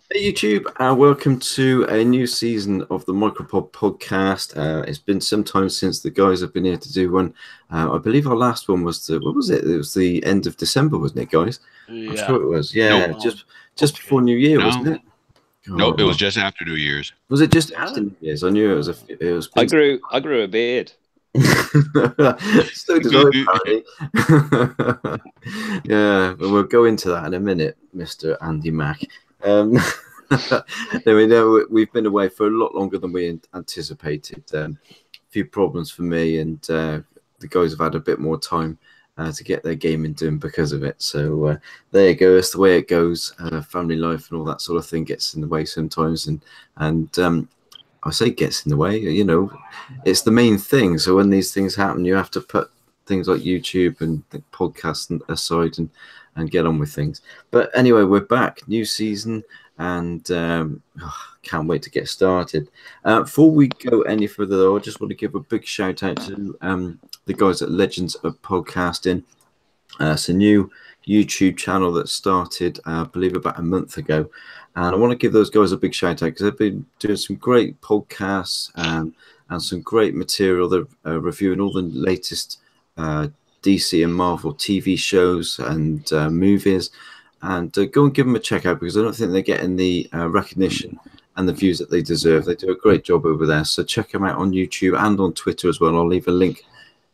Hey YouTube, welcome to a new season of the MicroPod podcast. It's been some time since the guys have been here to do one. I believe our last one was what was it? It was the end of December, wasn't it, guys? I'm Yeah. sure it was. Nope. Yeah, just before New Year, wasn't it? Nope, it was Oh, just after New Year's. was it just after New Year's? I knew it was. It was. I grew a beard. So did I, apparently. Yeah, but we'll go into that in a minute, Mr. Andy Mack. We know we've been away for a lot longer than we anticipated. A few problems for me, and the guys have had a bit more time to get their gaming done because of it. So there you go. That's the way it goes. Family life and all that sort of thing gets in the way sometimes, and I say gets in the way. You know, it's the main thing. So when these things happen, you have to put things like YouTube and podcasts aside and get on with things. But anyway, we're back, new season, and can't wait to get started. Before we go any further, though, I just want to give a big shout out to the guys at Legends of Podcasting. It's a new YouTube channel that started, I believe, about a month ago. And I want to give those guys a big shout out because they've been doing some great podcasts and some great material. They're reviewing all the latest DC and Marvel TV shows and movies. And go and give them a check out because I don't think they're getting the recognition and the views that they deserve. They do a great job over there. So check them out on YouTube and on Twitter as well. I'll leave a link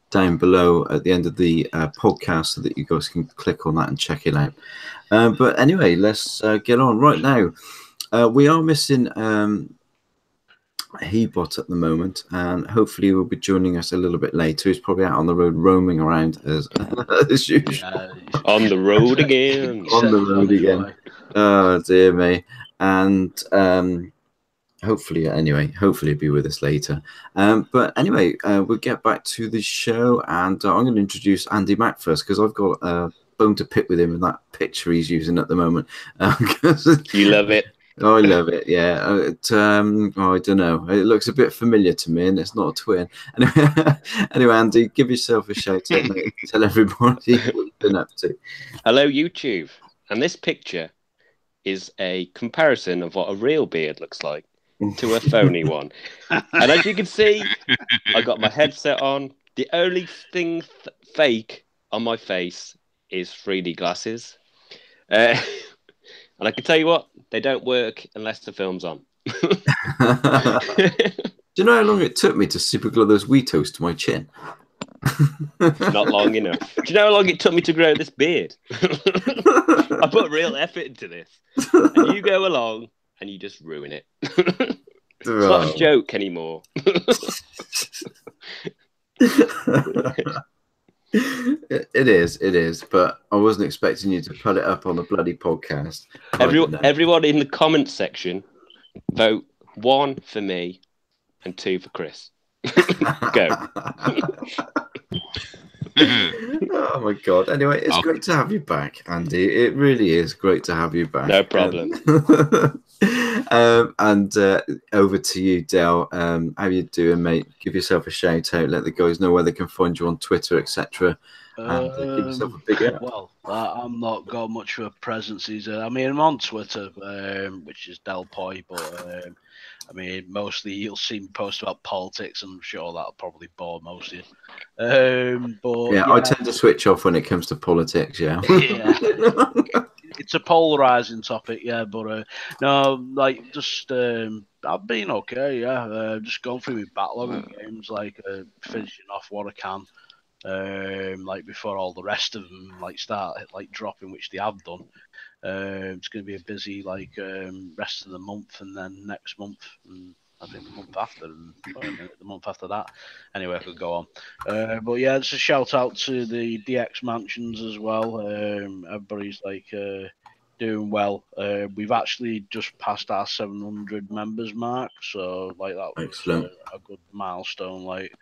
down below at the end of the podcast so that you guys can click on that and check it out. But anyway, let's get on right now. We are missing Hebot at the moment, and hopefully he will be joining us a little bit later. He's probably out on the road roaming around as usual. Yeah, on the road again. On the road again. Oh dear me. And hopefully he'll be with us later. But anyway, we'll get back to the show, and I'm going to introduce Andy Mack first because I've got a bone to pick with him in that picture he's using at the moment. You love it. I love it, yeah. I don't know. It looks a bit familiar to me, and it's not a twin. Anyway, Andy, give yourself a shout out. Tell everybody what you've been up to. Hello, YouTube. And this picture is a comparison of what a real beard looks like to a phony one. And as you can see, I got my headset on. The only thing fake on my face is 3D glasses. And I can tell you what, they don't work unless the film's on. Do you know how long it took me to super glue those Weetos to my chin? Not long enough. Do you know how long it took me to grow this beard? I put real effort into this. And you go along and you just ruin it. It's not a joke anymore. It is, but I wasn't expecting you to put it up on the bloody podcast. Everyone in the comments section, vote 1 for me and 2 for Chris. Go. Oh my god. Anyway, it's great to have you back, Andy. It really is great to have you back. No problem. And over to you, Dale. How you doing, mate? Give yourself a shout out. Let the guys know where they can find you on Twitter, etc. And give yourself a big out. Well, I'm not got much of a presence these days. I mean, I'm on Twitter, which is Del Poi, but I mean, mostly you'll see me post about politics, and I'm sure that'll probably bore most of you. But yeah, I tend to switch off when it comes to politics. Yeah. It's a polarizing topic, yeah, but no, like just I've been okay, yeah. Just going through my backlog of games, like finishing off what I can, like before all the rest of them like start like dropping, which they have done. It's going to be a busy like rest of the month, and then next month, and I think the month after, and the month after that. Anyway, I could go on. But yeah, just a shout out to the DX Mansions as well. Everybody's like doing well. We've actually just passed our 700 members mark, so like that was a good milestone. Like,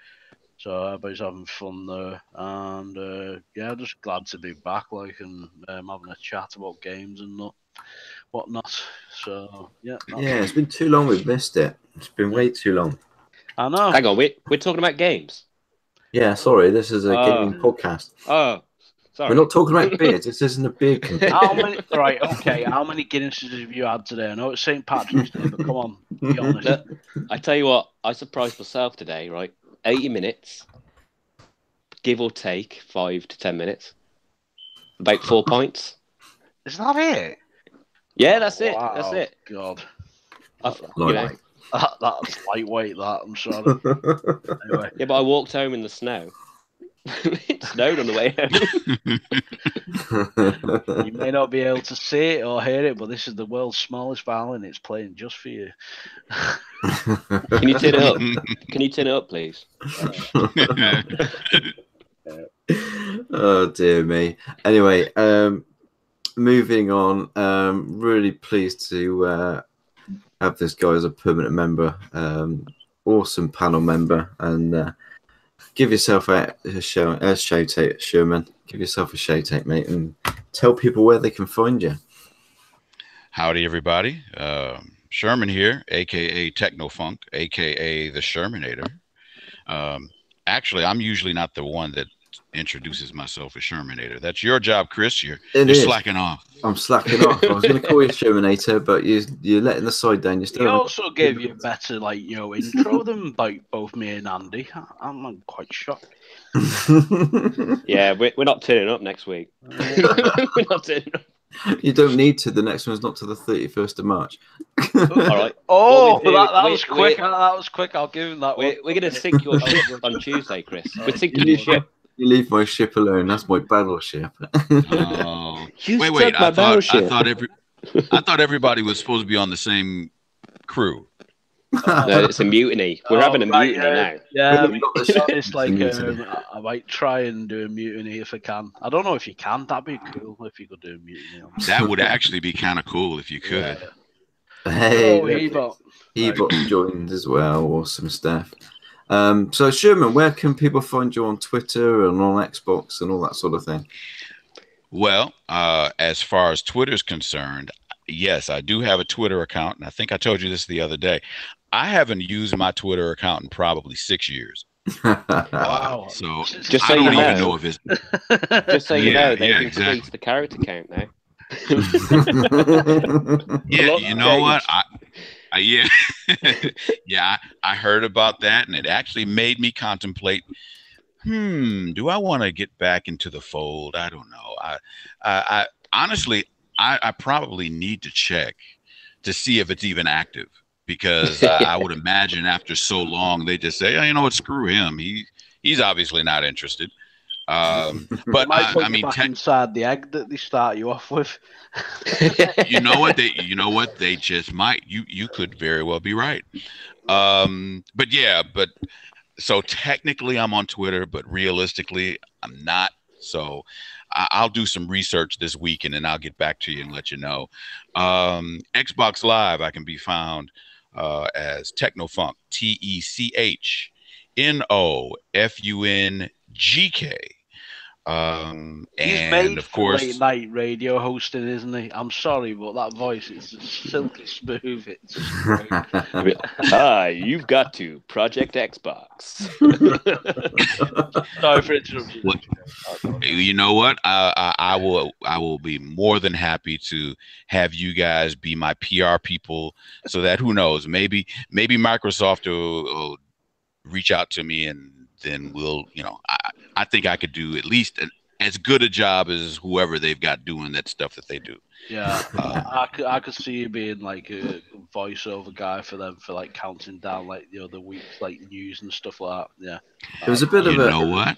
so everybody's having fun there, and yeah, just glad to be back. Like, and having a chat about games and whatnot. So yeah, it's been too long. We've missed it. It's been way too long. I know. Hang on, we're talking about games. Yeah, sorry, this is a gaming podcast. Oh, Sorry. We're not talking about beers. This isn't a beer competition. How many? Right, okay. How many Guinnesses have you had today? I know it's St. Patrick's Day, but come on, be honest. Look, I tell you what, I surprised myself today. Right, 80 minutes, give or take 5 to 10 minutes, about 4 pints. Is that it? Yeah, that's it. Wow, That's it. God, that's lightweight. That I'm sorry. Anyway, Yeah, but I walked home in the snow. It snowed on the way home. you may not be able to see it or hear it, but this is the world's smallest violin. It's playing just for you. Can you turn it up? Can you turn it up, please? Oh dear me. Anyway, moving on. Really pleased to have this guy as a permanent member. Awesome panel member, and give yourself a shout out, Sherman. Give yourself a shout out, mate, and tell people where they can find you. Howdy, everybody. Sherman here, aka Technofunk, aka the Shermanator. Actually, I'm usually not the one that introduces myself as Shermanator. That's your job, Chris. You're slacking off. I'm slacking off. I was going to call you Shermanator, but you're letting the side down. He also gave you a better, intro than both me and Andy. I'm quite shocked. Yeah, we're not turning up next week. We're not turning up. You don't need to. The next one's not to the 31st of March. All right. Oh, that was quick. That was quick. I'll give him that one. We're going to sink your ship on Tuesday, Chris. We're sinking your ship. You leave my ship alone. That's my battleship. Oh, wait! I thought everybody was supposed to be on the same crew. No, it's a mutiny. We're having a mutiny now. Yeah, it's like I might try and do a mutiny if I can. I don't know if you can. That'd be cool if you could do a mutiny. That would actually be kind of cool if you could. Yeah. Hey, Ebot joined as well. Awesome stuff. So Sherman, where can people find you on Twitter and on Xbox and all that sort of thing? Well, as far as Twitter's concerned, yes, I do have a Twitter account, and I think I told you this the other day. I haven't used my Twitter account in probably 6 years. Wow. So just so I don't you even know. know if it's Just so you know, they can exactly. increase the character count now. Yeah, you know what? I heard about that, and it actually made me contemplate. Do I want to get back into the fold? I don't know. I honestly, I probably need to check to see if it's even active, because I would imagine after so long they just say, oh, you know what, screw him. He's obviously not interested. But I mean, inside the egg that they start you off with. you know what, they just might. You could very well be right. But so technically I'm on Twitter, but realistically I'm not. So I'll do some research this week, and then I'll get back to you and let you know. Xbox Live, I can be found as Technofunk, TECHNOFUNGK. He's and made of course, late night radio hosting, isn't he? I'm sorry, but that voice is silky smooth. It's great. Hi, you've got to Project Xbox. Sorry for interrupting. You know what? I will be more than happy to have you guys be my PR people, so that who knows, maybe Microsoft will reach out to me, and then we'll, I think I could do at least as good a job as whoever they've got doing that stuff that they do. Yeah, I could see you being like a voiceover guy for them, for like counting down like the week's like news and stuff like that. Yeah, it was a bit of a. You know what?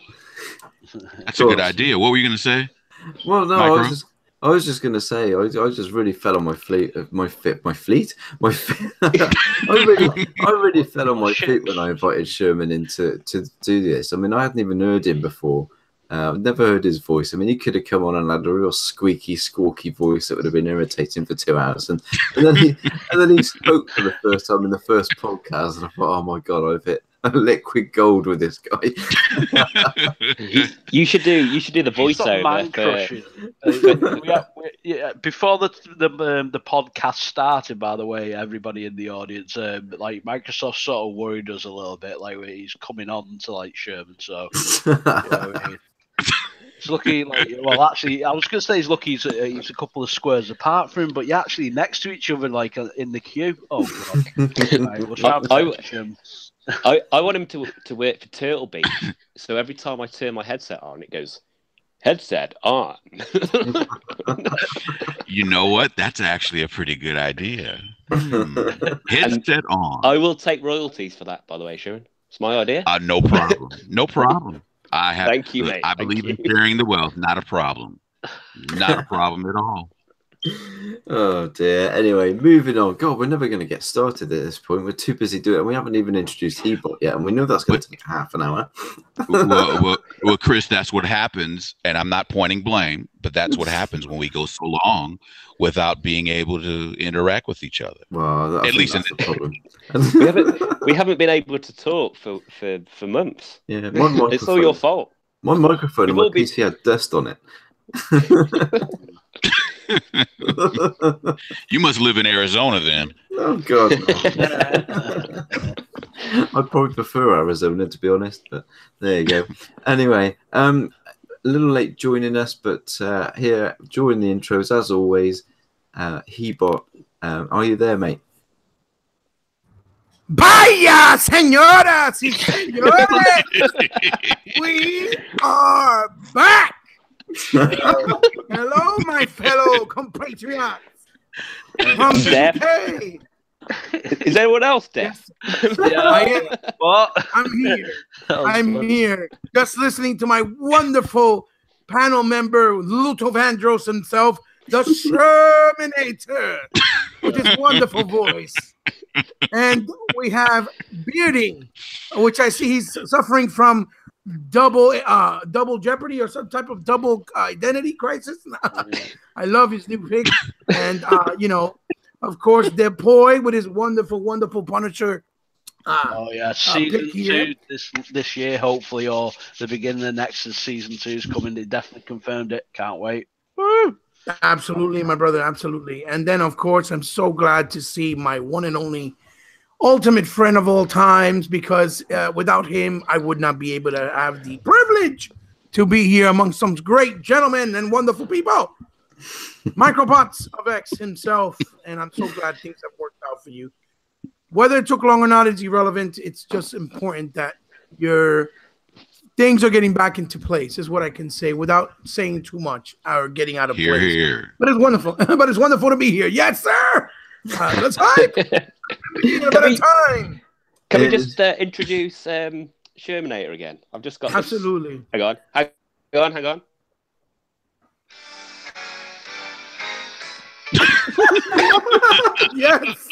That's a good idea. What were you going to say? Well, no, Micro? I was just going to say, I just really fell on my feet. I really fell on my feet when I invited Sherman in to do this. I mean, I hadn't even heard him before. I've never heard his voice. I mean, he could have come on and had a real squeaky, squawky voice that would have been irritating for 2 hours. And then he spoke for the first time in the first podcast, and I thought, oh my God, I've hit liquid gold with this guy. You should do the voiceover. Before the podcast started, by the way, everybody in the audience, like Microsoft sort of worried us a little bit, like he's coming on to like Sherman, so you know what I mean? He's lucky, like, well, actually, I was going to say he's lucky he's a couple of squares apart from him, but you're actually next to each other, like in the queue. Oh, God. Right, we'll try and fetch him. I want him to wait for Turtle Beach, so every time I turn my headset on, it goes, headset on. You know what? That's actually a pretty good idea. Headset on. I will take royalties for that, by the way, Sharon. It's my idea. No problem. No problem. Thank you, mate. I believe in sharing the wealth. Not a problem. Not a problem at all. Oh dear. Anyway, moving on. God, we're never going to get started at this point. We're too busy doing it. We haven't even introduced Hebot yet, and we know that's going to take half an hour. well, Chris, that's what happens, and I'm not pointing blame, but that's what happens when we go so long without being able to interact with each other. Well, at least that's the problem. we haven't been able to talk for months. Yeah, it's all your fault. My microphone and my PC had dust on it. You must live in Arizona then. Oh God, no. I'd probably prefer Arizona, to be honest, but there you go. Anyway, a little late joining us, but here during the intros, as always, Hebot, are you there, mate? Vaya, señoras y señores, we are back. Hello, my fellow compatriots from the UK. Is anyone else there? Yes. What? I'm here. I'm here. Just listening to my wonderful panel member, Luto Vandross himself, the Shermanator, with his wonderful voice. And we have Bearding, which I see he's suffering from double jeopardy or some type of double identity crisis. I love his new pick. And of course, Depoy with his wonderful Punisher. Season 2 this year, hopefully, or the beginning of next season 2 is coming. They definitely confirmed it. Can't wait. Woo! Absolutely, my brother, absolutely. And then, of course, I'm so glad to see my one and only ultimate friend of all times, because without him, I would not be able to have the privilege to be here among some great gentlemen and wonderful people. MicroPod of X himself, and I'm so glad things have worked out for you. Whether it took long or not is irrelevant. It's just important that your things are getting back into place, is what I can say without saying too much or getting out of place. Here. But it's wonderful. But it's wonderful to be here. Yes, sir. Let's hype. Can we just introduce Shermanator again? I've just got absolutely. Hang on. Yes.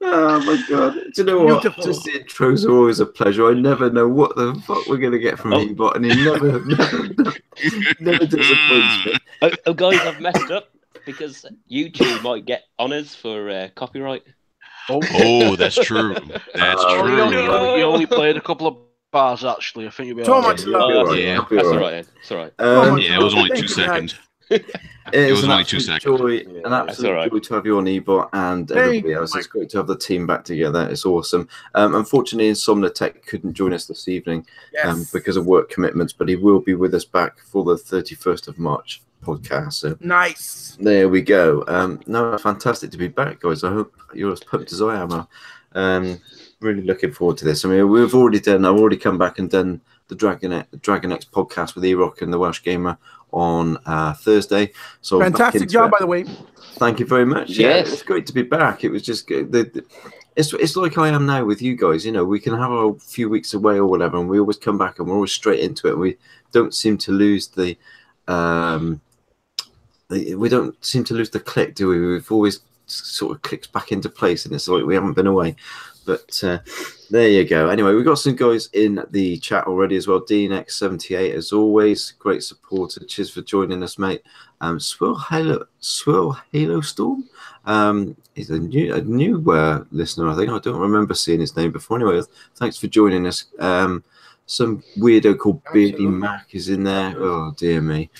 Oh my God. Do you know what? Beautiful. Just the intros are always a pleasure. I never know what the fuck we're going to get from Hebot, and he never disappoints me. Guys, I've messed up because YouTube might get honours for copyright. Oh, that's true. That's true. You only played a couple of bars, actually. I think you'll be so all much right. love. Yeah, that's all right then. It's all right. It was only 2 seconds. It was only 2 seconds. An absolute joy to have you on, Hebot, and everybody else. It's great to have the team back together. It's awesome. Unfortunately, Insomnitech couldn't join us this evening because of work commitments, but he will be with us back for the 31st of March podcast. So nice. There we go. No, fantastic to be back, guys. I hope you're as pumped as I am. Really looking forward to this. I mean, I've already come back and done the Dragon X podcast with E-Rock and the Welsh Gamer on Thursday. So fantastic job, by the way. Thank you very much. Yes. Yeah, it's great to be back. It was just good. It's like I am now with you guys. You know, we can have a few weeks away or whatever, and we always come back and we're always straight into it. We don't seem to lose the click, do we? We've always sort of clicks back into place, and it's like we haven't been away. But there you go. Anyway, we've got some guys in the chat already as well. DNX78, as always, great supporter. Cheers for joining us, mate. Swirl Halo Storm. He's a new listener, I think. I don't remember seeing his name before. Anyway, thanks for joining us. Some weirdo called Beardy Mac is in there. Oh, dear me.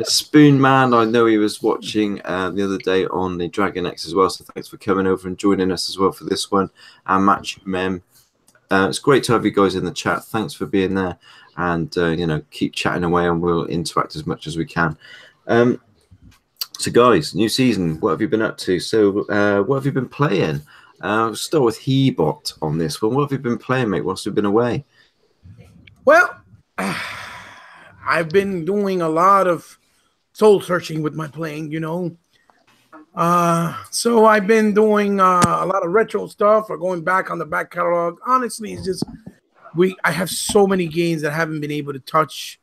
Spoon Man, I know he was watching the other day on the Dragon X as well, so thanks for coming over and joining us as well for this one. And Match Mem, it's great to have you guys in the chat. Thanks for being there, and keep chatting away, and we'll interact as much as we can. So, guys, new season. What have you been up to? So, what have you been playing? I'll start with Hebot on this one. What have you been playing, mate, whilst you've been away? Well, I've been doing a lot of soul searching with my playing, So I've been doing a lot of retro stuff or going back on the back catalog. Honestly, it's just I have so many games that I haven't been able to touch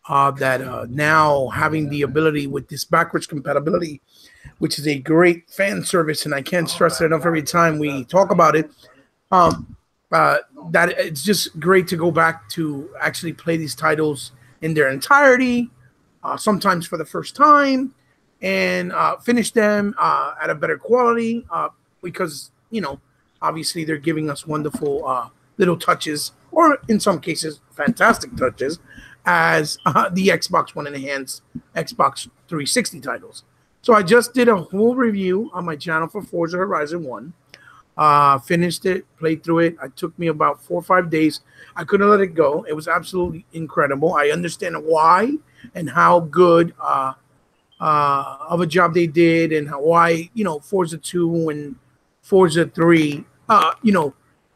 that now having the ability with this backwards compatibility, which is a great fan service, and I can't stress it enough every time we talk about it, that it's just great to go back to actually play these titles in their entirety, sometimes for the first time, and finish them at a better quality because, obviously they're giving us wonderful little touches, or in some cases, fantastic touches, as the Xbox One enhanced Xbox 360 titles. So I just did a whole review on my channel for Forza Horizon 1. Finished it, played through it. It took me about 4 or 5 days. I couldn't let it go. It was absolutely incredible. I understand why and how good of a job they did, and why Forza 2 and Forza 3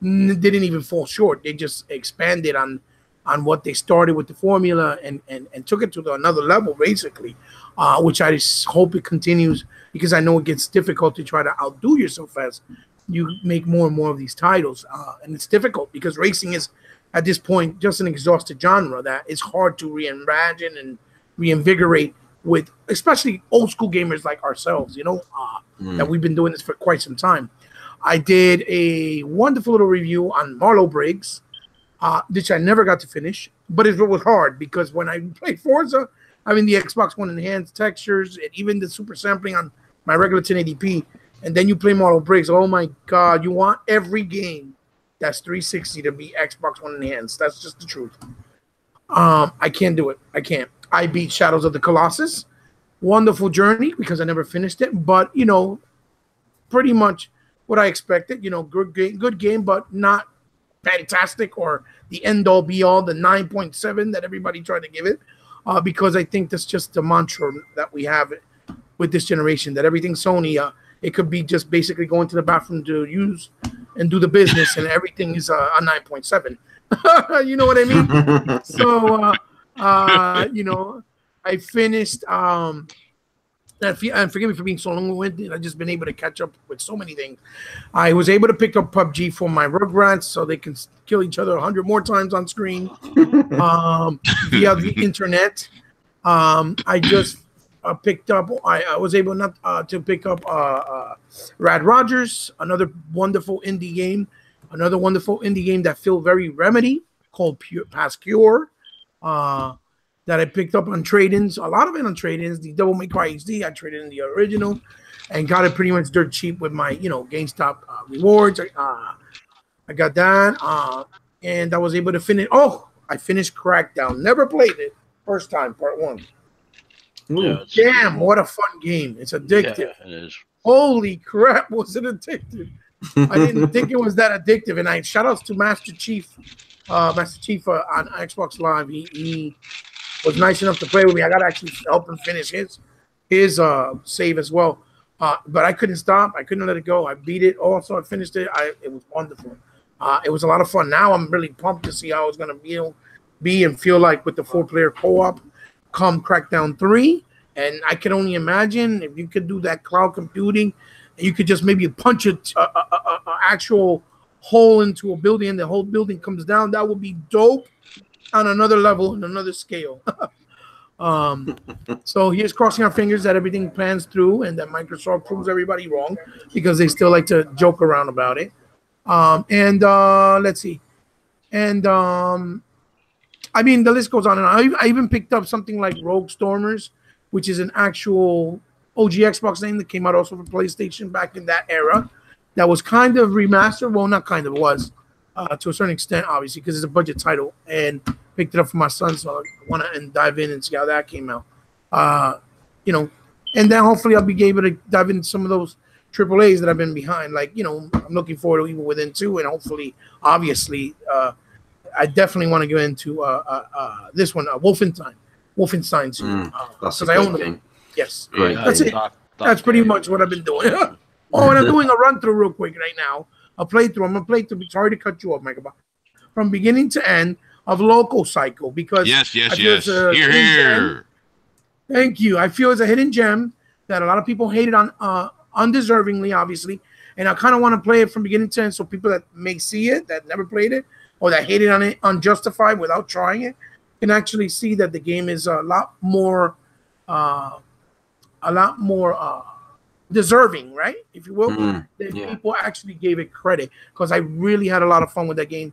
didn't even fall short. They just expanded on what they started with the formula and took it to another level, basically, which I just hope it continues, because I know it gets difficult to try to outdo yourself as you make more and more of these titles. And it's difficult because racing is, at this point, just an exhausted genre that is hard to reimagine and reinvigorate with, especially old school gamers like ourselves, that we've been doing this for quite some time. I did a wonderful little review on Marlow Briggs, which I never got to finish, but it was hard because when I played Forza, the Xbox One enhanced textures and even the super sampling on my regular 1080p, and then you play Marlow Briggs, oh my God, you want every game that's 360 to be Xbox One enhanced. That's just the truth. I can't do it. I can't. I beat Shadows of the Colossus. Wonderful journey because I never finished it, but, pretty much what I expected. Good game, but not fantastic or the end-all be-all, the 9.7 that everybody tried to give it, because I think that's just the mantra that we have with this generation, that everything Sony, it could be just basically going to the bathroom to use and do the business, and everything is a 9.7. You know what I mean? So, I finished, and forgive me for being so long-winded. I've just been able to catch up with so many things. I was able to pick up PUBG for my Rugrats so they can kill each other 100 more times on screen via the internet. I just picked up. I was able to pick up Rad Rogers, another wonderful indie game. Another wonderful indie game that felt very Remedy, called Past Cure. That I picked up on trade-ins, a lot of it on trade-ins. The Devil May Cry HD, I traded in the original and got it pretty much dirt cheap with my, GameStop rewards. I got that, and I was able to finish. Oh, I finished Crackdown. Never played it. First time, part 1. Yeah, damn, what a fun game. It's addictive. Yeah, it is. Holy crap, was it addictive? I didn't think it was that addictive. And shout outs to Master Chief on Xbox Live. He was nice enough to play with me. I got to actually help him finish his save as well. But I couldn't stop. I couldn't let it go. I beat it. Also, I finished it. It was wonderful. It was a lot of fun. Now I'm really pumped to see how it's going to be and feel like with the 4-player co-op come Crackdown 3. And I can only imagine if you could do that cloud computing, and you could just maybe punch a actual hole into a building and the whole building comes down. That would be dope on another level and another scale. So here's crossing our fingers that everything plans through and that Microsoft proves everybody wrong, because they still like to joke around about it. Let's see. And the list goes on and on. I even picked up something like Rogue Stormers, which is an actual OG Xbox game that came out also for PlayStation back in that era. That was kind of remastered. Well, not kind of, was to a certain extent, obviously, because it's a budget title. And picked it up for my son, so I want to dive in and see how that came out. And then hopefully I'll be able to dive into some of those AAAs that I've been behind. Like, you know, I'm looking forward to Evil Within 2, and hopefully, obviously, I definitely want to go into this one, Wolfenstein 2, That's because a I great own them. game. Yes, Great. that's it. That's pretty much what I've been doing. Oh, and I'm doing a run through real quick right now. A playthrough. I'm gonna play through. Sorry to cut you off, Michael. From beginning to end of Local Cycle, because Yes. Here. Thank you. I feel it's a hidden gem that a lot of people hated on undeservingly, obviously. And I kind of want to play it from beginning to end, so people that may see it, that never played it, or that hated on it unjustified without trying it, can actually see that the game is a lot more deserving, right? If you will, then people actually gave it credit, because I really had a lot of fun with that game.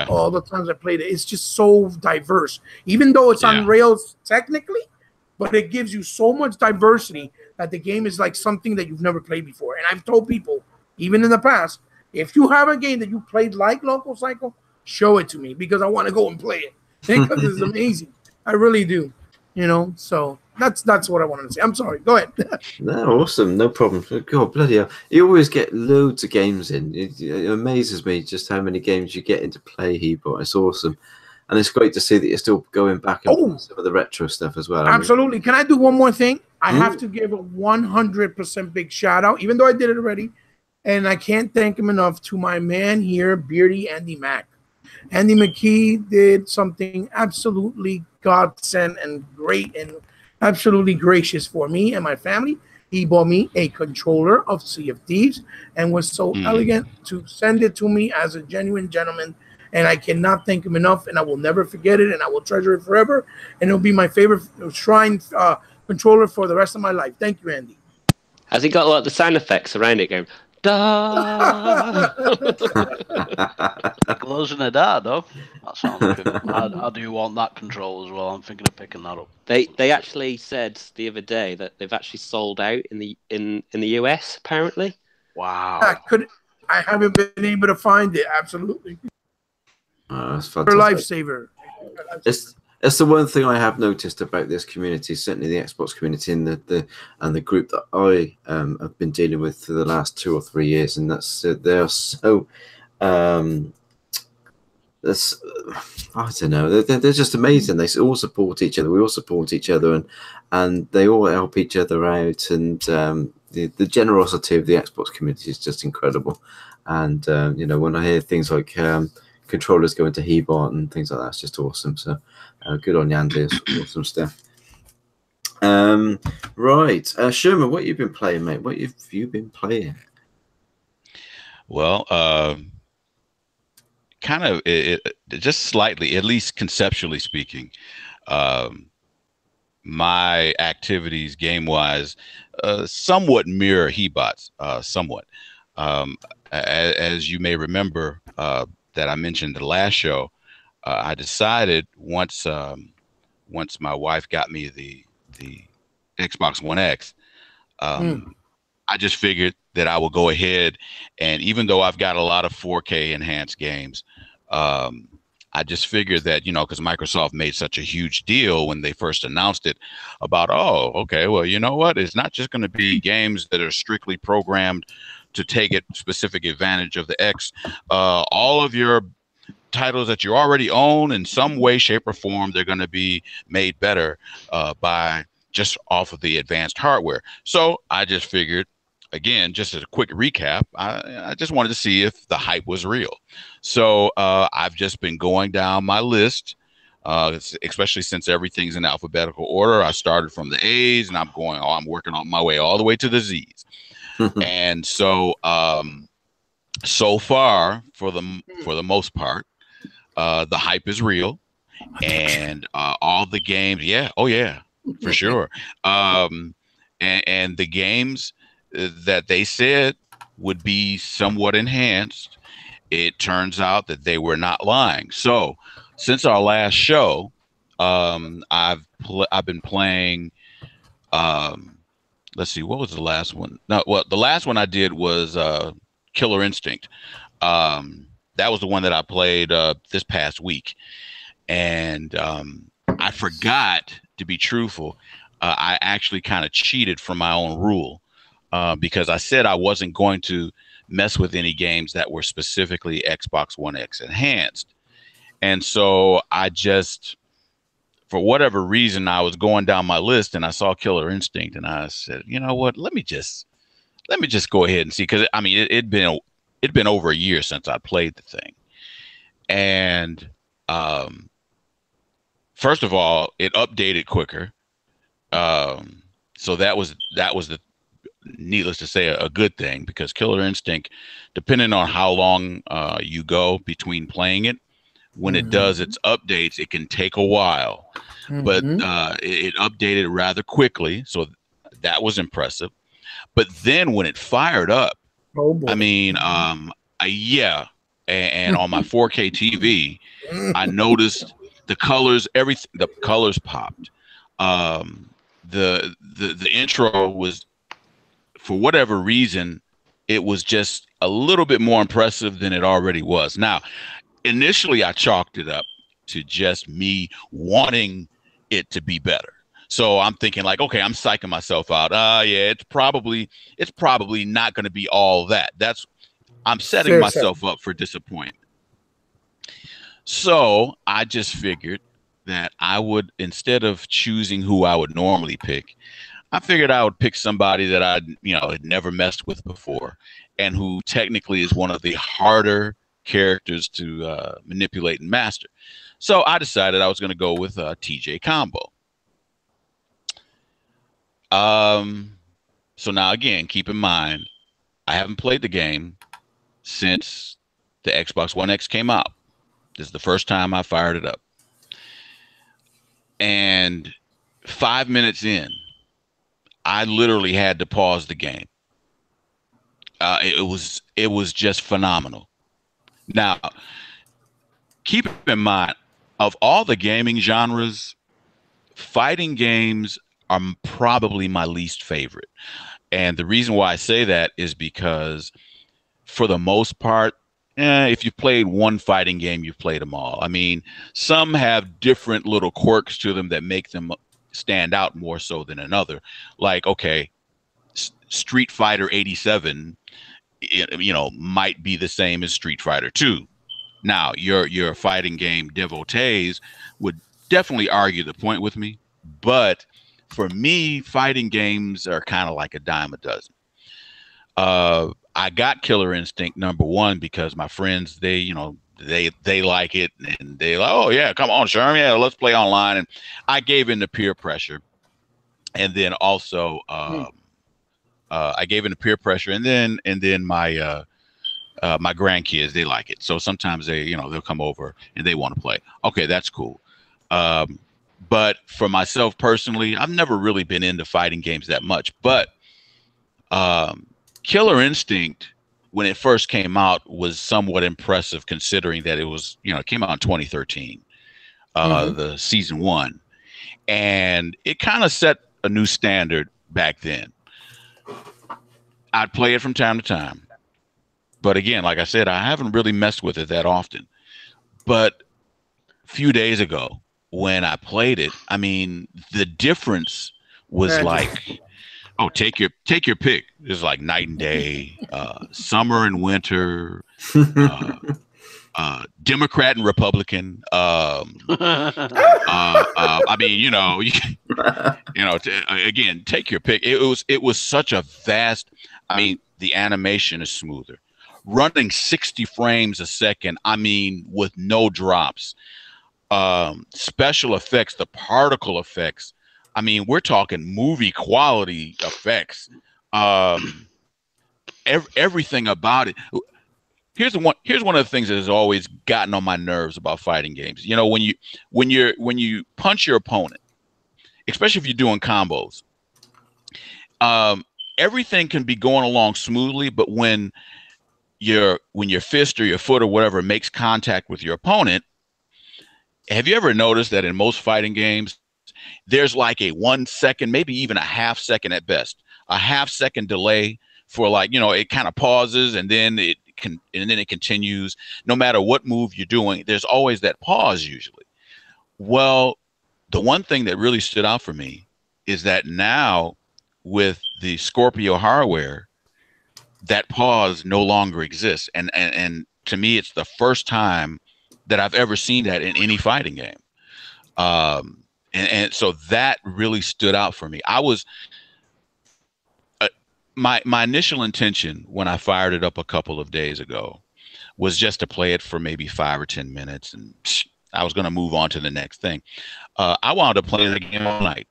All the times I played it, it's just so diverse. Even though it's on rails technically, but it gives you so much diversity that the game is like something that you've never played before. And I've told people, even in the past, if you have a game that you played like Local Cycle, show it to me, because I want to go and play it, because it's amazing. I really do. You know, so that's what I wanted to say. I'm sorry. Go ahead. No, awesome. No problem. God, bloody hell. You always get loads of games in. It amazes me just how many games you get into play, Hebot. It's awesome. And it's great to see that you're still going back and playing some of the retro stuff as well. Absolutely. Can I do one more thing? I have to give a 100% big shout out, even though I did it already. And I can't thank him enough, to my man here, Beardy Andy Mack. Andy McKee did something absolutely godsend and great and absolutely gracious for me and my family. He bought me a controller of Sea of Thieves and was so elegant to send it to me as a genuine gentleman. And I cannot thank him enough, and I will never forget it, and I will treasure it forever. And it'll be my favorite shrine controller for the rest of my life. Thank you, Andy. Has he got like the sound effects around it going? Da. Closing a dad, though. That sounds good. I do want that control as well. I'm thinking of picking that up. They actually said the other day that they've actually sold out in the US, apparently. Wow. I haven't been able to find it. Absolutely. That's For fantastic. lifesaver. It's the one thing I have noticed about this community, certainly the Xbox community and the group that I have been dealing with for the last 2 or 3 years, and that's they are so I don't know, they're just amazing. They all support each other. We all support each other, and they all help each other out. And the generosity of the Xbox community is just incredible. And you know, when I hear things like controllers going to Hebot and things like that, it's just awesome. So good on Yandy. It's awesome stuff. Right, Sherman, what you've been playing, mate? What have you been playing? Well, kind of just slightly, at least conceptually speaking, my activities game-wise somewhat mirror Hebot's, somewhat. As you may remember, that I mentioned the last show, I decided once my wife got me the Xbox One X, I just figured that I would go ahead, and even though I've got a lot of 4K enhanced games, I just figured that, you know, because Microsoft made such a huge deal when they first announced it about, oh, okay, well, you know what? It's not just going to be games that are strictly programmed to take specific advantage of the X. All of your titles that you already own in some way, shape, or form, they're going to be made better by just off of the advanced hardware. So I just figured, again, just as a quick recap, I just wanted to see if the hype was real. So I've just been going down my list, especially since everything's in alphabetical order. I started from the A's, and I'm working on my way all the way to the Z's. And so so far, for the most part, the hype is real, and all the games, for sure. And the games that they said would be somewhat enhanced, it turns out that they were not lying. So since our last show, I've been playing. Let's see, what was the last one? No, well, the last one I did was Killer Instinct. That was the one that I played this past week, and I forgot, to be truthful. I actually kind of cheated from my own rule. because I said I wasn't going to mess with any games that were specifically Xbox One X enhanced. And so I just, for whatever reason, I was going down my list and I saw Killer Instinct and I said, you know what, let me just go ahead and see. Because I mean, it'd been over a year since I played the thing. And first of all, it updated quicker. So that was the, needless to say, a good thing, because Killer Instinct, depending on how long you go between playing it, when it does its updates, it can take a while. But it updated rather quickly, so that was impressive. But then when it fired up, I mean, yeah, and on my 4K TV, I noticed the colors, everything, the colors popped. The intro was, for whatever reason, it was just a little bit more impressive than it already was. Now, initially, I chalked it up to just me wanting it to be better. So I'm thinking like, okay, I'm psyching myself out. Yeah, it's probably not going to be all that. I'm setting myself up for disappointment. So I just figured that I would, instead of choosing who I would normally pick, I figured I would pick somebody that I, had never messed with before, and who technically is one of the harder characters to manipulate and master. So I decided I was going to go with TJ Combo. So now again, keep in mind, I haven't played the game since the Xbox One X came out. This is the first time I fired it up. And 5 minutes in, I literally had to pause the game. It was just phenomenal. Now, keep in mind, of all the gaming genres, fighting games are probably my least favorite. And the reason why I say that is because, for the most part, if you've played one fighting game, you've played them all. I mean, some have different little quirks to them that make them stand out more so than another. Like, okay, Street Fighter 87, might be the same as Street Fighter 2. Now, your fighting game devotees would definitely argue the point with me, but for me, fighting games are kind of like a dime a dozen. I got Killer Instinct #1 because my friends, they like it, and they like, oh yeah, come on, Sherm, yeah, let's play online. And I gave in to peer pressure, and then also I gave in to peer pressure, and then my my grandkids, they like it. So sometimes they'll come over and they want to play. Okay, that's cool. But for myself personally, I've never really been into fighting games that much. But Killer Instinct, when it first came out, was somewhat impressive, considering that it came out in 2013, the season 1, and it kind of set a new standard back then. I'd play it from time to time, but again, like I said, I haven't really messed with it that often. But a few days ago, when I played it, I mean, the difference was like, oh, take your pick. It's like night and day, summer and winter, Democrat and Republican. I mean, again, take your pick. It was such a vast. I mean, the animation is smoother, running 60 frames a second. I mean, with no drops. Special effects, the particle effects. I mean, we're talking movie quality effects. Everything about it. Here's one of the things that has always gotten on my nerves about fighting games. When you punch your opponent, especially if you're doing combos, everything can be going along smoothly, but when your fist or your foot or whatever makes contact with your opponent, have you ever noticed that in most fighting games, there's like a 1 second, maybe even a half second at best, a half-second delay for it kind of pauses and then it continues. No matter what move you're doing, there's always that pause usually. Well, the one thing that really stood out for me is that now, with the Scorpio hardware, that pause no longer exists. And to me, it's the first time that I've ever seen that in any fighting game. And so that really stood out for me. I was my initial intention when I fired it up a couple of days ago was just to play it for maybe 5 or 10 minutes, and I was going to move on to the next thing. I wound up playing the game all night,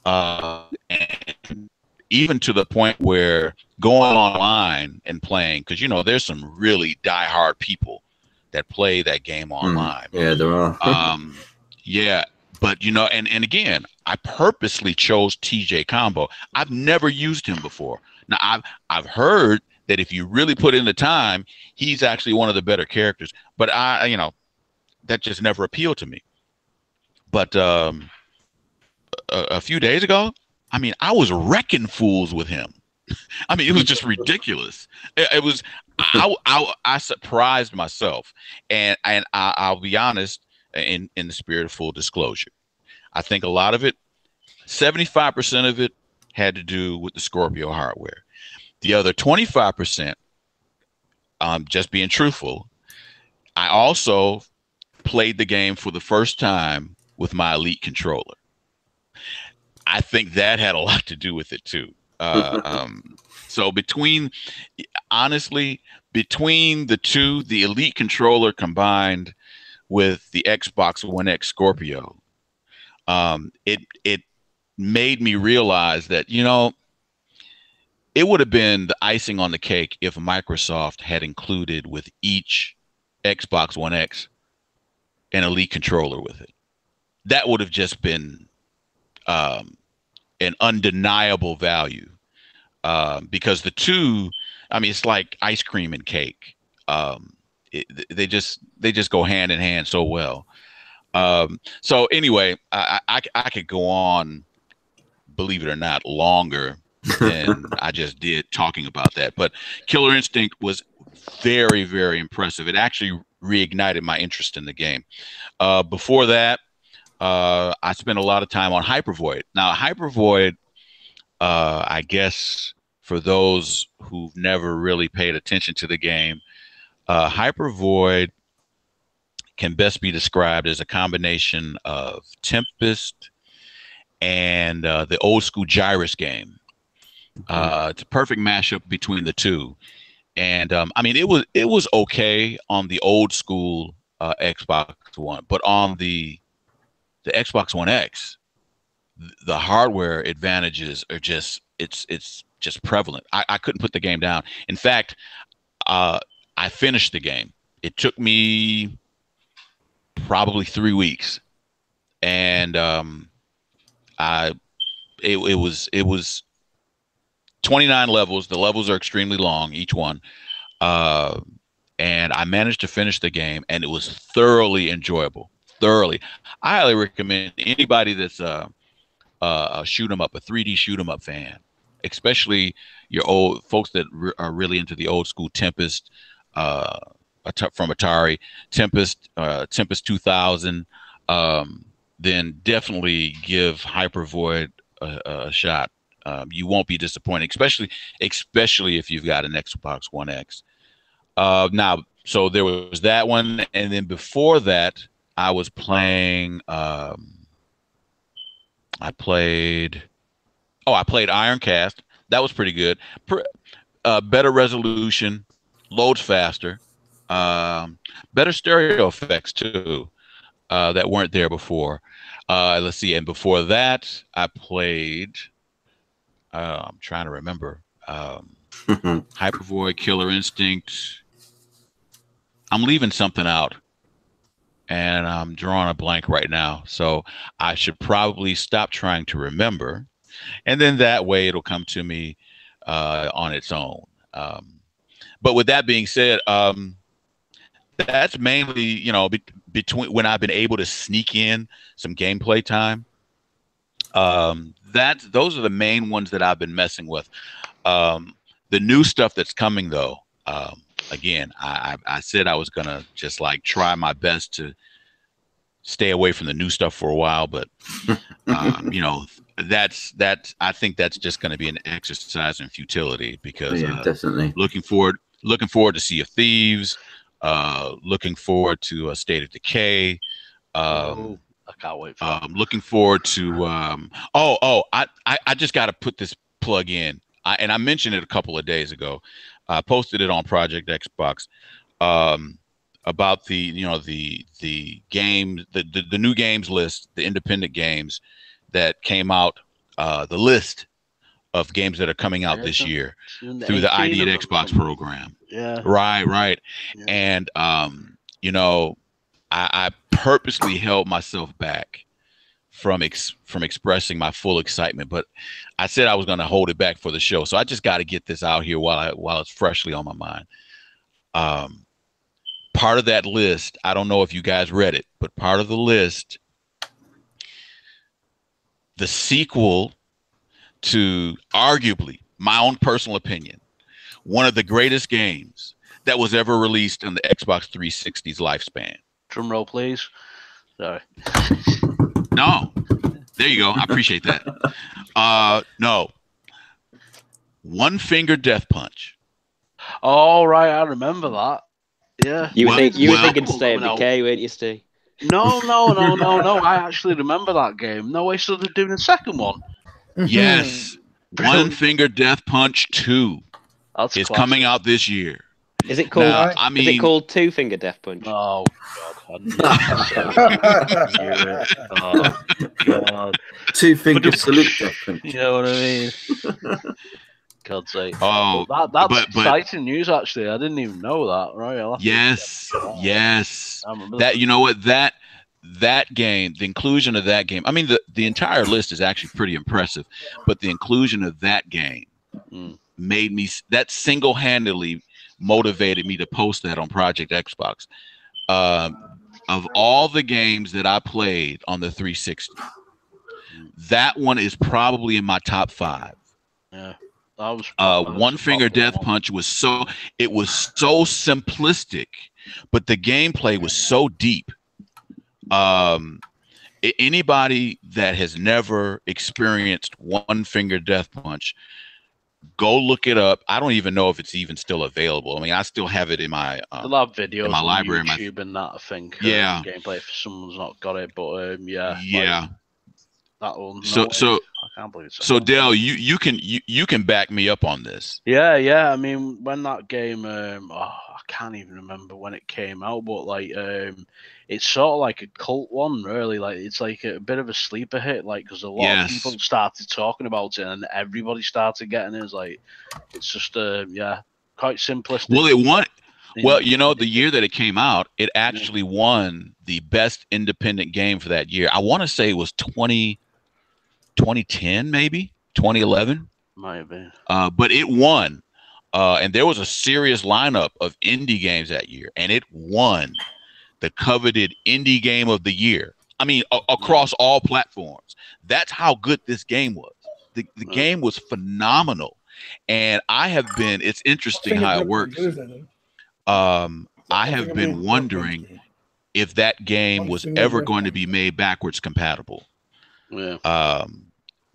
and even to the point where going online and playing, because there's some really diehard people that play that game online. Yeah, there are. Yeah, but and again, I purposely chose TJ Combo. I've never used him before. Now I've heard that if you really put in the time, he's actually one of the better characters. But that just never appealed to me. But a few days ago, I was wrecking fools with him. It was just ridiculous. It was. I surprised myself, and I'll be honest. In the spirit of full disclosure, I think a lot of it, 75% of it, had to do with the Scorpio hardware. The other 25%, just being truthful, I also played the game for the first time with my Elite controller. I think that had a lot to do with it too. So between the two, the Elite controller combined with the Xbox One X Scorpio, it made me realize that it would have been the icing on the cake if Microsoft had included with each Xbox One X an Elite controller with it. That would have just been an undeniable value, because the two, it's like ice cream and cake. They just go hand in hand so well. So anyway, I could go on, believe it or not, longer than I just did talking about that. But Killer Instinct was very, very impressive. It actually reignited my interest in the game. Before that, I spent a lot of time on Hypervoid. Now, Hypervoid, I guess for those who've never really paid attention to the game, Hypervoid can best be described as a combination of Tempest and the old school Gyrus game. It's a perfect mashup between the two. And it was okay on the old school Xbox One, but on the Xbox One X, the hardware advantages are just prevalent. I couldn't put the game down. In fact, I finished the game. It took me probably 3 weeks, and it was 29 levels. The levels are extremely long, each one, and I managed to finish the game, and it was thoroughly enjoyable. Thoroughly, I highly recommend anybody that's a shoot 'em up, a 3D shoot 'em up fan, especially your old folks that are really into the old school Tempest. From Atari, Tempest 2000, then definitely give Hypervoid a shot. You won't be disappointed, especially if you've got an Xbox One X. Now, so there was that one, and then before that, I was playing. I played Ironcast. That was pretty good. Better resolution, loads faster. Better stereo effects too, that weren't there before. Let's see, and before that, I played. I'm trying to remember. Hypervoid, Killer Instinct. I'm leaving something out, and I'm drawing a blank right now. So I should probably stop trying to remember, and then that way it'll come to me on its own. But with that being said, that's mainly, between when I've been able to sneak in some gameplay time. Those are the main ones that I've been messing with. The new stuff that's coming, though, again, I said I was gonna just try my best to stay away from the new stuff for a while, but I think that's just going to be an exercise in futility because definitely looking forward to Sea of Thieves, looking forward to a State of Decay. I can't wait for that. Looking forward to I just got to put this plug in. I mentioned it a couple of days ago. I posted it on Project Xbox about the game, the new games list, the independent games that came out, the list of games that are coming out this year through the ID at Xbox program. Yeah. Right. Yeah. And I purposely held myself back from expressing my full excitement, but I said I was going to hold it back for the show. So I just got to get this out here while it's freshly on my mind. Part of that list, I don't know if you guys read it, but part of the list, the sequel to arguably, my own personal opinion, one of the greatest games that was ever released in the Xbox 360's lifespan. Drum roll, please. Sorry. No. There you go. I appreciate that. No. One Finger Death Punch. Oh, right. I remember that. Yeah. You were thinking State of Decay, weren't you, Steve? No. I actually remember that game. No way, so they're doing a second one. Yes. One Finger Death Punch 2 is coming out this year. Is it called? Now, is it called Two Finger Death Punch? Oh God! Two Finger Salute Death Punch. You know what I mean? God's sake! Oh, that's exciting news. Actually, I didn't even know that. Right? Yes. That, you know what, that game, the inclusion of that game. I mean, the entire list is actually pretty impressive, but the inclusion of that game made me, that single-handedly motivated me to post that on Project Xbox. Of all the games that I played on the 360, that one is probably in my top 5. Yeah. One Finger Death Punch was so simplistic, but the gameplay was so deep. Anybody that has never experienced One Finger Death Punch, go look it up. I don't even know if it's even still available. I mean, I still have it in my videos in my library, on YouTube and that. I think gameplay if someone's not got it, but yeah. That one. I can't believe it's Dale, you can back me up on this. Yeah. I mean, when that game, I can't even remember when it came out, but like, it's sort of like a cult one, really. Like, it's like a bit of a sleeper hit, like, because a lot of people started talking about it, and everybody started getting it. It's like, it's just quite simplistic. Well, it won. Well, you know, the year that it came out, it actually won the best independent game for that year. I want to say it was 2010, maybe 2011. Might have been. But it won, and there was a serious lineup of indie games that year, and it won the coveted indie game of the year. I mean, across all platforms. That's how good this game was. The game was phenomenal, and I have been. It's interesting how it works. I have been wondering if that game was ever going to be made backwards compatible. Yeah.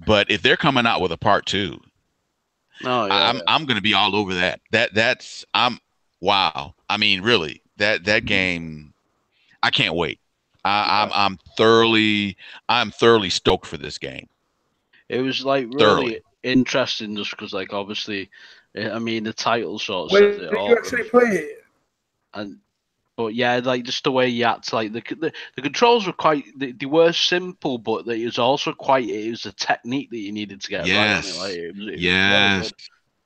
But if they're coming out with a part 2, I'm going to be all over that. Wow. I mean, really, that game, I can't wait. I'm thoroughly stoked for this game. It was like really interesting just because, like, obviously, I mean, the title sort of Wait, says it did all. you actually play it? But yeah, like just the way you had to, like, the controls were quite, they were simple, but it was also it was a technique that you needed to get right. Like, it was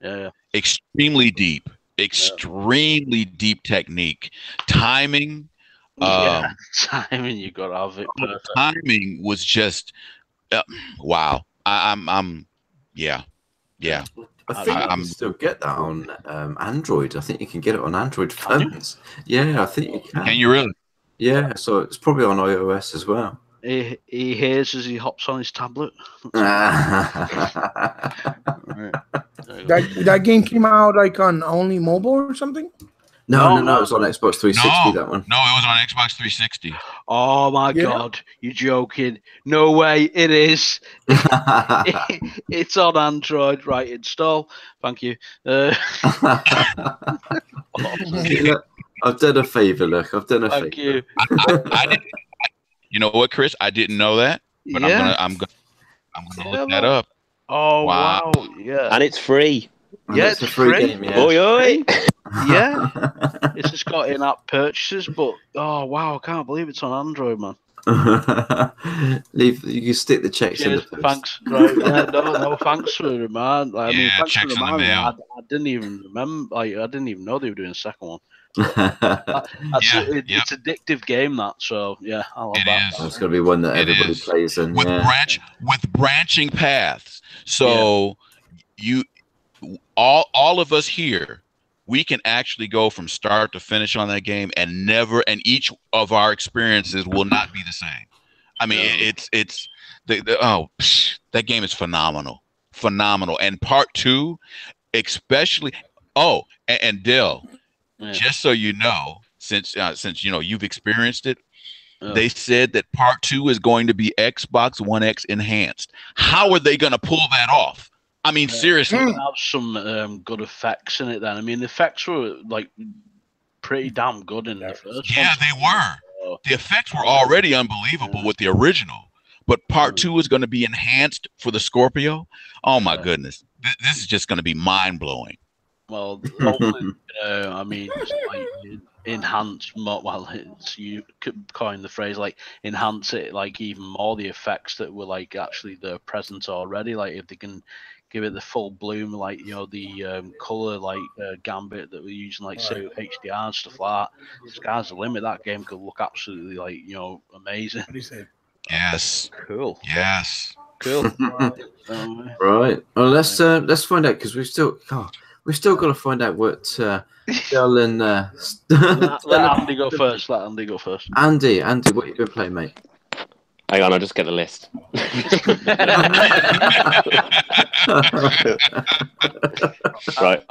yeah. Extremely deep deep technique, timing. Timing, you got to have it perfect. Timing was just wow. Yeah. I think you can still get that on Android. I think you can get it on Android phones. Yeah, I think you can. Can you really? Yeah, so it's probably on iOS as well. He hears as he hops on his tablet. That game came out like on only mobile or something? No, it was on Xbox 360. That one. No, it was on Xbox 360. Oh my God, you're joking. No way, it is. It's on Android. Right, install. Thank you. Look, I've done a favour, look. I've done a favour. Thank you. I didn't, you know what, Chris? I didn't know that, but I'm gonna look that up. Oh wow. Yeah. And it's free. Yeah, it's a free game, yeah. Oi, oi. Yeah. It's just got in-app purchases, but oh wow, I can't believe it's on Android, man. You can stick the checks in the post. Thanks. Right, yeah, no, thanks for the remind. Like, Yeah, thanks checks for in the reminding me. mail. I didn't even remember. Like, I didn't even know they were doing a second one. It's addictive game, that. So yeah, I love that. Is. That's going to be one that everybody plays in. With branching paths. So all of us here, we can actually go from start to finish on that game, and each of our experiences will not be the same. I mean, that game is phenomenal. And part 2, especially. Oh, and Dill, just so you know, since you know you've experienced it, they said that part 2 is going to be Xbox One X enhanced. How are they going to pull that off? I mean, seriously. Have some good effects in it. Then I mean, the effects were like pretty damn good in the first one. Yeah, they were. The effects were already unbelievable with the original, but part 2 is going to be enhanced for the Scorpio. Oh my goodness, this is just going to be mind blowing. Well, hopefully, I mean, it's like enhance more. Well, you could coin the phrase like enhance it, like even more the effects that were like actually they're present already. Like if they can give it the full bloom, like the color like gambit that we're using, like say HDR and stuff like that. Sky's the limit. That game could look absolutely like amazing. What do you say? Yes. Cool. Yes. Cool. Right. Well, let's find out, because we've still got to find out what Del and let Andy go first. Andy, what you been playing, mate? Hang on, I'll just get the list. Right.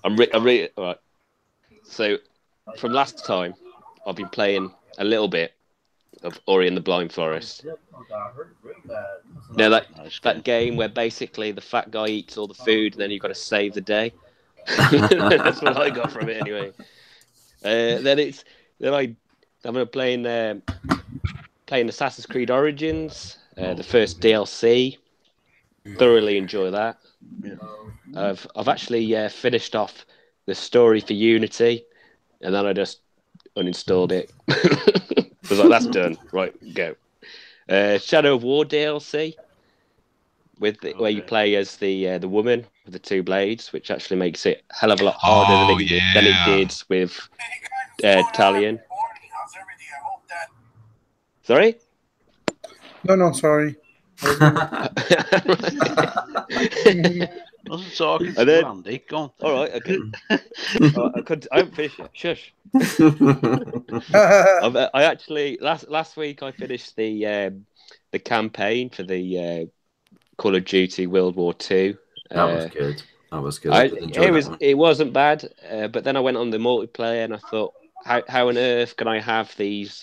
I'm right. So, from last time, I've been playing a little bit of Ori and the Blind Forest. Now, that game where basically the fat guy eats all the food and then you've got to save the day. That's what I got from it anyway. I'm playing Assassin's Creed Origins, the first DLC. Thoroughly enjoy that. I've actually finished off the story for Unity, and then I just uninstalled it. I was like, that's done. Right, go. Shadow of War DLC, where you play as the woman with the 2 blades, which actually makes it a hell of a lot harder than it did with Talion. Sorry? No, sorry. I wasn't talking to Andy. Go on. All right, okay. I haven't finished it. Shush. I actually last week I finished the campaign for the Call of Duty World War II. That was good. It wasn't bad, but then I went on the multiplayer and I thought, how on earth can I have these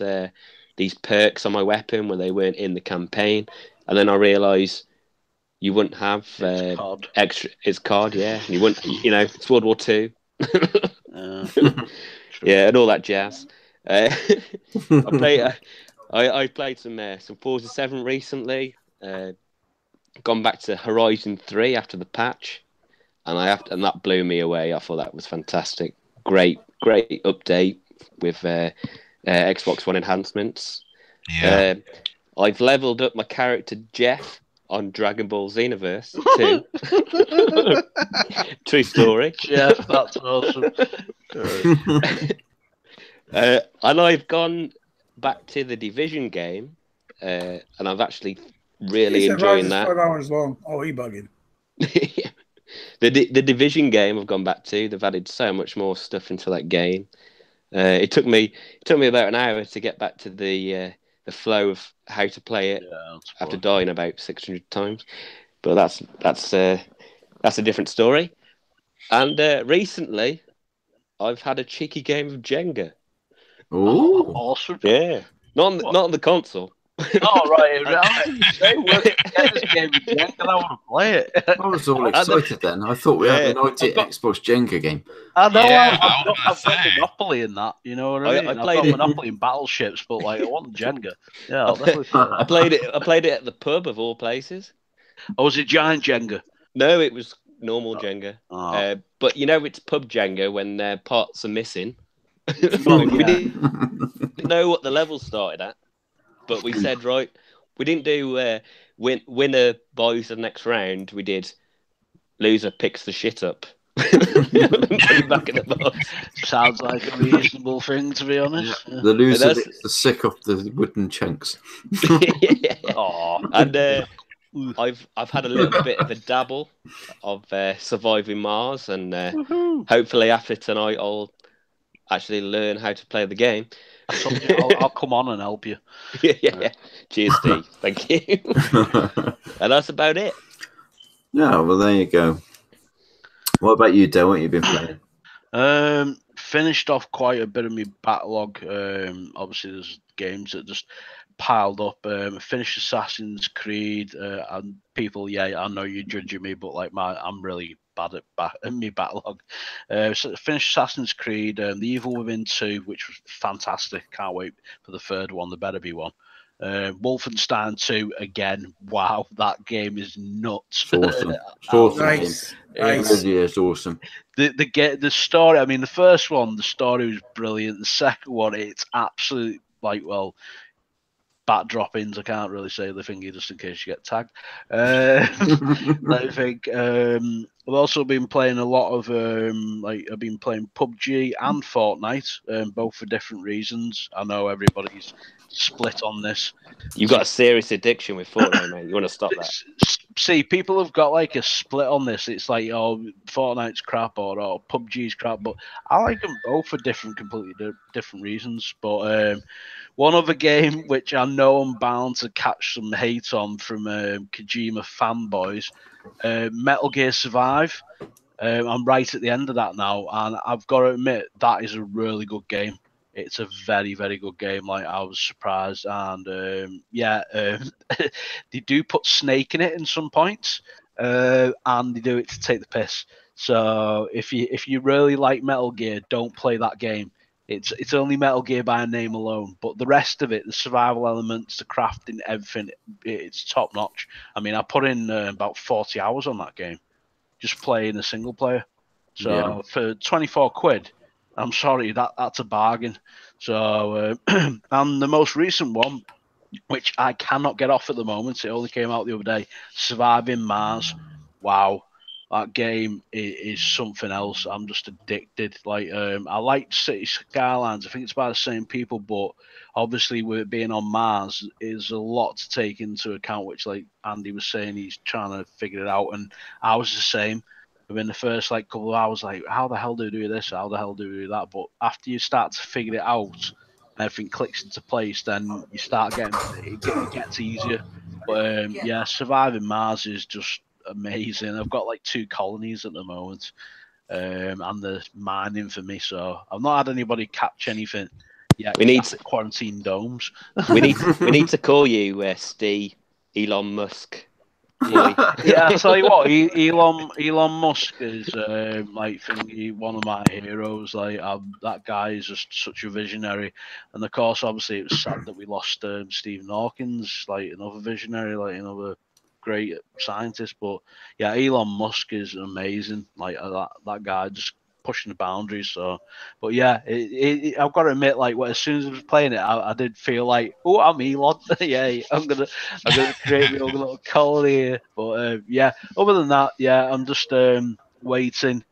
perks on my weapon when they weren't in the campaign? And then I realised you wouldn't have extra. It's COD, yeah. You wouldn't, it's World War II. Yeah, and all that jazz. I played some Forza 7 recently. Gone back to Horizon 3 after the patch, and that blew me away. I thought that was fantastic. Great update with Xbox One enhancements. Yeah. I've leveled up my character Jeff on Dragon Ball Xenoverse 2. True story. Jeff, that's awesome. And I've gone back to the Division game, and I've actually really enjoying that. 5 hours long. Oh, he bugging. The Division game I've gone back to. They've added so much more stuff into that game. It took me about an hour to get back to the flow of how to play it after dying about 600 times. But that's a different story. And recently, I've had a cheeky game of Jenga. Oh, Awesome. Yeah, not on the console. Oh, right. I was going to say, where did you get this game of Jenga? I want to play it. I was all excited then. I thought we had an idea Xbox Jenga game. I know. Yeah, I've got Monopoly in that. You know what I mean? I I've played got it. Monopoly in battleships, but like I want Jenga. Yeah, I'll definitely play that. I played it at the pub of all places. Oh, was it giant Jenga? No, it was normal Jenga. Oh. But you know, it's pub Jenga when their parts are missing. Oh, We yeah. didn't know what the level started at, but we said, right, we didn't do winner buys the next round. We did loser picks the shit up. Put it back in the box. Sounds like a reasonable thing, to be honest. Yeah. The loser gets the sick off the wooden chunks. Oh, And I've had a little bit of a dabble of surviving Mars, and hopefully after tonight I'll actually learn how to play the game. I'll come on and help you. Yeah. Cheers, Steve. Thank you. And that's about it. Yeah, well, there you go. What about you, Dale? What have you been playing? Finished off quite a bit of my backlog. Obviously, there's games that just piled up. Finished Assassin's Creed, and people, I know you're judging me, but like I'm really bad at my backlog. So finished Assassin's Creed, The Evil Within 2, which was fantastic. Can't wait for the third one. There better be one. Wolfenstein 2 again. Wow, that game is nuts. It's awesome. It's awesome. Nice. It really is awesome. The story. I mean, the first one, the story was brilliant. The second one, it's absolute backdroppings. I can't really say the thingy just in case you get tagged. I think I've also been playing a lot of I've been playing PUBG and Fortnite, both for different reasons. I know everybody's split on this. You've got a serious addiction with Fortnite, mate. You want to stop that? See, people have got like a split on this. It's like, oh, Fortnite's crap or PUBG's crap, but I like them both for completely different reasons. But one other game which I know I'm bound to catch some hate on from Kojima fanboys, Metal Gear Survive. I'm right at the end of that now, and I've got to admit that is a really good game. It's a very, very good game. Like, I was surprised, and they do put Snake in it in some points, and they do it to take the piss. So if you really like Metal Gear, don't play that game. It's only Metal Gear by name alone, but the rest of it, the survival elements, the crafting, everything, it's top notch. I mean, I put in about 40 hours on that game, just playing a single player. So for 24 quid, I'm sorry, that's a bargain. So and the most recent one, which I cannot get off at the moment, it only came out the other day, Surviving Mars. Wow. That game is something else. I'm just addicted. Like, I like City Skylines. I think it's by the same people, but obviously with it being on Mars, is a lot to take into account, which, like Andy was saying, he's trying to figure it out. And I was the same. Within the first couple of hours, like, how the hell do we do this? How the hell do we do that? But after you start to figure it out, and everything clicks into place, then you start it gets easier. But Surviving Mars is just amazing. I've got 2 colonies at the moment, and they're mining for me. So I've not had anybody catch anything yet. We need quarantine domes. we need to call you Steve Elon Musk. Yeah, I'll tell you what, Elon Musk is one of my heroes. That guy is just such a visionary, and of course, obviously, it was sad that we lost Stephen Hawkins, another visionary, another great scientist. But yeah, Elon Musk is amazing. That guy just pushing the boundaries. So, but yeah, I've got to admit, as soon as I was playing it, I did feel like, oh, I'm Elon. Yeah, I'm gonna create my own little colony here. But other than that, I'm just waiting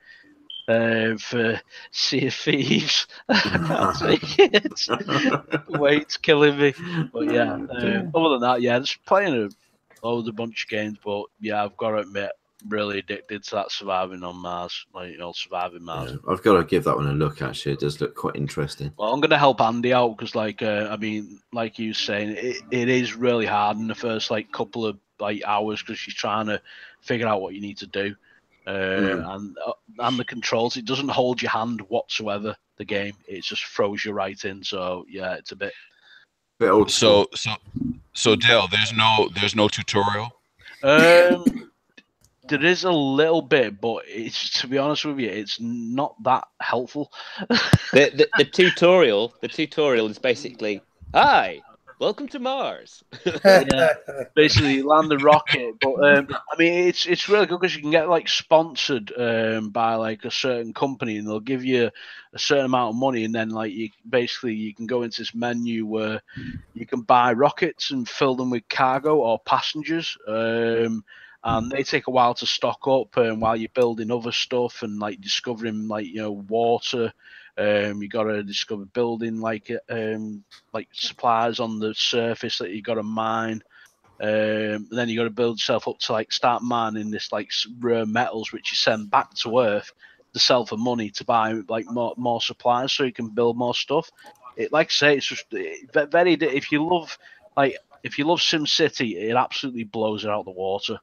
for Sea of Thieves. I can't take it. Weight's killing me. But other than that, just playing a bunch of games. But I've got to admit, really addicted to that Surviving on Mars, Surviving Mars. I've got to give that one a look. Actually, it does look quite interesting. Well, I'm going to help Andy out because, I mean, like you were saying, it is really hard in the first couple of hours because she's trying to figure out what you need to do. and the controls. It doesn't hold your hand whatsoever. The game, it just throws you right in. So yeah, it's a bit old school. So Dale, there's no tutorial. There is a little bit, but it's, to be honest with you, it's not that helpful. The tutorial is basically, hi, welcome to Mars. Yeah, basically you land the rocket, but I mean it's really good because you can get like sponsored by like a certain company, and they'll give you a certain amount of money, and then like you can go into this menu where you can buy rockets and fill them with cargo or passengers. And they take a while to stock up, while you're building other stuff and like discovering like water. You got to discover building like supplies on the surface that you got to mine. Then you got to build yourself up to like start mining this like rare metals, which you send back to Earth to sell for money to buy like more supplies, so you can build more stuff. It, like I say, it's just very. If you love SimCity, it absolutely blows it out of the water.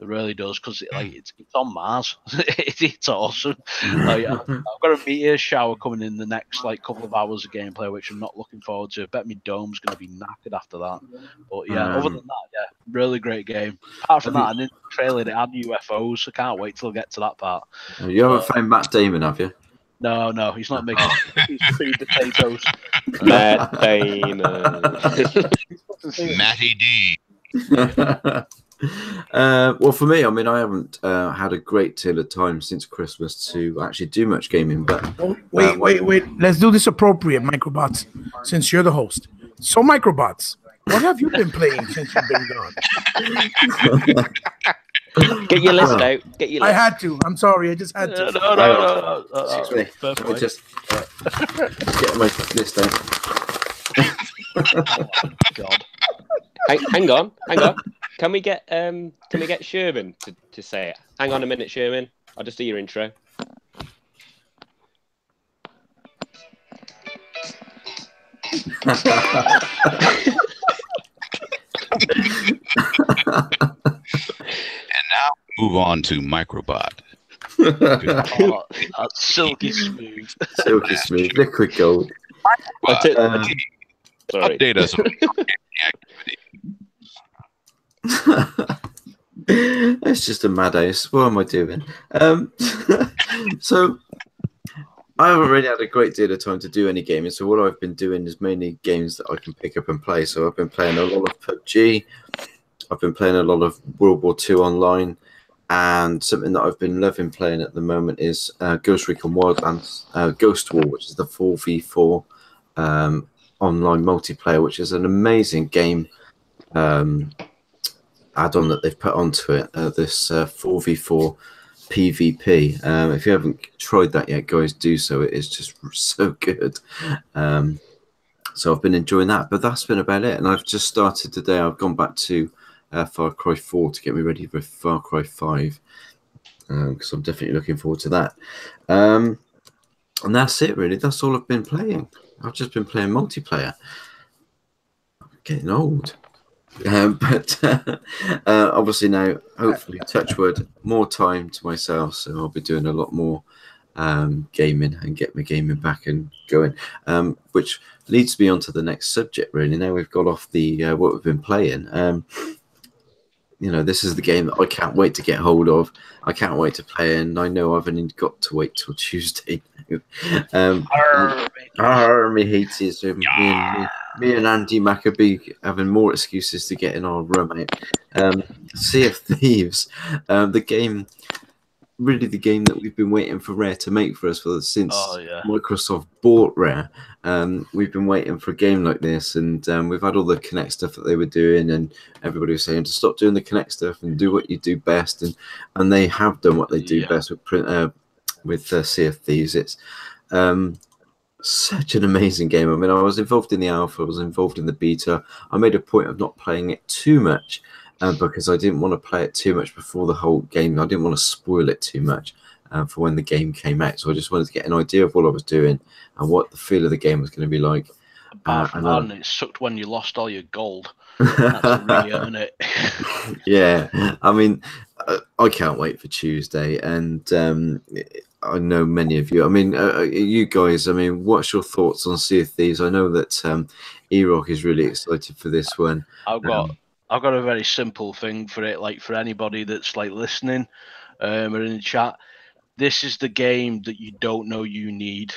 It really does, because it's on Mars. It's awesome. Like, I've got a meteor shower coming in the next like couple of hours of gameplay, which I'm not looking forward to. I bet my dome's going to be knackered after that. But yeah, other than that, yeah, really great game. Apart from that, and in the trailer it had UFOs. I can't wait till I get to that part. You haven't found Matt Damon, have you? No, he's not making. He's food potatoes. Matt Damon. Matty D. Well, for me, I mean, I haven't had a great deal of time since Christmas to actually do much gaming. But wait. Let's do this appropriate, MicroPods, since you're the host. So, MicroPods, what have you been playing since you've been gone? Get your list out. Get your list. I had to. I'm sorry. I just had to. No. Excuse me. Let me just get my list out. Oh my God. Hang on. Can we get Sherman to say it? Hang on a minute, Sherman. I'll just do your intro. And now move on to MicroPod. Oh, that's silky smooth. Silky smooth, liquid gold. Update us on It's just a mad ace. What am I doing? So I haven't really had a great deal of time to do any gaming. So what I've been doing is mainly games that I can pick up and play. So I've been playing a lot of PUBG. I've been playing a lot of World War II Online. And something that I've been loving playing at the moment is Ghost Recon Wildlands, Ghost War, which is the 4v4 online multiplayer, which is an amazing game add-on that they've put onto it, this 4v4 PvP. If you haven't tried that yet, guys, do so. It is just so good. So I've been enjoying that, but that's been about it. And I've just started today. I've gone back to Far Cry 4 to get me ready for Far Cry 5, because I'm definitely looking forward to that. And that's it, really. That's all I've been playing. I've just been playing multiplayer. I'm getting old. But obviously now, hopefully, touch wood, more time to myself, so I'll be doing a lot more gaming and get my gaming back and going, which leads me on to the next subject, really. Now we've got off the what we've been playing. This is the game that I can't wait to get hold of. I can't wait to play, and I know I've only got to wait till Tuesday. Me hates it. Me and Andy Maccabee having more excuses to get in our rum out. Sea of Thieves, the game that we've been waiting for Rare to make for us since Microsoft bought Rare. We've been waiting for a game like this, and we've had all the Kinect stuff that they were doing, and everybody was saying to stop doing the Kinect stuff and do what you do best, and they have done what they do best with Sea of Thieves. It's such an amazing game. I mean, I was involved in the alpha, I was involved in the beta. I made a point of not playing it too much, because I didn't want to play it too much before the whole game. I didn't want to spoil it too much for when the game came out. So I just wanted to get an idea of what I was doing and what the feel of the game was going to be like. And it sucked when you lost all your gold. That's really earn it. Yeah, I mean, I can't wait for Tuesday, and I know many of you. I mean, you guys. I mean, what's your thoughts on Sea of Thieves? I know that E-Rock is really excited for this one. I've got a very simple thing for it. Like for anybody that's like listening or in the chat, this is the game that you don't know you need.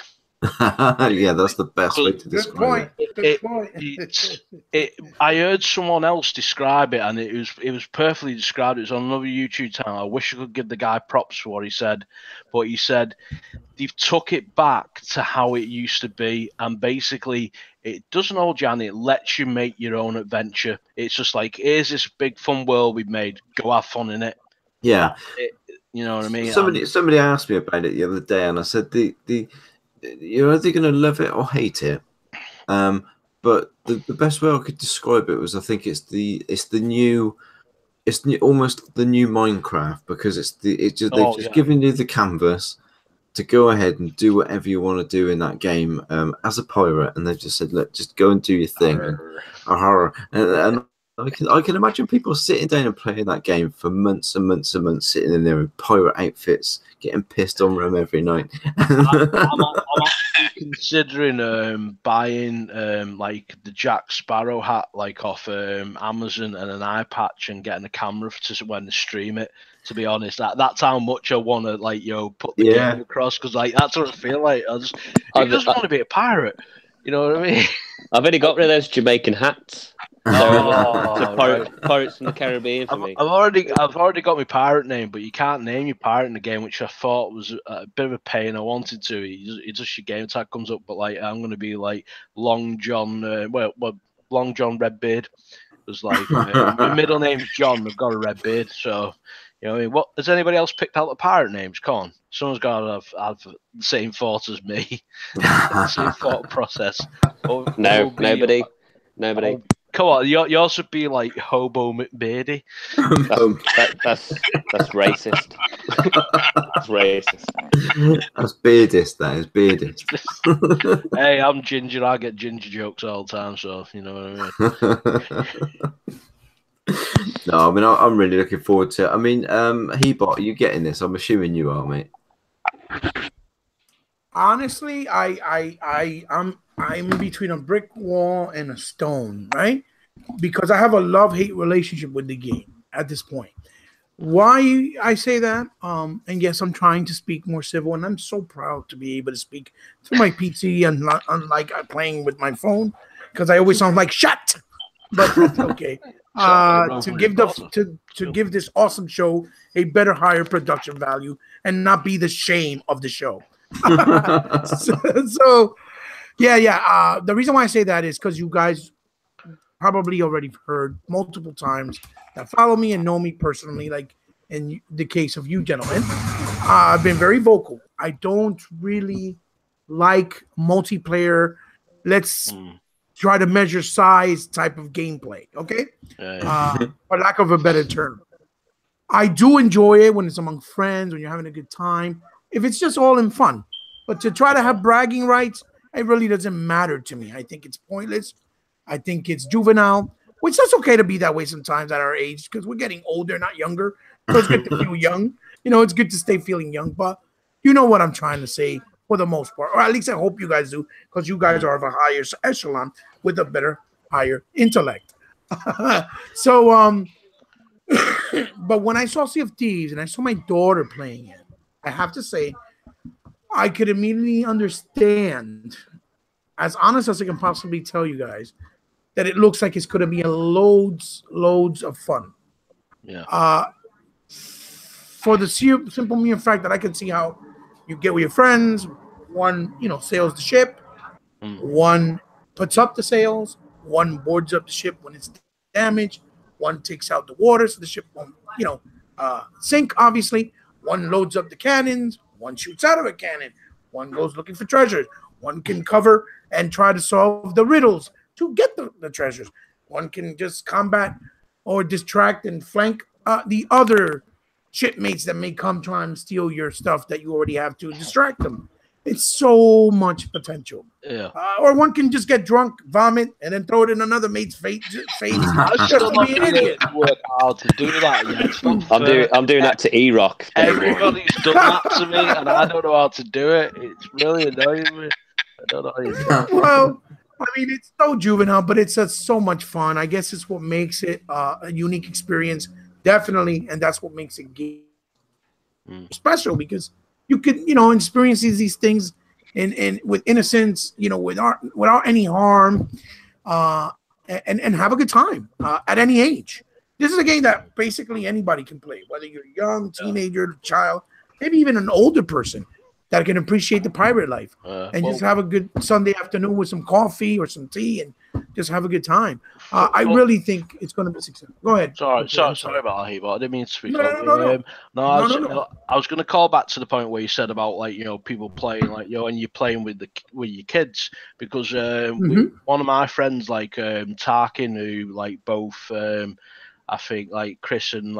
Yeah, that's the best way to describe it. I heard someone else describe it, and it was perfectly described. It was on another YouTube channel. I wish I could give the guy props for what he said, but he said they've took it back to how it used to be, and basically it doesn't hold you, and it lets you make your own adventure. It's just like, here's this big fun world we've made. Go have fun in it. Yeah, you know what I mean. Somebody asked me about it the other day, and I said you're either going to love it or hate it. But the best way I could describe it was, I think it's almost the new Minecraft, because they've just given you the canvas to go ahead and do whatever you want to do in that game as a pirate, and they've just said, look, just go and do your thing. And I can imagine people sitting down and playing that game for months and months and months, sitting in there in pirate outfits, getting pissed on them every night. I'm considering buying like the Jack Sparrow hat, like off Amazon, and an eye patch, and getting a camera to when to stream it. To be honest, that's how much I want to put the game across, because like that's what I feel like. Who doesn't want to be a pirate? You know what I mean? I've only got rid of those Jamaican hats. Pirates from the Caribbean for me. I've already got my pirate name, but you can't name your pirate in the game, which I thought was a bit of a pain. I wanted to. It's just your game tag comes up, but like I'm going to be like Long John. Long John Redbeard. It was like my middle name's John. I've got a red beard, so you know. I mean, what has anybody else picked out the pirate names? Come on, someone's got to have the same thought as me. The same thought process. No, nobody. Nobody. Come on, yours would be like Hobo McBeardy. That's racist. That's racist. That's beardist. That is beardist. Hey, I'm ginger. I get ginger jokes all the time, so you know what I mean. No, I mean I'm really looking forward to it. I mean, Hebot, are you getting this? I'm assuming you are, mate. Honestly, I'm in between a brick wall and a stone, right? Because I have a love-hate relationship with the game at this point. Why I say that? And yes, I'm trying to speak more civil, and I'm so proud to be able to speak to my PC, and unlike playing with my phone, because I always sound like shut. But that's okay. To give this awesome show a better, higher production value, and not be the shame of the show. So yeah. The reason why I say that is because you guys probably already heard multiple times that follow me and know me personally, like in the case of you gentlemen. I've been very vocal. I don't really like multiplayer. Let's try to measure size type of gameplay. Okay, for lack of a better term. I do enjoy it when it's among friends, when you're having a good time. If it's just all in fun, but to try to have bragging rights, it really doesn't matter to me. I think it's pointless. I think it's juvenile, which is okay to be that way sometimes at our age, because we're getting older, not younger. So it's good to feel young. You know, it's good to stay feeling young, but you know what I'm trying to say for the most part, or at least I hope you guys do, because you guys are of a higher echelon with a better, higher intellect. So, but when I saw Sea of Thieves and I saw my daughter playing it, I have to say, I could immediately understand, as honest as I can possibly tell you guys, that it looks like it's going to be loads of fun. Yeah. For the simple mere fact that I can see how you get with your friends, one, sails the ship, one puts up the sails, one boards up the ship when it's damaged, one takes out the water so the ship won't, sink, obviously. One loads up the cannons, one shoots out of a cannon, one goes looking for treasures, one can cover and try to solve the riddles to get the treasures. One can just combat or distract and flank the other shipmates that may come try and steal your stuff that you already have to distract them. It's so much potential. Yeah. Or one can just get drunk, vomit, and then throw it in another mate's face. I'm still not being able to work out to do that yet. It's not fair. I'm doing that to E-Rock. Everybody's done that to me, and I don't know how to do it. It's really annoying me. I don't know how you do it. Well, I mean, it's so juvenile, but it's so much fun. I guess it's what makes it a unique experience, definitely, and that's what makes it special, because you can, experience these things and with innocence, without any harm, and have a good time at any age. This is a game that basically anybody can play, whether you're a young teenager, child, maybe even an older person that can appreciate the pirate life and just have a good Sunday afternoon with some coffee or some tea and just have a good time. I really think it's going to be successful. Go ahead. Sorry about that, Hebo. I didn't mean to speak. No. I was going to call back to the point where you said about people playing and you're playing with your kids, because one of my friends Tarkin, who both I think Chris and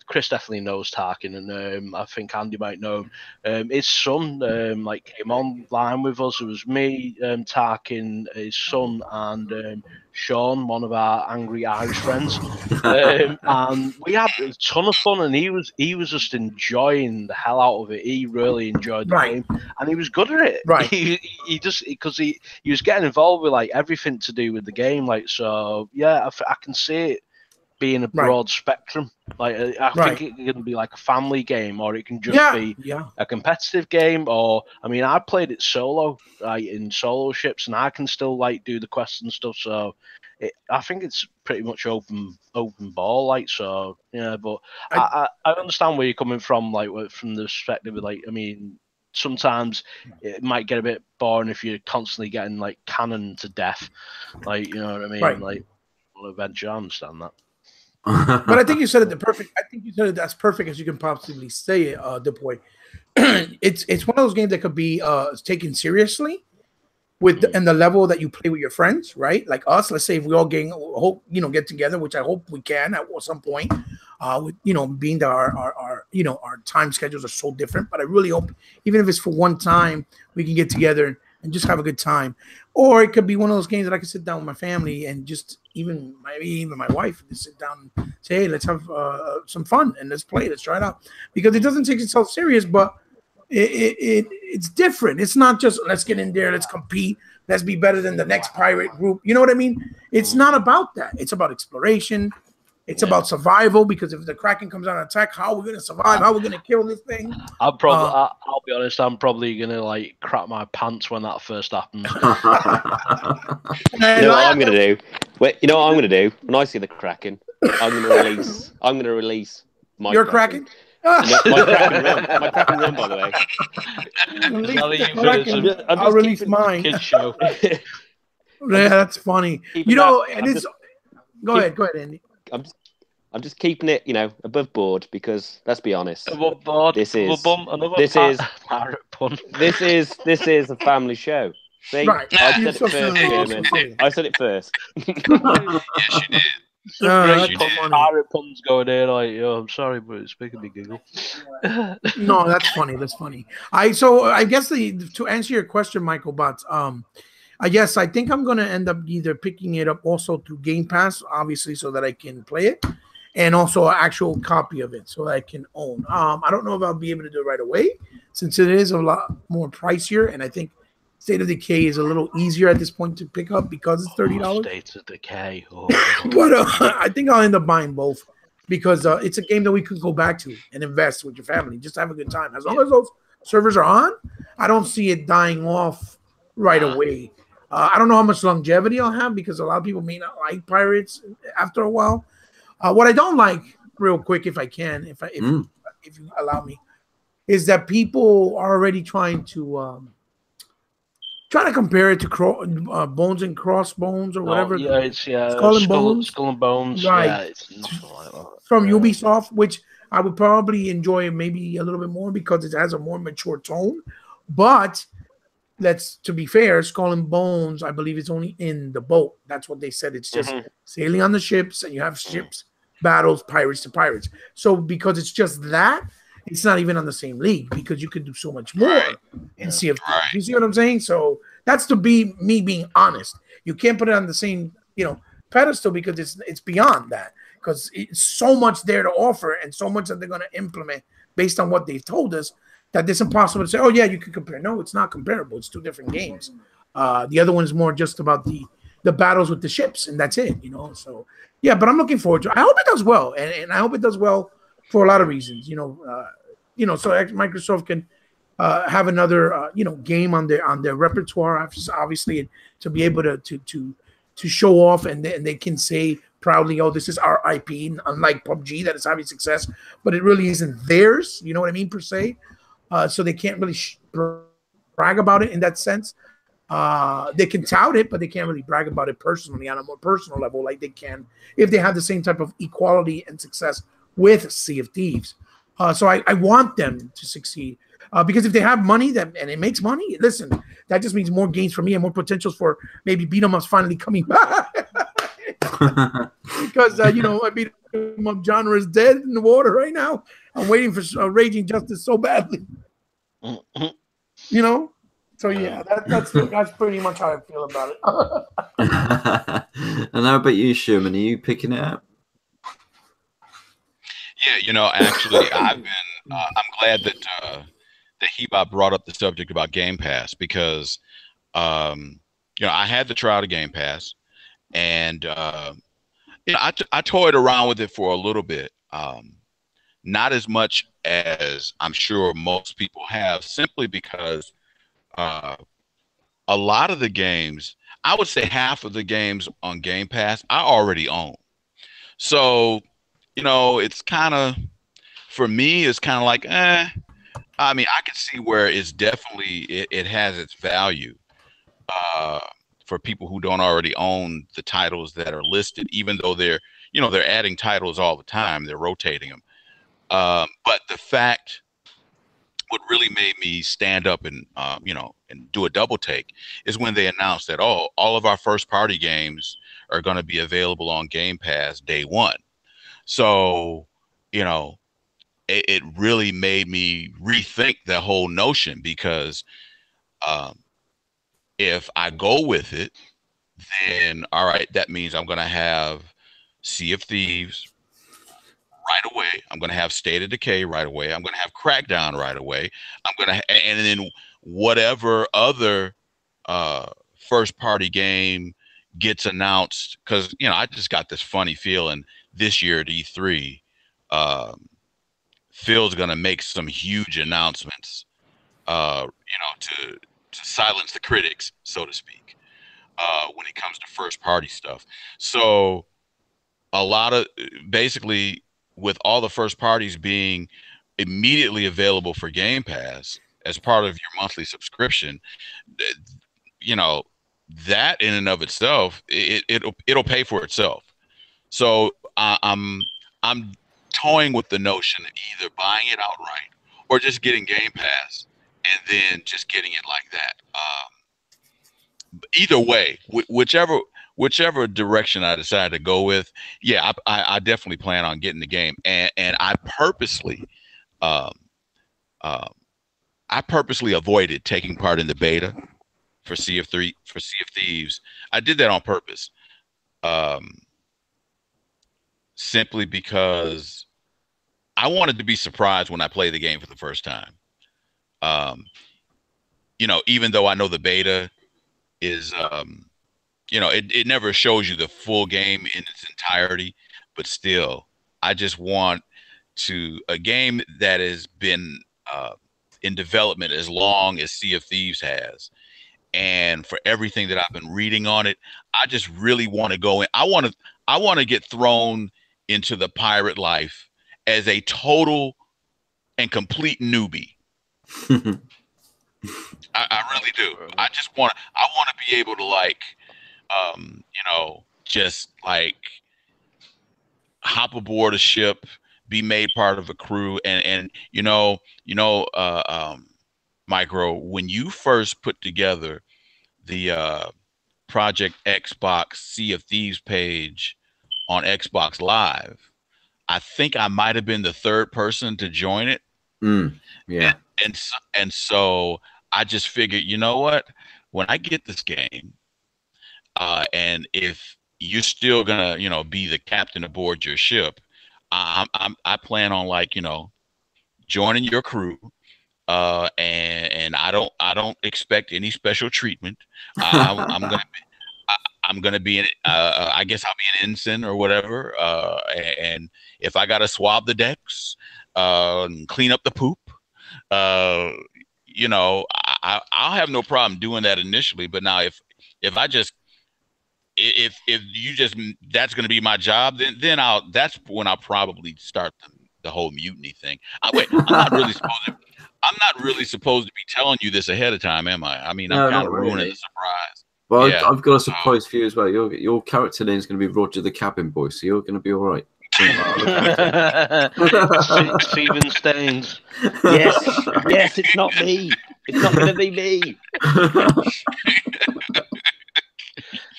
Chris definitely knows Tarkin, and I think Andy might know him. His son came online with us. It was me, Tarkin, his son, and Sean, one of our angry Irish friends, and we had a ton of fun. And he was just enjoying the hell out of it. He really enjoyed the game, and he was good at it. Right. He just because he was getting involved with everything to do with the game. So yeah, I can see it being a broad spectrum. I think it can be a family game, or it can just be a competitive game, or I played it solo, in solo ships, and I can still do the quests and stuff. So I think it's pretty much open ball. So yeah, but I understand where you're coming from, from the perspective of sometimes it might get a bit boring if you're constantly getting cannon to death, you know what I mean? Right. Eventually, I understand that. But I think you said it that's perfect as you can possibly say it, Depoy. It's one of those games that could be taken seriously and the level that you play with your friends, right? Like us, let's say if we all get together, which I hope we can at some point, with being that our time schedules are so different. But I really hope, even if it's for one time, we can get together and just have a good time. Or it could be one of those games that I can sit down with my family and just even my wife, just sit down and say, hey, let's have some fun and let's play, let's try it out. Because it doesn't take itself serious, but it's different. It's not just let's get in there, let's compete, let's be better than the next pirate group. You know what I mean? It's not about that. It's about exploration. It's about survival, because if the Kraken comes on attack, how are we going to survive? How are we going to kill this thing? I'll be honest, I'm probably going to crap my pants when that first happens. You know what I'm going to do? Wait, you know what I'm going to do? When I see the Kraken, I'm going to release my Your Kraken? My Kraken run, by the way. I'll release mine. Kids show. Yeah, that's funny. Go ahead, Andy. I'm just keeping it, above board, because let's be honest. Above board. This is a family show. See, right. I said it first. Yes, you did. Pirate puns going in I'm sorry, but it's making me giggle. No, that's funny. That's funny. I guess to answer your question, Michael, but I think I'm going to end up either picking it up also through Game Pass, obviously, so that I can play it, and also an actual copy of it so that I can own. I don't know if I'll be able to do it right away, since it is a lot more pricier, and I think State of Decay is a little easier at this point to pick up because it's $30. State of Decay. But I think I'll end up buying both, because it's a game that we could go back to and invest with your family, just have a good time. As long as those servers are on, I don't see it dying off right away. I don't know how much longevity I'll have, because a lot of people may not like pirates after a while. What I don't like, real quick, if I can, if you allow me, is that people are already trying to compare it to Bones and Crossbones or whatever. Skull and Bones. Skull and Bones. Right. Yeah, it's nothing like that. From Ubisoft, which I would probably enjoy maybe a little bit more because it has a more mature tone. But to be fair, Skull and Bones, I believe, is only in the boat. That's what they said. It's just sailing on the ships, and you have ships battles, pirates to pirates. So because it's just that, it's not even on the same league because you could do so much more Right. in Sea of Thieves. Right. You see what I'm saying? So that's to be me being honest. You can't put it on the same, pedestal because it's beyond that. Because it's so much there to offer and so much that they're going to implement based on what they've told us that it's impossible to say, oh yeah, you can compare. No, it's not comparable. It's two different games. The other one is more just about the battles with the ships, and that's it. So yeah, but I'm looking forward to it. I hope it does well, and I hope it does well for a lot of reasons. So Microsoft can have another game on their repertoire, obviously, to be able to show off, and they can say proudly, oh, this is our IP, unlike PUBG that is having success, but it really isn't theirs. You know what I mean, per se. So they can't really brag about it in that sense. They can tout it, but they can't really brag about it personally on a more personal level, like they can if they have the same type of equality and success with Sea of Thieves. So I want them to succeed because if they have money and it makes money, listen, that just means more games for me and more potentials for maybe beat 'em ups finally coming back. Because I beat 'em up genre is dead in the water right now. I'm waiting for Raging Justice so badly. So yeah, that's pretty much how I feel about it. And how about you, Sherman? Are you picking it up? Yeah, actually, I'm glad that Heba brought up the subject about Game Pass because, I had the trial to Game Pass, and I toyed around with it for a little bit, not as much as I'm sure most people have, simply because a lot of the games, I would say half of the games on Game Pass, I already own. So, it's kind of, for me, it's kind of like, I mean, I can see where it's definitely, it has its value for people who don't already own the titles that are listed, even though they're adding titles all the time, they're rotating them. But the fact, what really made me stand up and and do a double take is when they announced that all of our first party games are going to be available on Game Pass day one. So it really made me rethink the whole notion because if I go with it, then all right, that means I'm going to have Sea of Thieves right away. I'm going to have State of Decay right away. I'm going to have Crackdown right away. I'm going to, and then whatever other first party game gets announced, because I just got this funny feeling this year at E3, Phil's going to make some huge announcements, to silence the critics, so to speak, when it comes to first party stuff. So a lot of, basically, with all the first parties being immediately available for Game Pass as part of your monthly subscription, that in and of itself, it'll pay for itself. So I'm toying with the notion of either buying it outright or just getting Game Pass and then just getting it like that. Either way, whichever direction I decide to go with, yeah, I definitely plan on getting the game, and I purposely avoided taking part in the beta for Sea of Thieves. I did that on purpose, simply because I wanted to be surprised when I play the game for the first time. Even though I know the beta is, it never shows you the full game in its entirety, but still, I just want a game that has been in development as long as Sea of Thieves has, and for everything that I've been reading on it, I just really want to go in. I want to get thrown into the pirate life as a total and complete newbie. I really do. I want to be able to just like hop aboard a ship, be made part of a crew, and Micro, when you first put together the Project Xbox Sea of Thieves page on Xbox Live, I think I might have been the third person to join it. Yeah. And so I just figured, you know what? When I get this game, and if you're still gonna, be the captain aboard your ship, I plan on, like, joining your crew. And I don't expect any special treatment. I'm gonna I'm gonna be in. I guess I'll be an ensign or whatever. And if I gotta swab the decks, and clean up the poop, uh, I'll have no problem doing that initially. But now, if I just if you just that's going to be my job, then that's when I'll probably start the whole mutiny thing. I'm not really supposed to be telling you this ahead of time, am I? I mean, No, I'm kind not of ruining really. the surprise. Well, Yeah. I've got a surprise for you as well. Your character name is going to be Roger the Cabin Boy, so you're going to be all right. Steven Staines. Yes, it's not me. It's not going to be me.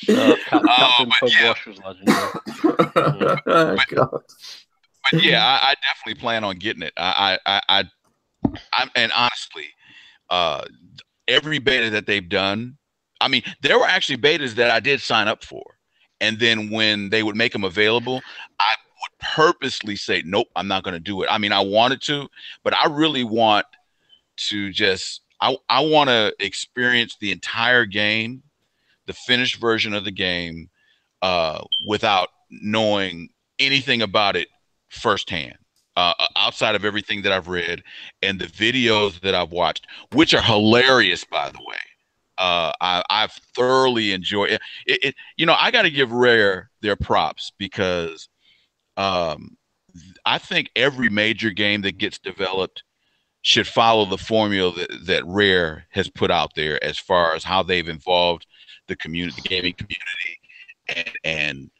Captain Pugwash was legendary. Oh, God. But yeah, I definitely plan on getting it. And honestly, every beta that they've done, I mean, there were actually betas that I did sign up for, and then when they would make them available, I would purposely say, nope, I'm not going to do it. I mean, I wanted to, but I really want to I want to experience the entire game, the finished version of the game, without knowing anything about it firsthand, outside of everything that I've read and the videos that I've watched, which are hilarious, by the way. I've thoroughly enjoyed it. I got to give Rare their props, because I think every major game that gets developed should follow the formula that Rare has put out there, as far as how they've involved the community, the gaming community, and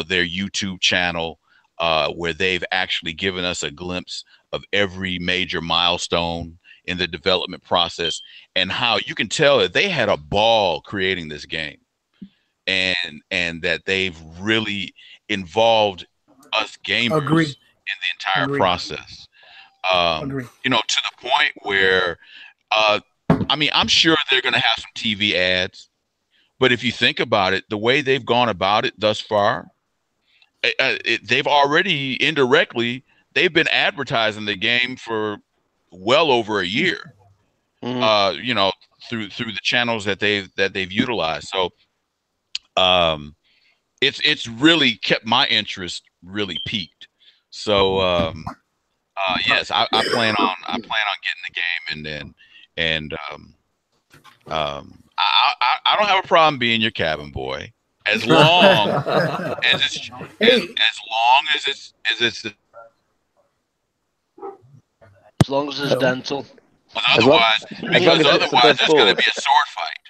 their YouTube channel, where they've actually given us a glimpse of every major milestone in the development process, and how you can tell that they had a ball creating this game, and that they've really involved us gamers in the entire process. To the point where, I mean, I'm sure they're going to have some TV ads, but if you think about it, the way they've gone about it thus far, they've already indirectly, they've been advertising the game for well over a year, through the channels that they've utilized. So, it's really kept my interest really peaked. So, yes, I plan on getting the game, and I don't have a problem being your cabin boy, as long as it's dental. Otherwise, it's going to be a sword fight.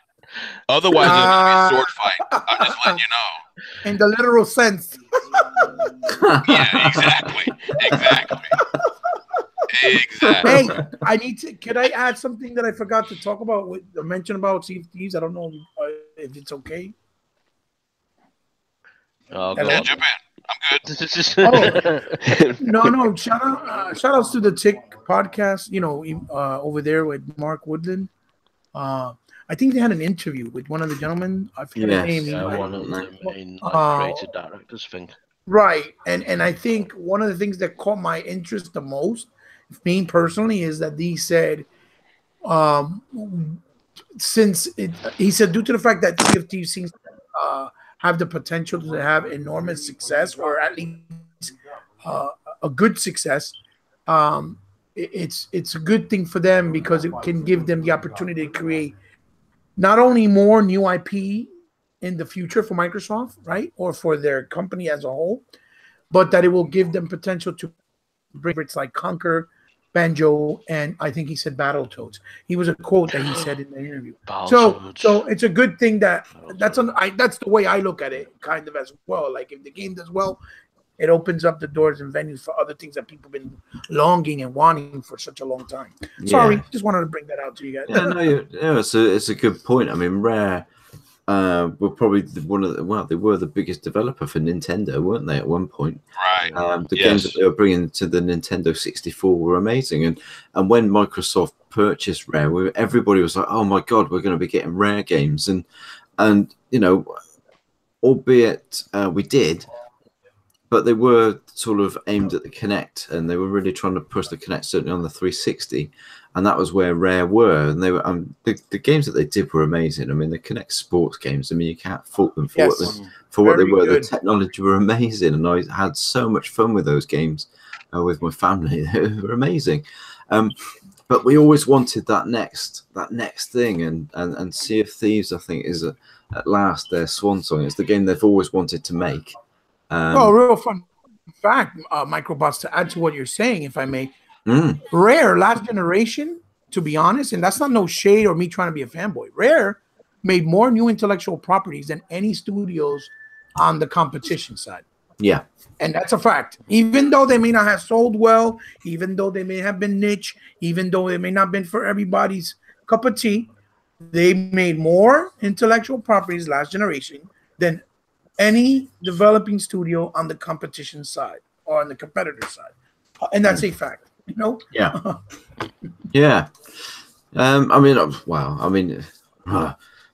Otherwise, it's going to be a sword fight. I'm just letting you know. In the literal sense. Yeah, exactly. Hey, could I add something that I forgot to talk about, mention about Sea of Thieves? I don't know if it's okay. Oh, yeah, jump in. I'm good. No. Shout outs to the Tick podcast. Over there with Mark Woodland. I think they had an interview with one of the gentlemen. I forget his name. Yeah, one of the main creative directors, I think. Right, and I think one of the things that caught my interest the most, me personally, is that he said, he said, due to the fact that Sea of Thieves seems to have the potential to have enormous success, or at least a good success, it's a good thing for them, because it can give them the opportunity to create not only more new IP in the future for Microsoft, right, or for their company as a whole, but that it will give them potential to bring it's like Conquer, Banjo, and I think he said Battletoads. He was a quote that he said in the interview. So it's a good thing that's the way I look at it, kind of, as well. Like, if the game does well, it opens up the doors and venues for other things that people have been longing and wanting for such a long time. Sorry, just wanted to bring that out to you guys. Yeah, no, it's a good point. I mean, Rare, were probably one of the, well, they were the biggest developer for Nintendo, weren't they, at one point? Right. The games that Yes. they were bringing to the Nintendo 64 were amazing, and when Microsoft purchased Rare, everybody was like, "Oh my God, we're going to be getting Rare games," and you know, albeit we did, but they were sort of aimed at the Kinect, and they were really trying to push the Kinect, certainly on the 360, and that was where Rare were, and they were the games that they did were amazing. I mean, the Kinect sports games, I mean, you can't fault them for what they were. Good. The technology were amazing, and I had so much fun with those games with my family. They were amazing. But we always wanted that next thing, and Sea of Thieves, I think, is at last their swan song. It's the game they've always wanted to make. Real fun fact, MicroPods, to add to what you're saying, if I may. Rare, last generation, to be honest, and that's not no shade or me trying to be a fanboy. Rare made more new intellectual properties than any studios on the competition side. Yeah. And that's a fact. Even though they may not have sold well, even though they may have been niche, even though it may not have been for everybody's cup of tea, they made more intellectual properties last generation than any developing studio on the competition side or on the competitor side. And that's a fact, you know? Yeah. Yeah. I mean, wow. I mean,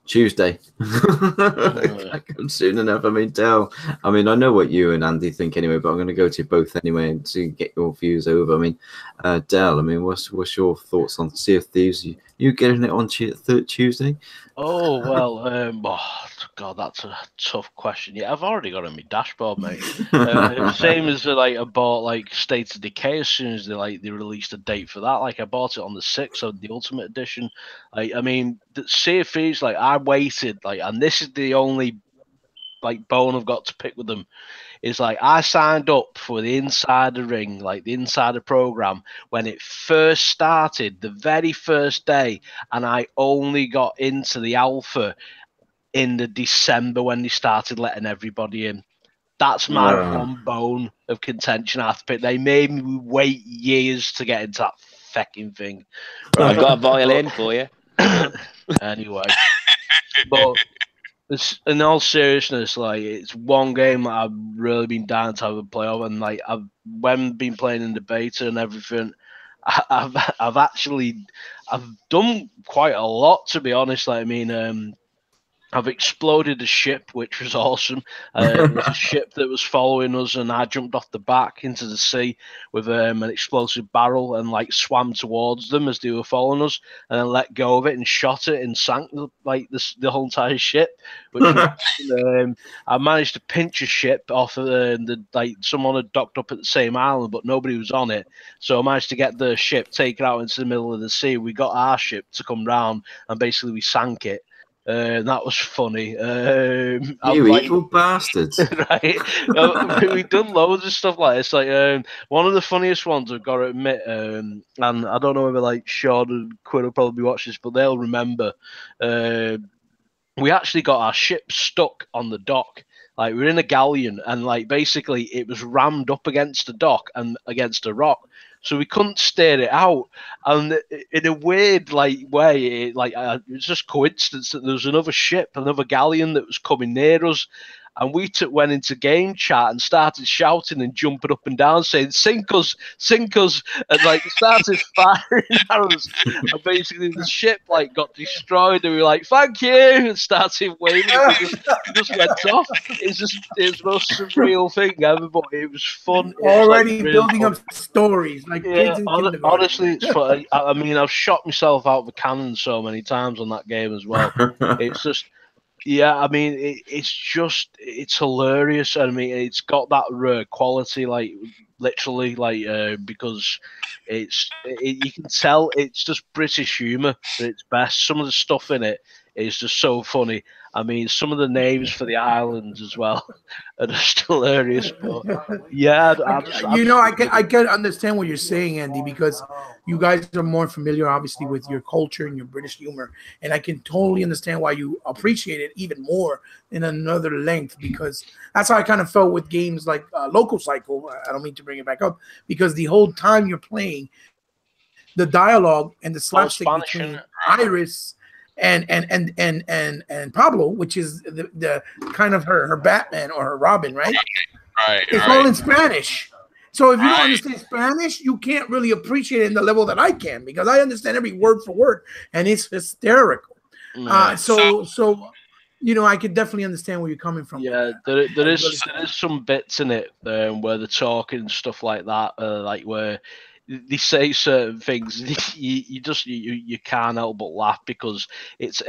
Tuesday. That comes soon enough. I mean, Del, I mean, I know what you and Andy think anyway, but I'm going to go to you both anyway and to get your views over. I mean, Del, I mean, what's your thoughts on Sea of Thieves? You getting it on Tuesday? Oh, well, God, that's a tough question. Yeah, I've already got it on my dashboard, mate. Same as like I bought like State of Decay as soon as they released a date for that. Like I bought it on the 6th of the Ultimate Edition. Like I mean, the Sea of Thieves, like I waited, like, and this is the only like bone I've got to pick with them. Is like I signed up for the Insider Ring, like the Insider program, when it first started, the very first day, and I only got into the alpha in the December when they started letting everybody in. That's my one bone of contention I have to pick. They made me wait years to get into that fucking thing. Right? I've got a violin for you. Anyway, but in all seriousness, like it's one game that I've really been down to have a play of, and like when been playing in the beta and everything, I've done quite a lot, to be honest. Like I mean, I've exploded a ship, which was awesome. There was a ship that was following us, and I jumped off the back into the sea with an explosive barrel and like swam towards them as they were following us, and then let go of it and shot it and sank like the whole entire ship. Which was, I managed to pinch a ship off of like someone had docked up at the same island, but nobody was on it. So I managed to get the ship taken out into the middle of the sea. We got our ship to come round, and basically we sank it. That was funny. You evil bastards! Right? We've done loads of stuff like this. Like one of the funniest ones I've got to admit, and I don't know whether like Sean and Quinn will probably watch this, but they'll remember. We actually got our ship stuck on the dock. Like we're in a galleon, and like basically it was rammed up against the dock and against a rock. So we couldn't steer it out, and in a weird like way, it was just coincidence that there was another ship, another galleon that was coming near us, and we went into game chat and started shouting and jumping up and down, saying "Sink us, sink us!" and like started firing arrows. And basically, the ship like got destroyed, and we were like, "Thank you!" and started waving. It just went off. It's the most surreal thing ever, but it was fun. Already like, building up stories like kids in kindergarten. Honestly, it's fun. I mean, I've shot myself out of the cannon so many times on that game as well. It's just. Yeah, I mean, it's hilarious. I mean, it's got that quality, like literally, like because you can tell it's just British humour at its best. Some of the stuff in it is just so funny. I mean, some of the names for the islands as well are just hilarious. But yeah, I can understand what you're saying, Andy, because you guys are more familiar, obviously, with your culture and your British humor, and I can totally understand why you appreciate it even more in another length. Because that's how I kind of felt with games like Local Cycle. I don't mean to bring it back up, because the whole time you're playing, the dialogue and the slapstick between Iris and Pablo, which is the kind of her Batman or her Robin, right? Right. It's all in Spanish. So if you don't understand Spanish, you can't really appreciate it in the level that I can, because I understand every word for word, and it's hysterical. So I could definitely understand where you're coming from. Yeah, there is some bits in it where they're talking and stuff like that, like where they say certain things, you can't help but laugh, because it's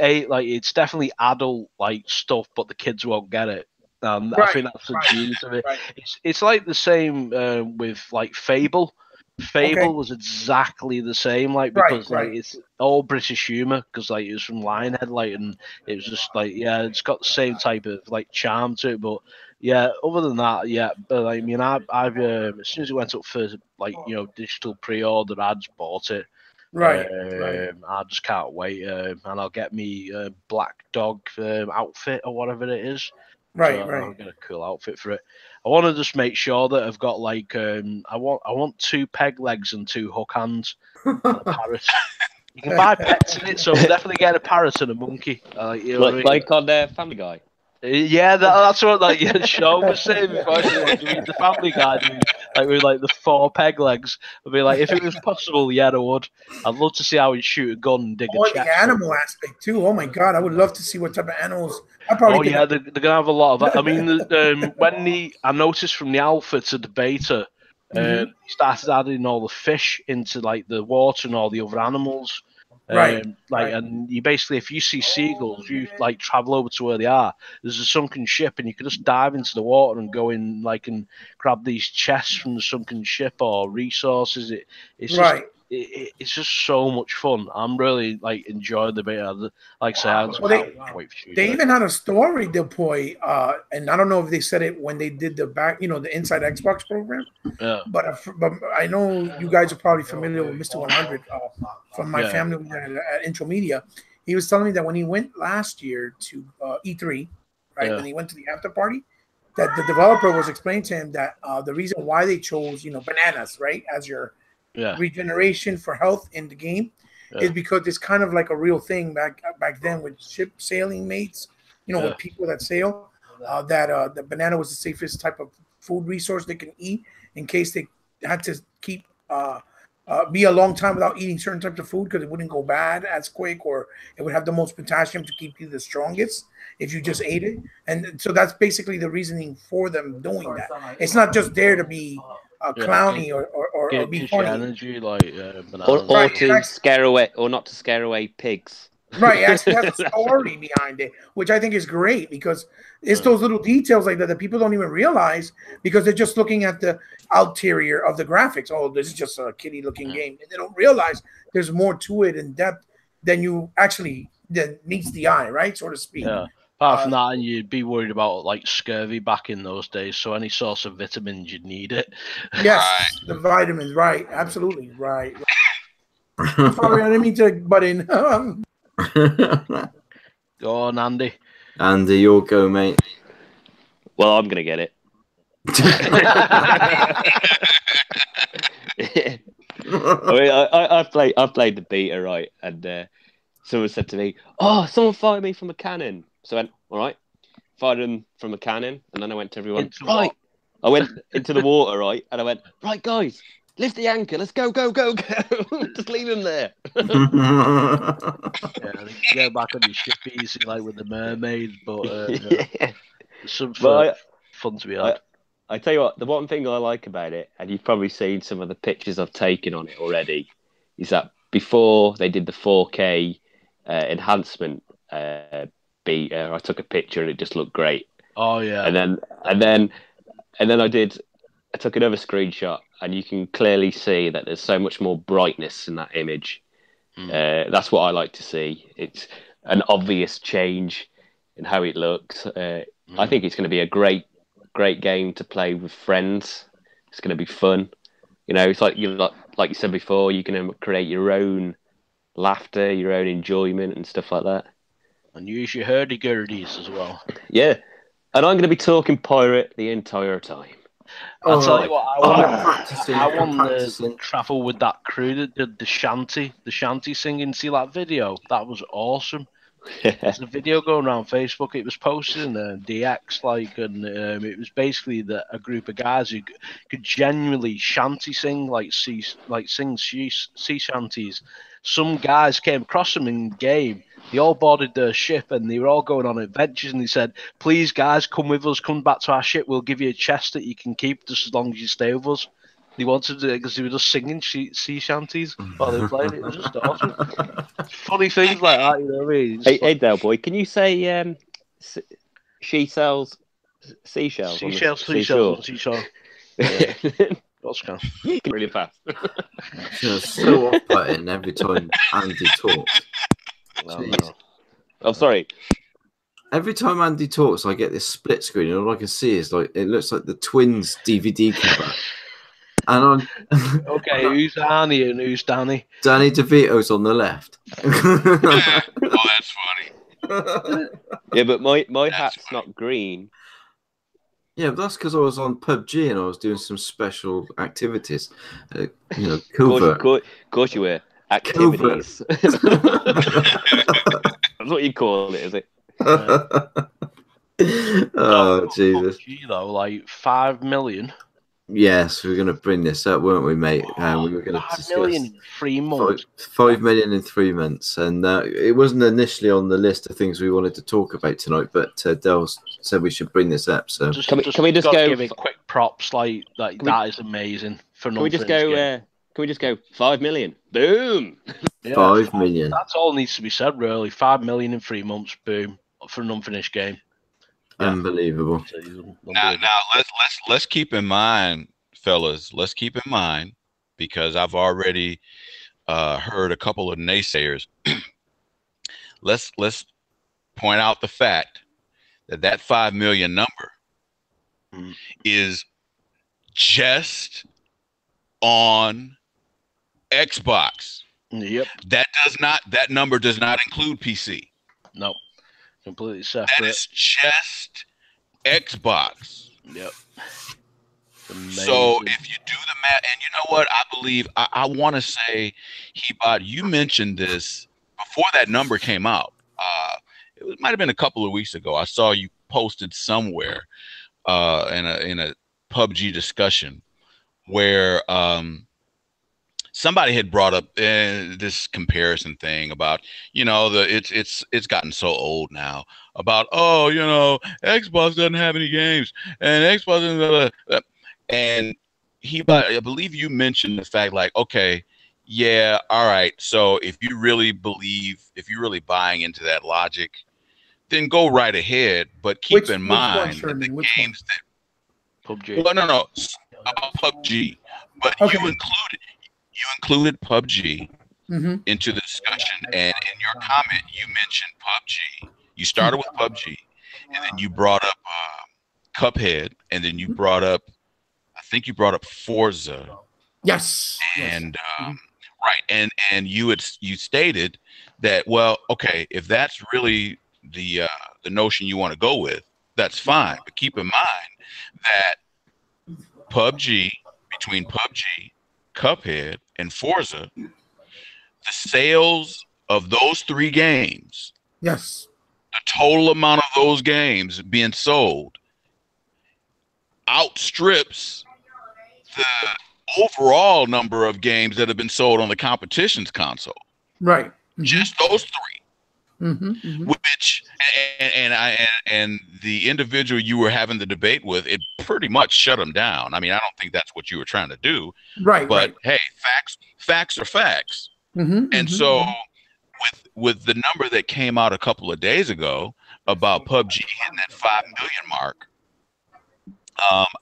definitely adult like stuff, but the kids won't get it. I think that's the genius of it. Right. It's like the same with like Fable. Fable was exactly the same, like, because like it's all British humor, because like it was from Lionhead, like, and it was just like, yeah, it's got the same type of like charm to it. But yeah, other than that, yeah, but I mean, I've as soon as it went up for like digital pre-order, I just bought it. Right. I just can't wait, and I'll get me Black Dog outfit or whatever it is. Right, so right. I'll get a cool outfit for it. I want to just make sure that I've got like I want 2 peg legs and 2 hook hands and a parrot. You can buy pets in it, so we'll definitely get a parrot and a monkey. Like on Family Guy. Yeah, that's what Sean was saying before. The Family Guy, like with like the 4 peg legs. I'd be like, if it was possible, yeah, I would. I'd love to see how he'd shoot a gun and dig a chest. The animal aspect too. Oh my god, I would love to see what type of animals. They're gonna have a lot of that. I mean, I noticed from the alpha to the beta, he started adding all the fish into like the water and all the other animals. And you basically, if you see seagulls, you like travel over to where they are. There's a sunken ship, and you can just dive into the water and go in, like, and grab these chests from the sunken ship or resources. It's just so much fun. I'm really like enjoying the beta. Like I say, they even had a story deploy, and I don't know if they said it when they did the the Inside Xbox program. Yeah. But I know you guys are probably familiar with Mr. 100 from my family at Intro Media. He was telling me that when he went last year to E3, when he went to the after party, that the developer was explaining to him that the reason why they chose bananas as your regeneration for health in the game is because it's kind of like a real thing back then with ship sailing mates, with people that sail, that the banana was the safest type of food resource they can eat in case they had to keep be a long time without eating certain types of food, because it wouldn't go bad as quick, or it would have the most potassium to keep you the strongest if you just ate it. And so that's basically the reasoning for them doing that. It's not just there to be clowny or be funny. Energy, like, or to scare away, or not to scare away pigs. Right, it has a story behind it, which I think is great, because it's those little details like that people don't even realize, because they're just looking at the ulterior of the graphics. Oh, this is just a kiddie-looking game, and they don't realize there's more to it in depth than that meets the eye, right, so to speak. Yeah. Apart from that, and you'd be worried about like scurvy back in those days, so any source of vitamins, you'd need it. Yes, the vitamins, right, absolutely, right. Sorry, I didn't mean to butt in. Go on, Andy. Andy, you'll go, mate. Well, I'm gonna get it. I mean, I played the beta, right, and someone said to me, "Oh, someone fired me from a cannon." So I went, "All right," fired him from a cannon, and then I went to everyone. Right, I went into the water, right, and I went, "Right, guys, lift the anchor. Let's go, go, go, go." Just leave him there. Yeah, they can go back on your ship easy, like with the mermaid, but some fun to be had. I tell you what, the one thing I like about it, and you've probably seen some of the pictures I've taken on it already, is that before they did the 4K enhancement beta, I took a picture and it just looked great. Oh yeah. And then I took another screenshot, and you can clearly see that there's so much more brightness in that image. That's what I like to see. It's an obvious change in how it looks. I think it's going to be a great game to play with friends. It's going to be fun. It's like you said before, you can create your own laughter, your own enjoyment, and stuff like that. And use your hurdy-gurdies as well. Yeah, and I'm going to be talking pirate the entire time. I'll tell you what, I want to travel with that crew that did the shanty singing. See that video? That was awesome. There's a video going around Facebook. It was posted in DX, and it was basically that a group of guys who could genuinely shanty sing, sing sea shanties. Some guys came across them in game. They all boarded their ship and they were all going on adventures. And they said, "Please, guys, come with us. Come back to our ship. We'll give you a chest that you can keep just as long as you stay with us." They wanted to, because they were just singing sea shanties while they were playing. It was just awesome. Funny things like that, you know what I mean? Hey, Del boy, can you say she sells seashells? Seashell. Yeah. That's kind of really fast. So off-putting every time Andy talks. no. I'm sorry. Every time Andy talks, I get this split screen, and all I can see is it looks like the Twins DVD cover. And okay, who's Arnie and who's Danny? Danny DeVito's on the left. Oh, that's funny. Yeah, but my hat's not green. Yeah, but that's because I was on PUBG and I was doing some special activities. Covert. Of course you were. Activities. That's what you call it, is it? Oh, Jesus. PUBG, though, 5 million. Yes, we were going to bring this up, weren't we, mate? We were going to 5 million in 3 months. 5 million in 3 months. And it wasn't initially on the list of things we wanted to talk about tonight, but Del said we should bring this up. So can we just go give it quick props? That is amazing. Can we just go 5 million? Boom! Yeah, 5 million. That's all needs to be said, really. 5 million in 3 months, boom, for an unfinished game. Yeah. Unbelievable. Now let's keep in mind, fellas. Let's keep in mind, because I've already heard a couple of naysayers. let's point out the fact that 5 million number is just on Xbox. Yep. That number does not include PC. No. Completely separate. That is just Xbox. Yep. So if you do the math, and you know what, I believe, I want to say, Hebot, you mentioned this before that number came out. It might have been a couple of weeks ago. I saw you posted somewhere in a PUBG discussion where somebody had brought up this comparison thing about, it's gotten so old now about, Xbox doesn't have any games and Xbox doesn't, and I believe you mentioned the fact okay, yeah, all right. So if you're really buying into that logic, then go right ahead. But keep in mind that the games that PUBG. Well, no, PUBG, but okay. You included PUBG into the discussion, and in your comment, you mentioned PUBG. You started with PUBG, and then you brought up Cuphead, and then you brought up, I think you brought up Forza. Yes. And right, and you stated that, well, okay, if that's really the notion you want to go with, that's fine. But keep in mind that between PUBG, Cuphead, and Forza, the sales of those 3 games, yes, the total amount of those games being sold outstrips the overall number of games that have been sold on the competition's console. Right. Mm-hmm. Just those 3. Which and the individual you were having the debate with, it pretty much shut them down. I mean, I don't think that's what you were trying to do. Right. But hey, facts are facts. So with the number that came out a couple of days ago about PUBG hitting that 5 million mark,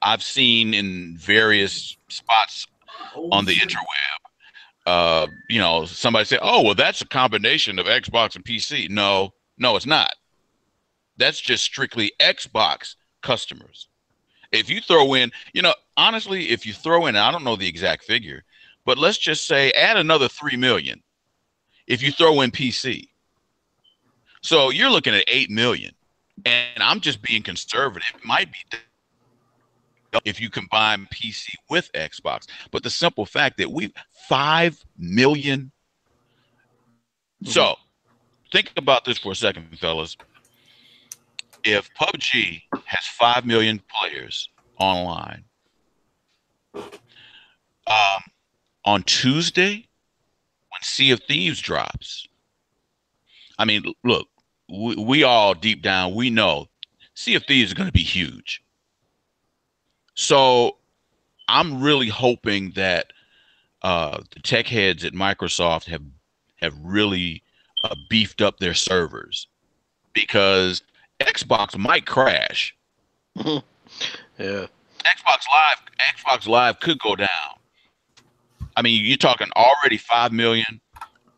I've seen in various spots on the interweb, somebody say, "Oh, well, that's a combination of Xbox and PC." No, it's not. That's just strictly Xbox customers. If you throw in, honestly, if you throw in, I don't know the exact figure, but let's just say add another 3 million if you throw in PC. So you're looking at 8 million, and I'm just being conservative. It might be if you combine PC with Xbox, but the simple fact that 5 million. So think about this for a second, fellas. If PUBG has 5 million players online, on Tuesday, when Sea of Thieves drops, I mean, look, we all deep down, we know Sea of Thieves is going to be huge. So I'm really hoping that the tech heads at Microsoft have really beefed up their servers, because Xbox might crash. Yeah. Xbox Live could go down. I mean, you're talking already 5 million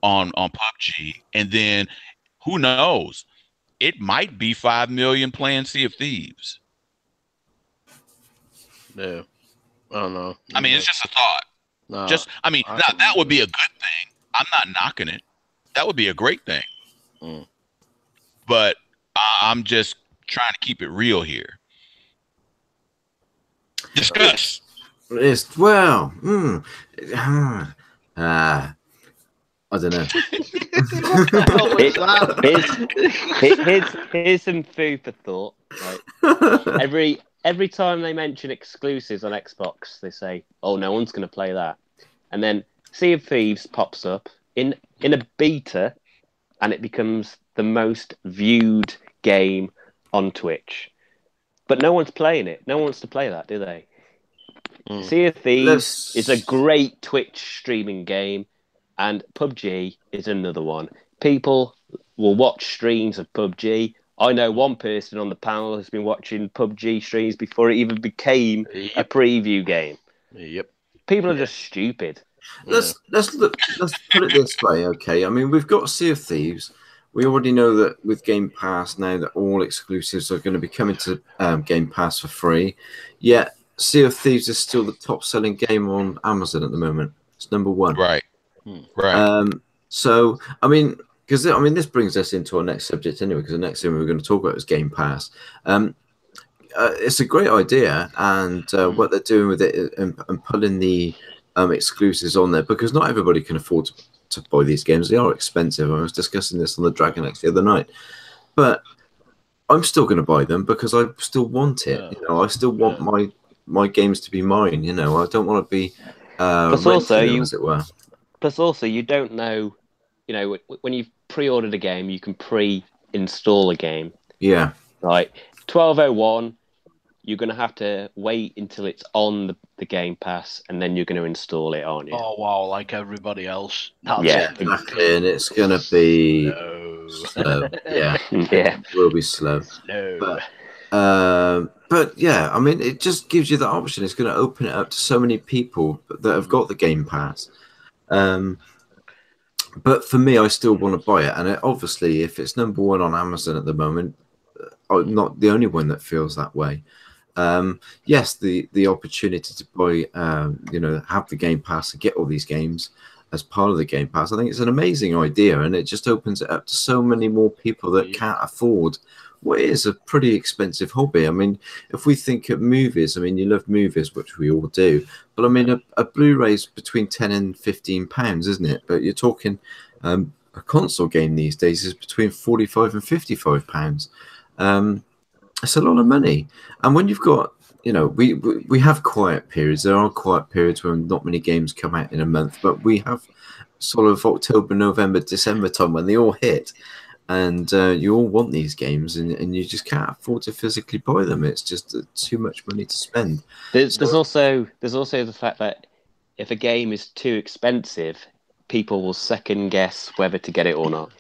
on PUBG, and then who knows? It might be 5 million playing Sea of Thieves. Yeah. I don't know. I mean, it's just a thought. No, That would be a good thing. I'm not knocking it. That would be a great thing. Mm. But I'm just trying to keep it real here. Discuss. Well, I don't know. Here's some food for thought. Right? Every time they mention exclusives on Xbox, they say, "Oh, no one's going to play that," and then Sea of Thieves pops up in a beta, and it becomes the most viewed game on Twitch. But no one's playing it. No one wants to play that, do they? Sea of Thieves is a great Twitch streaming game, and PUBG is another one. People will watch streams of PUBG. I know one person on the panel who's been watching PUBG streams before it even became a preview game. Yep. People are just stupid. Let's put it this way, okay? I mean, we've got Sea of Thieves. We already know that with Game Pass now that all exclusives are going to be coming to Game Pass for free. Yet Sea of Thieves is still the top-selling game on Amazon at the moment. It's number one. Right. Right. So, I mean, this brings us into our next subject anyway, because the next thing we're going to talk about is Game Pass. It's a great idea, and what they're doing with it and putting the exclusives on there, because not everybody can afford to buy these games. They are expensive. I was discussing this on the Dragon X the other night, but I'm still going to buy them because I still want it. You know, I still want my games to be mine. You know, I don't want to be renting them, as it were. Plus, also, you don't know. You know, when you've pre-ordered a game, you can pre-install a game. Yeah. Right. 1201. You're going to have to wait until it's on the Game Pass, and then you're going to install it, aren't you? Oh, wow, like everybody else. Exactly, and it's going to be slow. Yeah. It will be slow. But yeah, I mean, it just gives you the option. It's going to open it up to so many people that have got the Game Pass. But for me, I still want to buy it. And obviously, if it's number one on Amazon at the moment, I'm not the only one that feels that way. Yes, the opportunity to buy, have the Game Pass and get all these games as part of the Game Pass, I think it's an amazing idea, and it just opens it up to so many more people that can't afford what is a pretty expensive hobby. I mean, if we think of movies, I mean, you love movies, which we all do, but I mean, a Blu-ray's between £10 and £15, isn't it? But you're talking a console game these days is between £45 and £55. It's a lot of money. And when you've got, we have quiet periods. There are quiet periods when not many games come out in a month, but we have sort of October, November, December time when they all hit, and you all want these games, and you just can't afford to physically buy them. It's just too much money to spend. There's also the fact that if a game is too expensive, people will second guess whether to get it or not.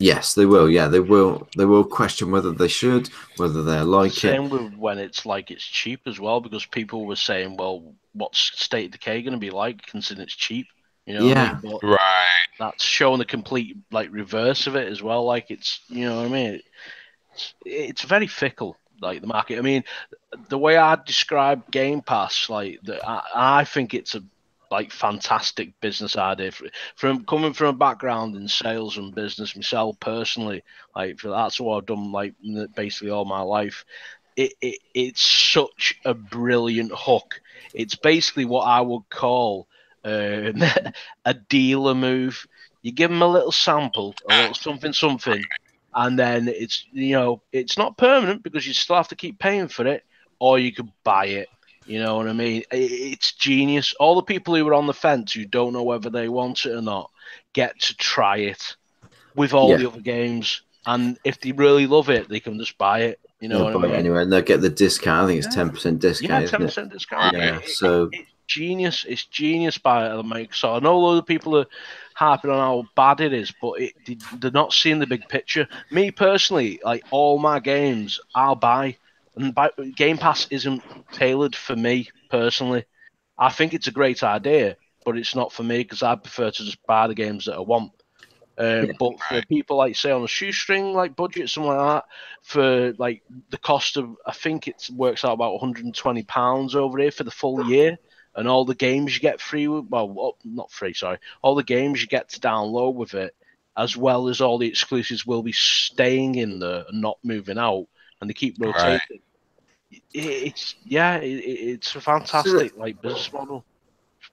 Yes, they will. Yeah, they will. They will question whether they should, whether they like it. Same with when it's cheap as well, because people were saying, "Well, what's State of Decay going to be like, considering it's cheap?" You know, yeah, what I mean? Right. That's showing the complete reverse of it as well. Like it's, you know what I mean? It's very fickle, like the market. I mean, the way I describe Game Pass, I think it's a fantastic business idea. From coming from a background in sales and business myself personally, that's what I've done basically all my life. It's such a brilliant hook. It's basically what I would call a dealer move You give them a little sample, a little something, and then it's it's not permanent because you still have to keep paying for it, or you could buy it. You know what I mean? It's genius. All the people who are on the fence who don't know whether they want it or not get to try it with all the other games, and if they really love it, they can just buy it. You know what I mean? Anyway, and they'll get the discount. I think it's 10% discount. Yeah, 10% discount. Yeah, so it's genius. It's genius by Microsoft. I know a lot of people are harping on how bad it is, but they're not seeing the big picture. Me personally, like all my games, I'll buy. And Game Pass isn't tailored for me personally. I think it's a great idea, but it's not for me because I prefer to just buy the games that I want. But for people like say on a shoestring like budget, something like that, for like the cost of, I think it works out about £120 over here for the full year, and all the games you get free. Well, not free, sorry. All the games you get to download with it, as well as all the exclusives, will be staying in there and not moving out, and they keep rotating. Right. It's a fantastic business model.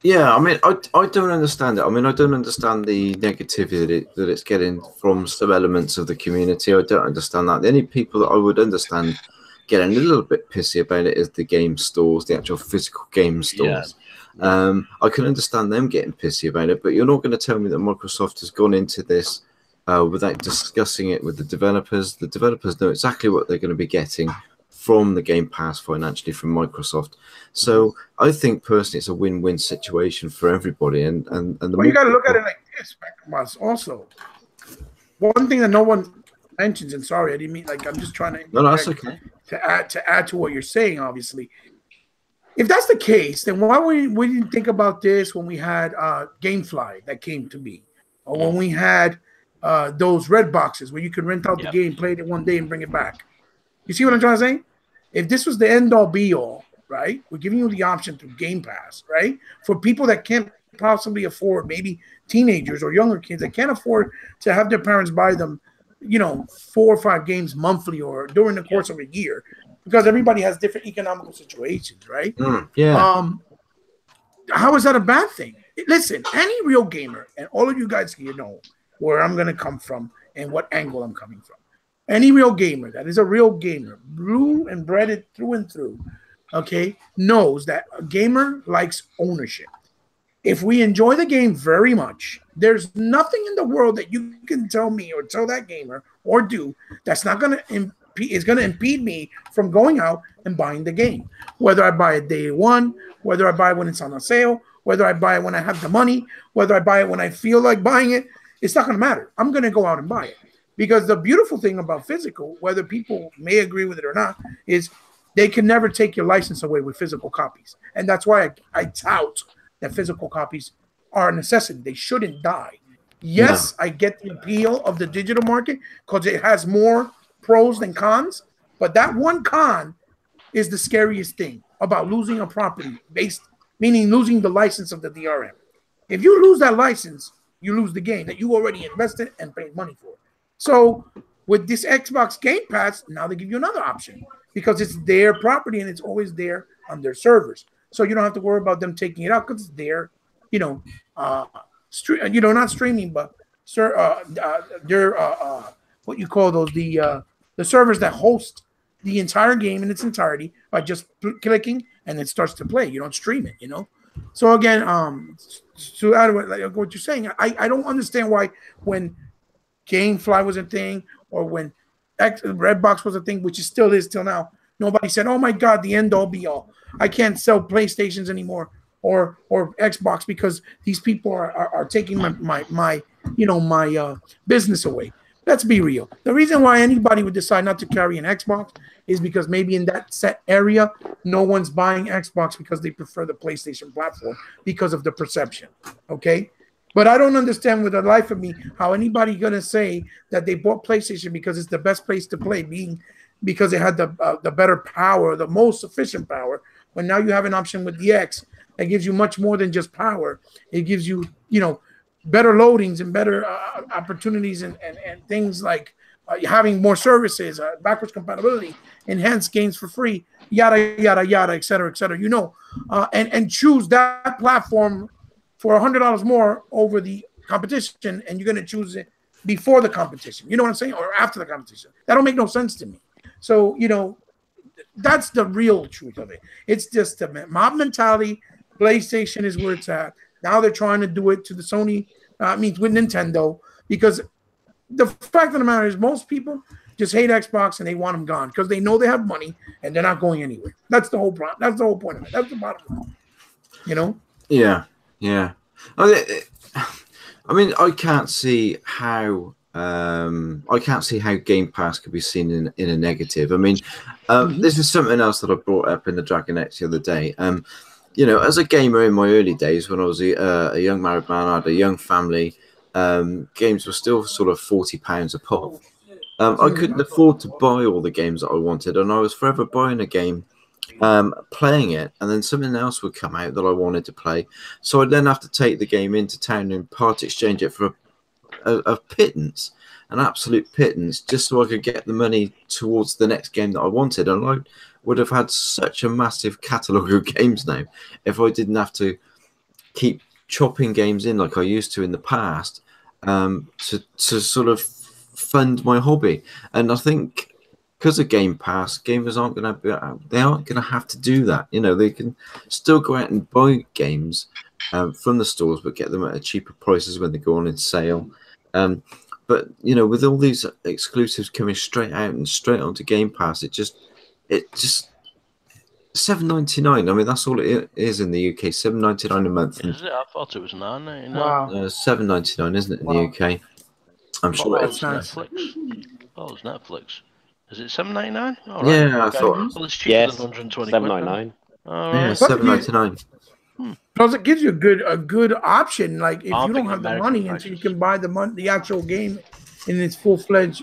Yeah, I mean, I don't understand it. I mean, I don't understand the negativity that it's getting from some elements of the community. I don't understand that. The only people that I would understand getting a little bit pissy about it is the game stores, the actual physical game stores. Yeah. I can understand them getting pissy about it, but you're not going to tell me that Microsoft has gone into this without discussing it with the developers. The developers know exactly what they're going to be getting from the Game Pass financially from Microsoft. So I think personally it's a win-win situation for everybody. And you got to look at it like this, also. One thing that no one mentions, and sorry, I didn't mean, like, I'm just trying to that's okay. to add to what you're saying, obviously. If that's the case, then why we didn't think about this when we had GameFly that came to be, or when we had those red boxes where you could rent out the game, play it one day, and bring it back. You see what I'm trying to say? If this was the end-all, be-all, right? We're giving you the option through Game Pass, right? For people that can't possibly afford, maybe teenagers or younger kids that can't afford to have their parents buy them, 4 or 5 games monthly or during the course of a year, because everybody has different economical situations, right? How is that a bad thing? Listen, any real gamer, and all of you guys here know where I'm going to come from and what angle I'm coming from. Any real gamer that is a real gamer, blue and bred through and through, okay, knows that a gamer likes ownership. If we enjoy the game very much, there's nothing in the world that you can tell me or tell that gamer or do that's not going to impede me from going out and buying the game. Whether I buy it day one, whether I buy it when it's on a sale, whether I buy it when I have the money, whether I buy it when I feel like buying it, it's not going to matter. I'm going to go out and buy it. Because the beautiful thing about physical, whether people may agree with it or not, is they can never take your license away with physical copies. And that's why I tout that physical copies are a necessity. They shouldn't die. Yes, I get the appeal of the digital market because it has more pros than cons. But that one con is the scariest thing about losing a property, meaning losing the license of the DRM. If you lose that license, you lose the game that you already invested and paid money for. So with this Xbox Game Pass, now they give you another option because it's their property and it's always there on their servers. So you don't have to worry about them taking it out because it's their, not streaming, but their what you call those, the servers that host the entire game in its entirety by just clicking and it starts to play. You don't stream it, So again, to add what you're saying, I don't understand why when GameFly was a thing, or when Redbox was a thing, which it still is till now, nobody said, "Oh my God, the end all be all. I can't sell PlayStations anymore or Xbox because these people are taking my business away." Let's be real. The reason why anybody would decide not to carry an Xbox is because maybe in that set area, no one's buying Xbox because they prefer the PlayStation platform because of the perception. Okay. But I don't understand with the life of me how anybody gonna say that they bought PlayStation because it's the best place to play, because it had the better power, the most efficient power. When now you have an option with the X that gives you much more than just power. It gives you better loadings and better opportunities and things like having more services, backwards compatibility, enhanced games for free, yada yada yada, et cetera, and choose that platform for $100 more over the competition, and you're going to choose it before the competition. You know what I'm saying? Or after the competition. That don't make no sense to me. So, you know, that's the real truth of it. It's just a mob mentality. PlayStation is where it's at. Now they're trying to do it to the Sony, with Nintendo, because the fact of the matter is most people just hate Xbox and they want them gone because they know they have money and they're not going anywhere. That's the whole problem. That's the whole point of it. That's the bottom line. You know? Yeah. I mean, I can't see how Game Pass could be seen in a negative. I mean, this is something else that I brought up in the Dragon X the other day. You know, as a gamer in my early days, when I was a young married man, I had a young family. Games were still sort of £40 a pop. I couldn't afford to buy all the games that I wanted, and I was forever buying a game, playing it, and then something else would come out that I wanted to play. So I'd then have to take the game into town and part exchange it for a pittance, an absolute pittance, just so I could get the money towards the next game that I wanted. And I would have had such a massive catalogue of games now if I didn't have to keep chopping games in like I used to in the past, to sort of fund my hobby. And I think because of Game Pass, gamers aren't going to have to do that. You know, they can still go out and buy games from the stores, but get them at a cheaper prices when they go on in sale. But you know, with all these exclusives coming straight out and straight onto Game Pass, it just $7.99. I mean, that's all it is in the UK. $7.99 a month. Is it? I thought it was $9.99. Wow. $7.99, isn't it, in the UK? I'm sure it's it's Netflix. Oh, it's Netflix. Is it $7.99? All right. Yeah, I Okay. thought. Well, it's cheaper than 120 $7.99. All Yeah, right. $7.99. Plus, it gives you a good option. Like if I you think don't have the American money, and so you prices. can buy the actual game in its full-fledged,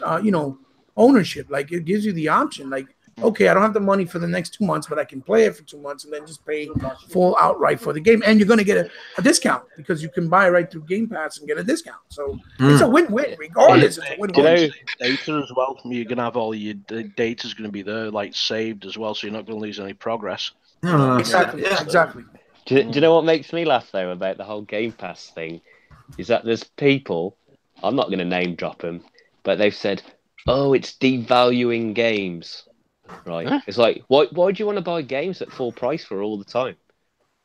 ownership. Like it gives you the option. Like, okay, I don't have the money for the next 2 months, but I can play it for 2 months and then just pay full outright for the game. And you're going to get a discount because you can buy it right through Game Pass and get a discount. So it's a win-win regardless. It's a win-win. Data as well. You're gonna have all your data's gonna be there, like saved as well, so you're not gonna lose any progress. No, Exactly. yeah. Exactly. Do you know what makes me laugh though about the whole Game Pass thing? Is that there's people, I'm not going to name drop them, but they've said, "Oh, it's devaluing games." Right? Huh? It's like, why do you want to buy games at full price for all the time?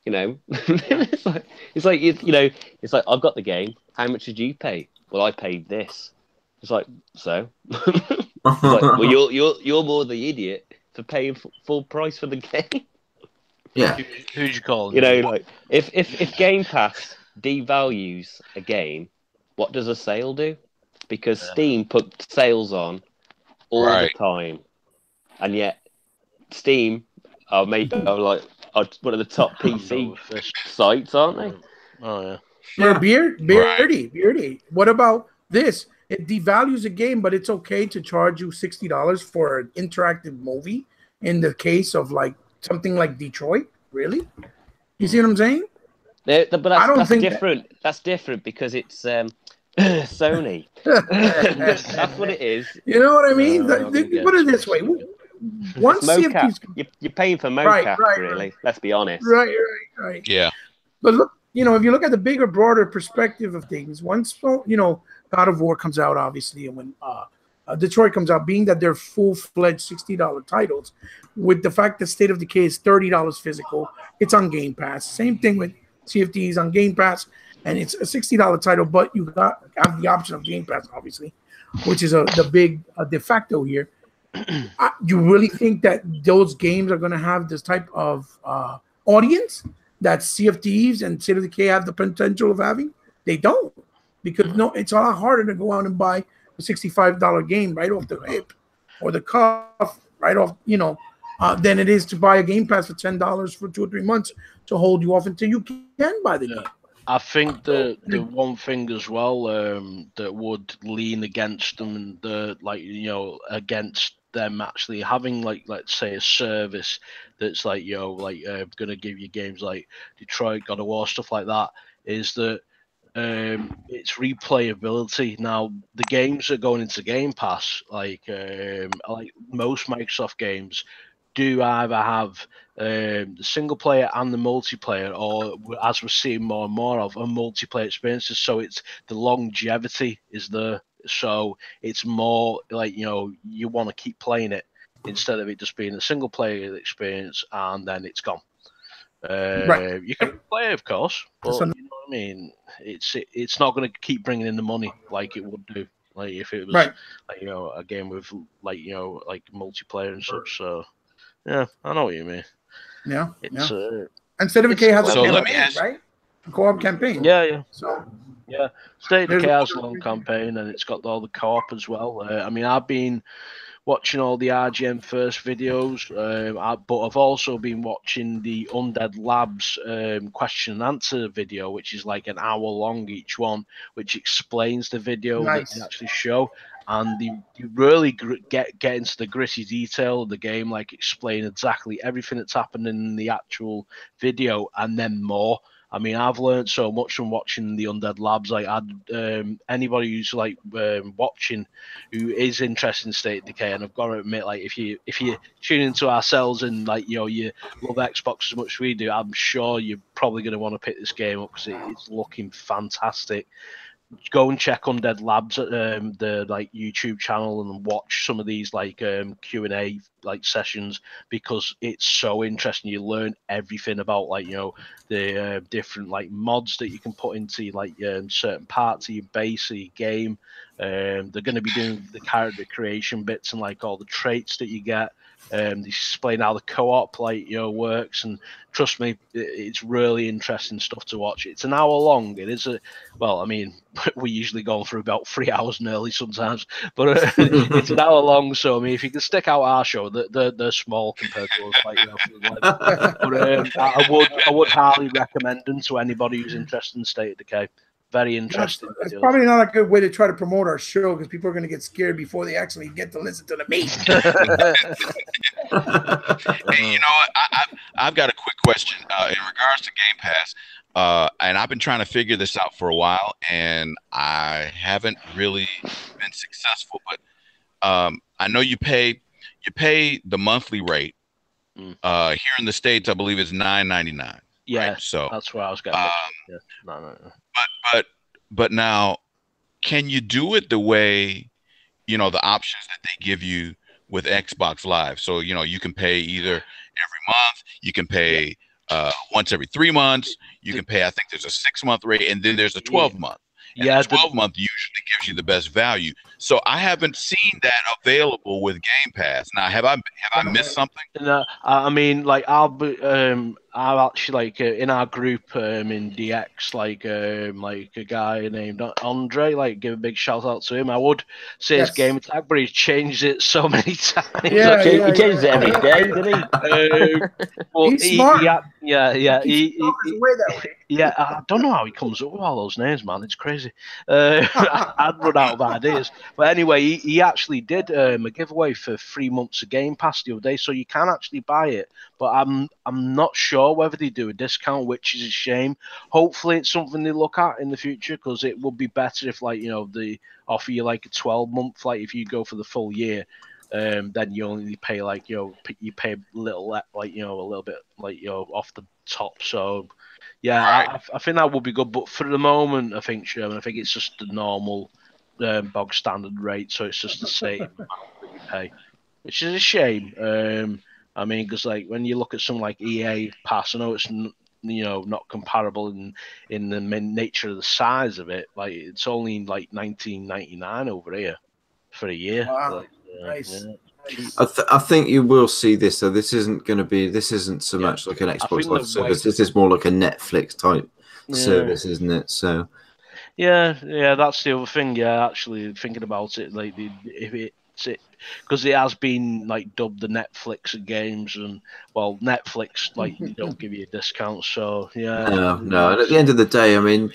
You know, it's like I've got the game. How much did you pay? Well, I paid this. It's like, so. It's like, well, you're more the idiot for paying full price for the game. Yeah. Who'd you call? You know, like if Game Pass devalues a game, what does a sale do? Because Steam put sales on all the time, and yet Steam are one of the top PC sites, aren't they? Oh yeah. Beardy. What about this? It devalues a game, but it's okay to charge you $60 for an interactive movie. In the case of like something like Detroit, really? You see what I'm saying? But that's different. That's different because it's Sony. That's what it is. You know what I mean? Put it this way: once mocap, you're paying for mocap, really. Let's be honest. Right. Yeah. But look, if you look at the bigger, broader perspective of things, once God of War comes out, obviously, and when Detroit comes out, being that they're full-fledged $60 titles, with the fact that State of Decay is $30 physical, it's on Game Pass. Same thing with CFDs on Game Pass, and it's a $60 title, but you have the option of Game Pass, obviously, which is the big de facto here. You really think that those games are going to have this type of audience that CFDs and State of Decay have the potential of having? They don't, because it's a lot harder to go out and buy a $65 game right off the hip or the cuff right off, than it is to buy a Game Pass for $10 for 2 or 3 months to hold you off until you can buy the game. I think the one thing as well that would lean against them, against them actually having let's say a service that's gonna give you games like Detroit, God of War, stuff like that, is that it's replayability. Now the games are going into Game Pass, like most Microsoft games do either have the single player and the multiplayer, or as we're seeing more and more of, a multiplayer experiences. So it's the longevity is there. So it's more like, you know, you want to keep playing it instead of it just being a single player experience and then it's gone. Right. You can play, of course, but you know what I mean. It's not going to keep bringing in the money like it would do, like if it was Right. like, you know, a game with like, you know, like multiplayer and such. So yeah, I know what you mean. Yeah. It's And State of Decay has a So let me campaign, ask- right? A co-op campaign. yeah. So Yeah, State of There's Decay a- has a long campaign and it's got all the co-op as well. I mean, I've been watching all the RGM first videos, but I've also been watching the Undead Labs question and answer video, which is like an hour long each one, which explains the video that Nice. they actually show. And they really get into the gritty detail of the game, like explain exactly everything that's happening in the actual video and then more. I mean, I've learned so much from watching the Undead Labs. Like, anybody who's like watching, who is interested in State of Decay, and I've got to admit, like, if you tune into ourselves and like, you know, you love Xbox as much as we do, I'm sure you're probably going to want to pick this game up because it's looking fantastic. Go and check Undead Labs at the like YouTube channel and watch some of these like Q&A like sessions, because it's so interesting. You learn everything about, like, you know, the different like mods that you can put into like certain parts of your base of your game. They're going to be doing the character creation bits and like all the traits that you get. They explain how the co-op, like, you know, works, and trust me, it's really interesting stuff to watch. It's an hour long. It is well, I mean, we usually go for about 3 hours nearly sometimes, but it's an hour long. So I mean, if you can stick out our show, they're small compared to us, like, you know, but I would highly recommend them to anybody who's interested in State of Decay. Very interesting. That's probably not a good way to try to promote our show, because people are going to get scared before they actually get to listen to the meat. And you know what? I've got a quick question in regards to Game Pass. And I've been trying to figure this out for a while, and I haven't really been successful. But I know you pay the monthly rate. Here in the States, I believe it's $9.99. Yeah, right? So that's where I was getting. Yeah. No. But now, can you do it the way, you know, the options that they give you with Xbox Live? So, you know, you can pay either every month, you can pay once every 3 months, you can pay, I think there's a 6-month rate, and then there's a 12-month. And the 12-month usually gives you the best value. So I haven't seen that available with Game Pass. Now, have I missed something? No, I mean, like, I've actually, like, in our group in DX, like a guy named Andre, like, give a big shout out to him. I would say his game tag, but he's changed it so many times. Yeah, he changes it every day, doesn't he? Well, he's smart. Yeah. Yeah, I don't know how he comes up with all those names, man. It's crazy. I'd run out of ideas. But anyway, he actually did a giveaway for 3 months of Game Pass the other day, so you can actually buy it. But I'm not sure whether they do a discount, which is a shame. Hopefully, it's something they look at in the future, because it would be better if, like, you know, they offer you like a 12-month. Like, if you go for the full year, then you only pay, like, you know, you pay a little, like, you know, a little bit, like, you know, off the top. So yeah, right. I think that would be good. But for the moment, I think, Sherman, I think it's just the normal bog standard rate. So it's just the same amount that you pay, which is a shame. I mean, because, like, when you look at something like EA Pass, I know it's, you know, not comparable in the nature of the size of it. Like, it's only like $19.99 over here for a year. Wow. Like, Nice. Yeah. I think you will see this. So this isn't so much like an Xbox Live service. This is more like a Netflix type service, isn't it? So yeah, that's the other thing. Yeah, actually thinking about it, like, if it's because it has been like dubbed the Netflix of games, and well, Netflix, like, they don't give you a discount. So yeah, no. And at the end of the day, I mean,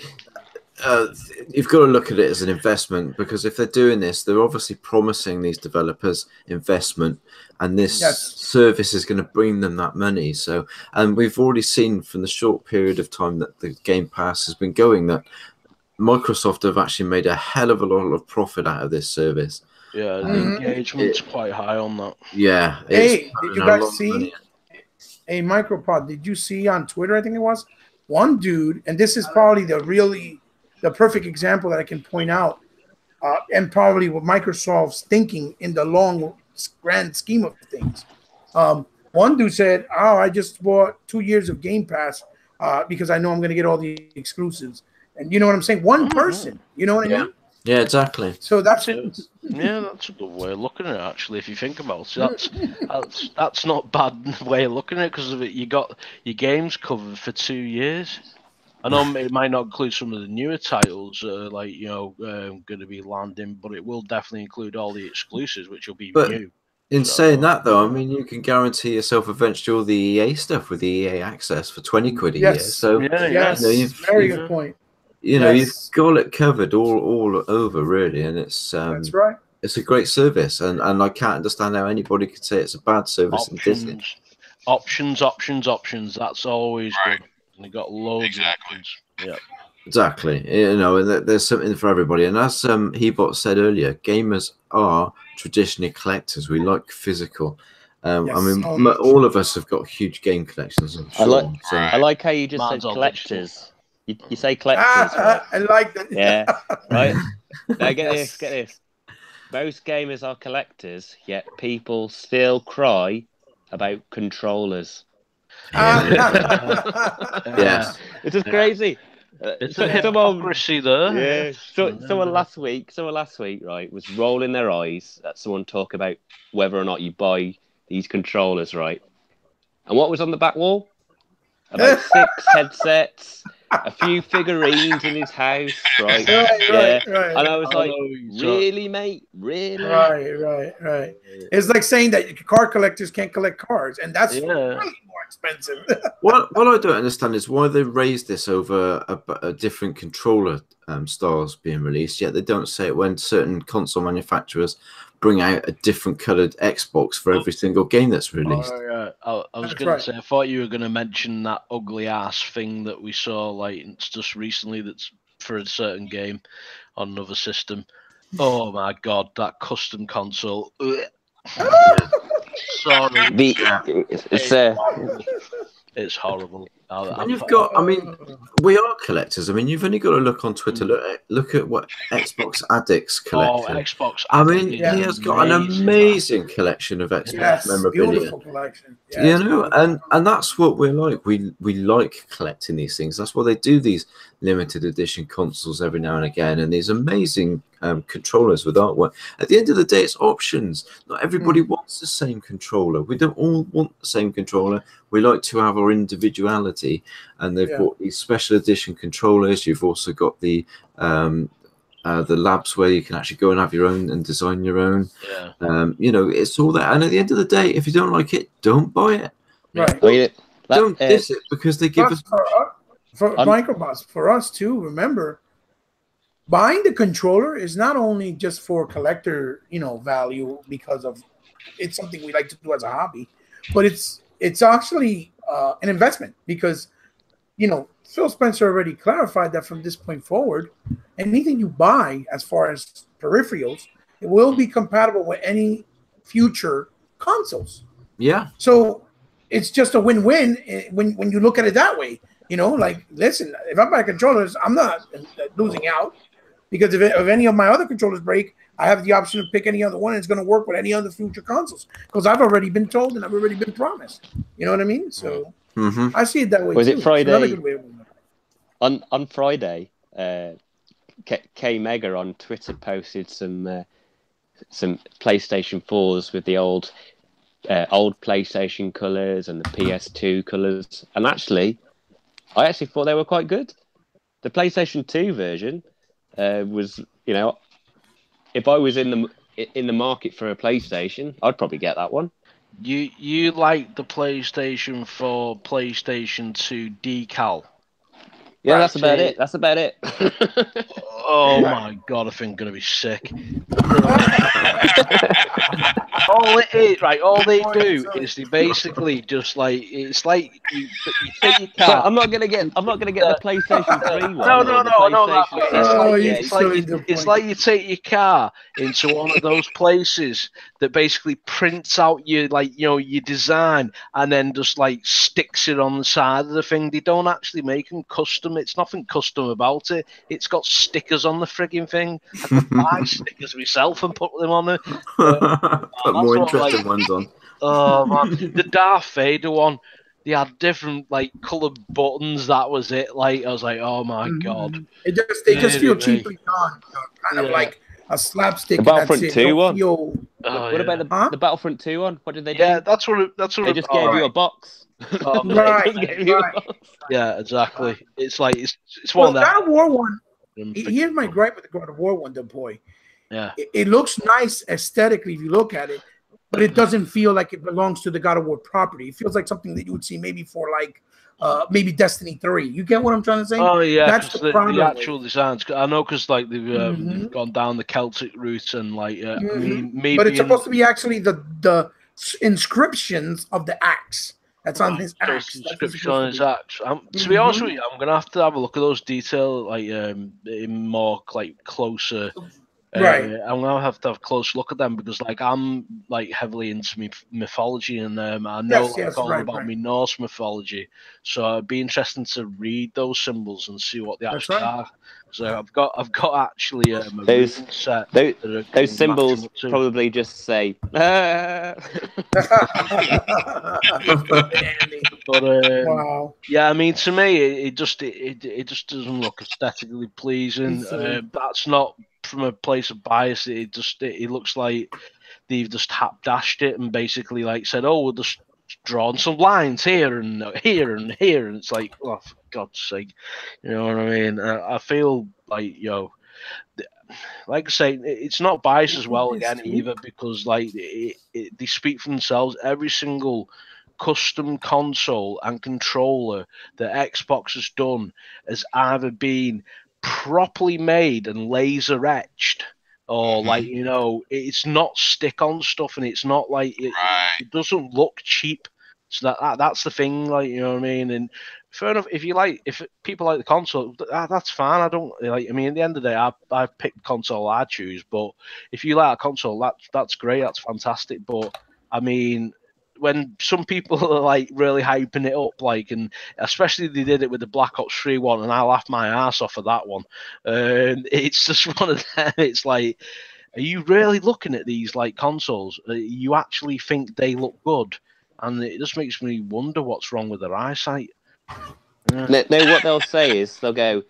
you've got to look at it as an investment, because if they're doing this, they're obviously promising these developers investment, and this service is going to bring them that money. So, and we've already seen from the short period of time that the Game Pass has been going that Microsoft have actually made a hell of a lot of profit out of this service. Yeah, the engagement's quite high on that. Yeah. Hey, did you guys see? Hey, MicroPod, did you see on Twitter? I think it was one dude, and this is probably the perfect example that I can point out, and probably what Microsoft's thinking in the long grand scheme of things. One dude said, "Oh, I just bought 2 years of Game Pass because I know I'm going to get all the exclusives." And you know what I'm saying? One person, you know what I mean? Yeah, exactly. So that's that's a good way of looking at it. Actually, if you think about it, that's not a bad way of looking at it, because of it, you got your games covered for 2 years. I know it might not include some of the newer titles, going to be landing, but it will definitely include all the exclusives, which will be new. In saying that, though, I mean, you can guarantee yourself eventually all the EA stuff with the EA access for 20 quid a year. So, very good point. You've got it covered all over, really, and it's that's right. It's a great service, and I can't understand how anybody could say it's a bad service. Options. That's always good. And they got loads. Exactly. Yeah. Exactly. And there's something for everybody. And as Hebot said earlier, gamers are traditionally collectors. We like physical. I mean, all of us have got huge game collections. I'm sure. I like how you just said collectors. You say collectors, right? I like that. Yeah, right. Now get this. Most gamers are collectors, yet people still cry about controllers. Yeah. It's just crazy. It's a hypocrisy there. Yeah. Someone last week, right, was rolling their eyes at someone talk about whether or not you buy these controllers, right? And what was on the back wall? About 6 headsets, a few figurines in his house, right? Right. And I was like, really, mate? Really? Right. It's like saying that car collectors can't collect cars, and that's really more expensive. What I don't understand is why they raised this over a different controller styles being released, yet they don't say it when certain console manufacturers bring out a different coloured Xbox for every single game that's released. I was going to say, I thought you were going to mention that ugly ass thing that we saw just recently that's for a certain game on another system. Oh my god, that custom console. Sorry. It's horrible. And you've got, I mean, we are collectors. I mean, you've only got to look on Twitter. Look at what Xbox Addict's collection. Xbox. I mean, he has got an amazing collection of Xbox memorabilia. Beautiful collection. Yes, and that's what we're like. We like collecting these things. That's why they do these limited edition consoles every now and again, and these amazing controllers with artwork. At the end of the day, it's options. Not everybody wants the same controller. We don't all want the same controller. We like to have our individuality, and they've bought these special edition controllers. You've also got the labs where you can actually go and have your own and design your own. It's all that. And at the end of the day, if you don't like it, don't buy it. Right. Don't diss it because they give us for MicroPods, for us too. Remember, buying the controller is not only just for collector, value, because of it's something we like to do as a hobby, but it's actually an investment because, Phil Spencer already clarified that from this point forward, anything you buy as far as peripherals, it will be compatible with any future consoles. Yeah. So it's just a win-win when you look at it that way. Listen, if I buy controllers, I'm not losing out because if any of my other controllers break, I have the option to pick any other one, and it's going to work with any other future consoles because I've already been told and I've already been promised. You know what I mean? So I see it that way. Was too. it Friday? It's another good way of looking at it. On Friday, K Mega on Twitter posted some PlayStation 4s with the old PlayStation colours and the PS2 colours, and I actually thought they were quite good. The PlayStation 2 version was, if I was in the market for a PlayStation, I'd probably get that one. You like the PlayStation 4, PlayStation 2 decal? Yeah, that's about it. That's about it. Oh my god, I think I'm gonna be sick. All it is, right? All they do is they basically just like it's like you take your But car. I'm not gonna get the PlayStation 3 one. No, or the PlayStation it's like you take your car into one of those places that basically prints out your your design and then just like sticks it on the side of the thing. They don't actually make them custom. It's nothing custom about it. It's got stickers on the frigging thing. I could buy stickers myself and put them on it. Put more interesting ones on. Oh man, the Darth Vader one. They had different like coloured buttons. That was it. Like I was like, oh my god. They just feel cheaply done. Kind of like a slapstick. The Battlefront 2 one. What about the Battlefront 2 one? What did they do? Yeah, that's what they just gave you a box. Yeah, exactly. It's like it's one of that. God of War one. Here's my gripe with the God of War one, the boy. Yeah, it looks nice aesthetically if you look at it, but it doesn't feel like it belongs to the God of War property. It feels like something that you would see maybe for like maybe Destiny 3. You get what I'm trying to say? Oh yeah, that's the problem. The actual designs. I know because like they've gone down the Celtic route and like maybe. But it's supposed to be actually the inscriptions of the axe. That's on his axe. Inscription on his axe. To be honest with you, I'm gonna have to have a look at those details, like in more like closer. Right. I'm gonna have to have a close look at them because like I'm like heavily into mythology and I know about me Norse mythology, so it'd be interesting to read those symbols and see what they actually are. So I've got actually those symbols probably just say. But wow. Yeah, I mean to me it just doesn't look aesthetically pleasing. That's not from a place of bias. It looks like they've just hapdashed it and basically like said, oh, we'll just drawn some lines here and here and here, and it's like, oh, for God's sake, you know what I mean? I feel like, like I say, it's not biased as well again either, because like they speak for themselves. Every single custom console and controller that Xbox has done has either been properly made and laser etched, or like it's not stick on stuff, and it's not like it doesn't look cheap. So that's the thing, like, you know what I mean? And fair enough, if people like the console, that's fine. I don't like. I mean, at the end of the day, I pick the console I choose. But if you like a console, that's great. That's fantastic. But I mean, when some people are like really hyping it up, like, and especially they did it with the Black Ops 3 one, and I laughed my ass off of that one. It's just one of them. It's like, are you really looking at these like consoles? You actually think they look good? And it just makes me wonder what's wrong with their eyesight. No, what they'll say is they'll go,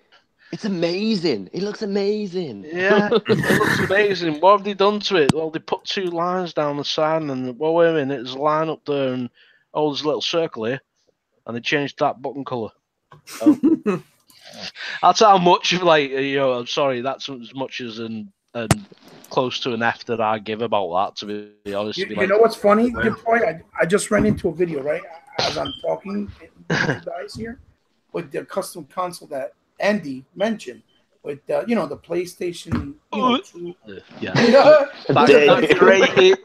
"It's amazing. It looks amazing." Yeah, it looks amazing. What have they done to it? Well, they put two lines down the side, and well, wait a minute, there's a line up there, and there's a little circle here, and they changed that button color. Oh. That's how much of like I'm sorry, that's as much as and close to an F that I give about that. To be honest, you know what's funny? Good point. I just ran into a video right as I'm talking to guys here with the custom console that Andy mentioned with the PlayStation.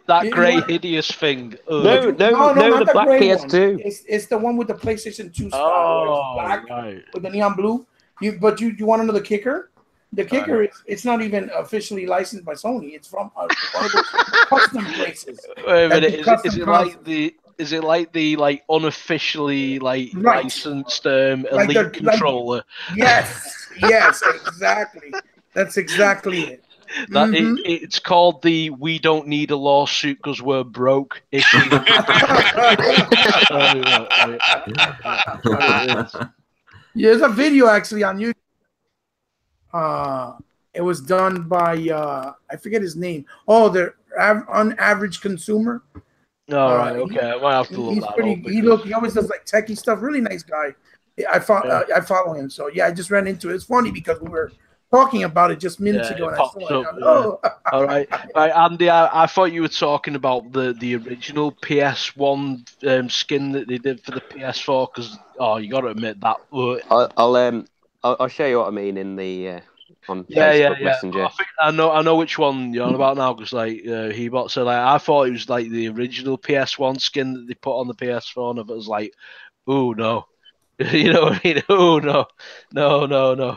That great hideous thing. No, the black PS2. It's the one with the PlayStation 2 style. Black with the neon blue. You want to know the kicker? The kicker is it's not even officially licensed by Sony. It's from one of those custom places. Wait a minute, is it like the unofficially licensed Elite controller? Yes, exactly. That's exactly it. It's called the "We don't need a lawsuit because we're broke" issue. There's a video actually on YouTube. It was done by I forget his name. Oh, the Average Consumer. All right, okay. I might have to look that up. He always does like techie stuff. Really nice guy. I follow him. So yeah, I just ran into it. It's funny because we were talking about it just minutes ago. And I saw it. All right, Andy. I thought you were talking about the original PS1 skin that they did for the PS4. Because you got to admit that. I'll I'll show you what I mean in the on Yeah, Facebook yeah. Messenger. I think I know which one you're on about now, because like he bought. So like I thought it was like the original PS1 skin that they put on the PS4, and it was like, oh no. You know what I mean? Oh no.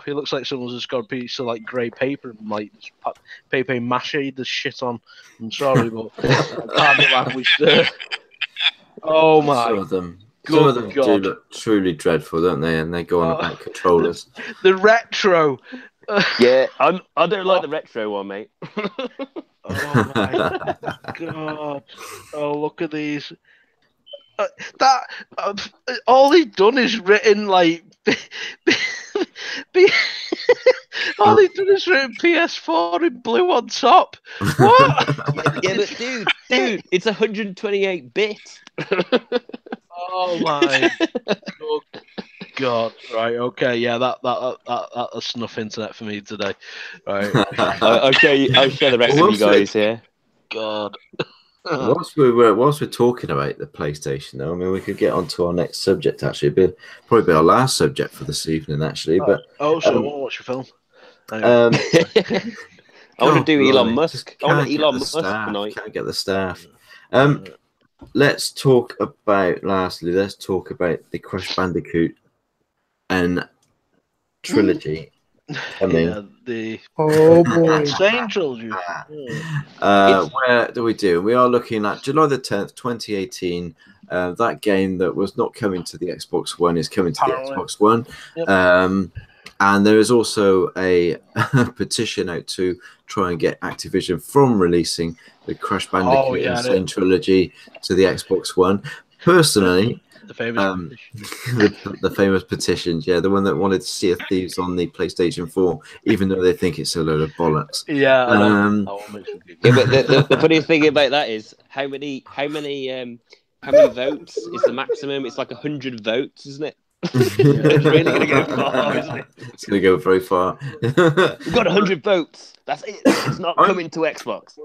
It looks like someone's just got a piece of like grey paper and like paper mache the shit on. I'm sorry, but pardon the language there. Oh my! Some of them God. do look truly dreadful, don't they? And they go on about controllers. The retro. Yeah, I don't like the retro one, mate. Oh my God! Oh, look at these. All they've done is written like all they've done is written PS4 in blue on top. What? Yeah, but dude, it's 128-bit. Oh my God! Right, okay, yeah, that's enough internet for me today. Right, I'll share the rest of you guys here. God. Whilst we're talking about the PlayStation, though, I mean, we could get on to our next subject. Actually, probably be our last subject for this evening. Actually, but so I want to watch your film. I want to do Elon Musk. I want Elon Musk tonight. Can't get the staff. Let's talk about the Crash Bandicoot and trilogy. Oh boy, insane trilogy. Where do we do? We are looking at July the 10th, 2018. That game that was not coming to the Xbox One is coming to the Xbox One. Yep. And there is also a petition out to try and get Activision from releasing the Crash Bandicoot Insane trilogy to the Xbox One. Personally, the famous the famous petitions, the one that wanted to see a Thieves on the PlayStation 4, even though they think it's a load of bollocks. Yeah, but the funny thing about that is how many votes is the maximum? It's like 100 votes, isn't it? It's really going to go far, isn't it? It's going to go very far. We've got 100 votes. That's it. It's not coming to Xbox.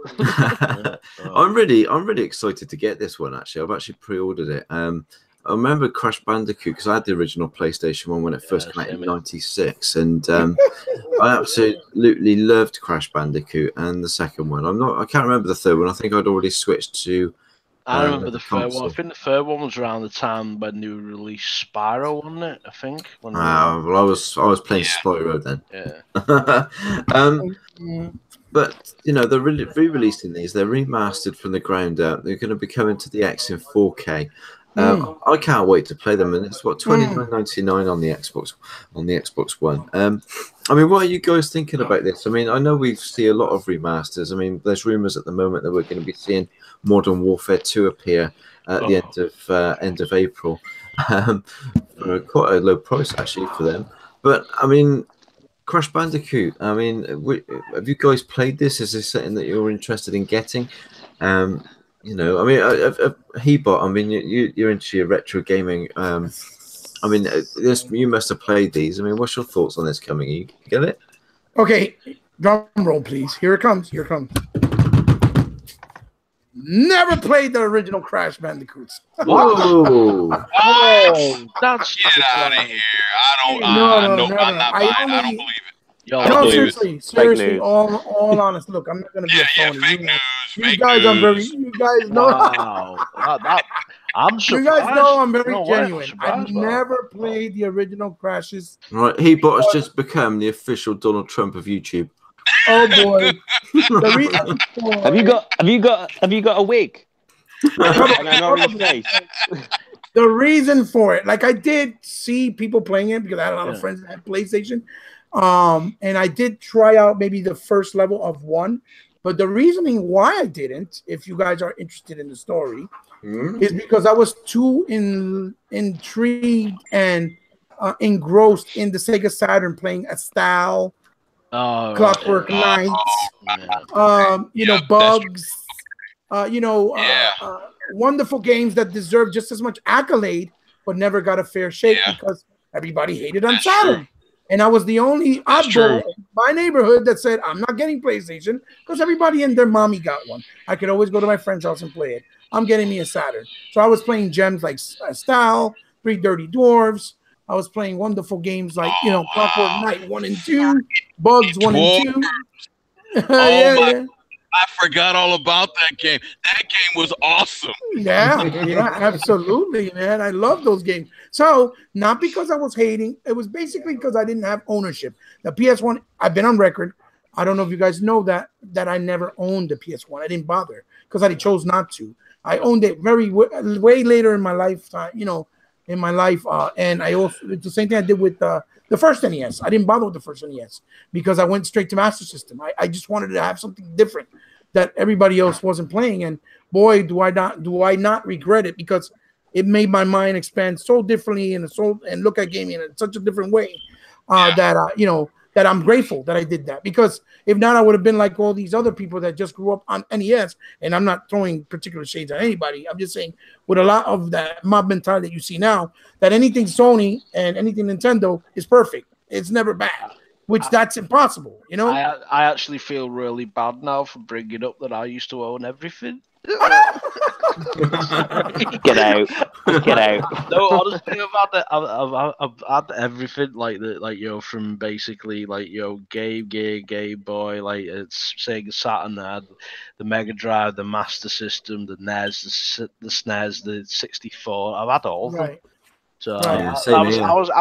I'm really excited to get this one. Actually, I've actually pre-ordered it. I remember Crash Bandicoot because I had the original PlayStation 1 when it first came out in '96, and I absolutely loved Crash Bandicoot and the second one. I can't remember the third one. I think I'd already switched to. I remember the third one. I think the third one was around the time when they released Spyro, wasn't it? I think. Well, I was playing Spyro then. Yeah. But they're re-releasing these. They're remastered from the ground up. They're going to be coming to the X in 4K. I can't wait to play them, and it's $29.99 on the Xbox One. I mean, what are you guys thinking about this? I mean, I know we see a lot of remasters. I mean, there's rumors at the moment that we're going to be seeing Modern Warfare 2 appear at the end of April for quite a low price actually for them. But I mean, Crash Bandicoot. I mean, have you guys played this? Is this something that you're interested in getting? I mean, Hebot, I mean, you're into your retro gaming. I mean, you must have played these. I mean, what's your thoughts on this coming? You get it? Okay, drum roll, please. Here it comes. Never played the original Crash Bandicoots. Whoa! That's get out of here! I'm not buying. I don't believe it. No, seriously, all honest. Look, I'm not gonna be a phony. You guys know. Wow. I'm surprised. You guys know I'm very genuine. I've never played the original Crashes. Right, Hebot has just become the official Donald Trump of YouTube. Oh boy! Have you got a wig? And an orange face. The reason for it, like I did see people playing it because I had a lot of friends that had PlayStation. And I did try out maybe the first level of one, but the reasoning why I didn't, if you guys are interested in the story, is because I was too intrigued and engrossed in the Sega Saturn playing Astal, Clockwork Knights, Bugs, wonderful games that deserve just as much accolade, but never got a fair shake because everybody hated on Saturn. And I was the only oddball in my neighborhood that said, I'm not getting PlayStation because everybody and their mommy got one. I could always go to my friend's house and play it. I'm getting me a Saturn. So I was playing gems like Style, Three Dirty Dwarves, I was playing wonderful games like, you know, Clockwork Knight 1 and 2, Bugs 1 and 2. I forgot all about that game. That game was awesome. Yeah, absolutely, man. I love those games. So, not because I was hating, it was basically because I didn't have ownership. The PS1, I've been on record. I don't know if you guys know that I never owned the PS1. I didn't bother because I chose not to. I owned it way later in my lifetime, you know, in my life. And I also, it's the same thing I did with the first NES. I didn't bother with the first NES because I went straight to Master System. I just wanted to have something different that everybody else wasn't playing. And boy, do I not regret it, because it made my mind expand so differently and look at gaming in such a different way that you know, that I'm grateful that I did that, because if not, I would have been like all these other people that just grew up on NES. And I'm not throwing particular shades at anybody. I'm just saying, with a lot of that mob mentality that you see now, that anything Sony and anything Nintendo is perfect. It's never bad, which that's impossible, you know? I actually feel really bad now for bringing up that I used to own everything. Get out. No, honestly, I've had everything, like you know, from basically like, you know, Game Gear, Game Boy, like it's Sega Saturn. I had the Mega Drive, the Master System, the NES, the SNES, the 64. I've had all of them. So I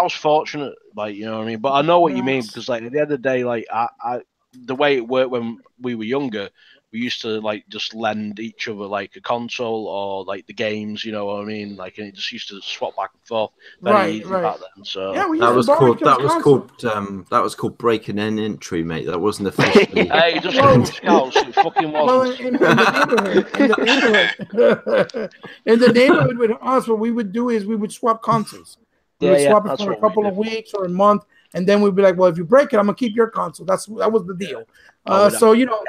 was fortunate, like, you know what I mean. But I know what you mean, because like at the end of the day, like I the way it worked when we were younger, we used to like just lend each other like a console or like the games, you know what I mean? Like, and it just used to swap back and forth very easy back then. So yeah, that was called breaking an entry, mate. That wasn't officially. Hey, just scouts, it fucking wasn't. In the neighborhood with us, what we would do is we would swap consoles. We would swap it for a couple of weeks or a month, and then we'd be like, well, if you break it, I'm gonna keep your console. That was the deal. So, you know,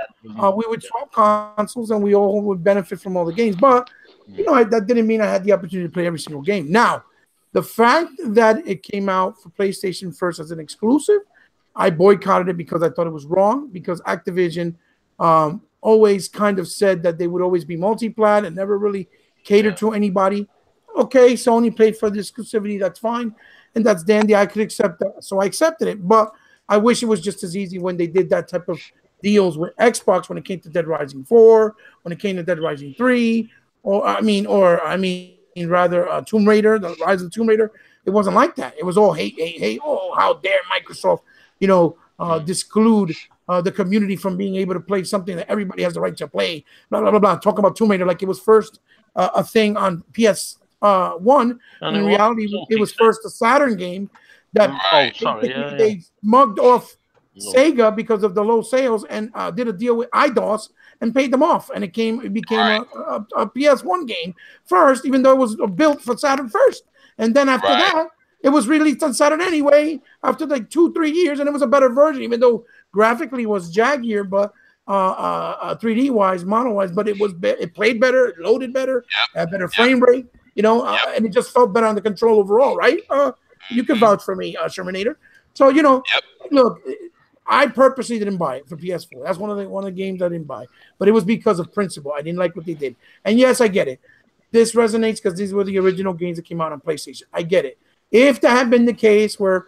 we would swap consoles and we all would benefit from all the games. But, you know, that didn't mean I had the opportunity to play every single game. Now, the fact that it came out for PlayStation first as an exclusive, I boycotted it because I thought it was wrong, because Activision always kind of said that they would always be multi-plat and never really cater to anybody. Okay, Sony paid for the exclusivity. That's fine. And that's dandy. I could accept that. So I accepted it. But I wish it was just as easy when they did that type of deals with Xbox when it came to Dead Rising 4, when it came to Dead Rising 3, or rather Tomb Raider, the Rise of the Tomb Raider. It wasn't like that. It was all hate. Oh, how dare Microsoft, you know, disclude the community from being able to play something that everybody has the right to play. Blah blah blah blah. Talk about Tomb Raider like it was first a thing on PS1. In reality, it was first a Saturn game that they mugged off Sega because of the low sales, and did a deal with IDOS and paid them off, and it became a PS1 game first, even though it was built for Saturn first. And then after that, it was released on Saturn anyway after like 2-3 years, and it was a better version, even though graphically it was jaggier, but 3D wise, mono wise, but it played better, it loaded better, had better frame rate, you know, and it just felt better on the control overall, right? You can vouch for me, Shermanator. So, you know, look, I purposely didn't buy it for PS4. That's one of the games I didn't buy. But it was because of principle. I didn't like what they did. And yes, I get it. This resonates because these were the original games that came out on PlayStation. I get it. If that had been the case where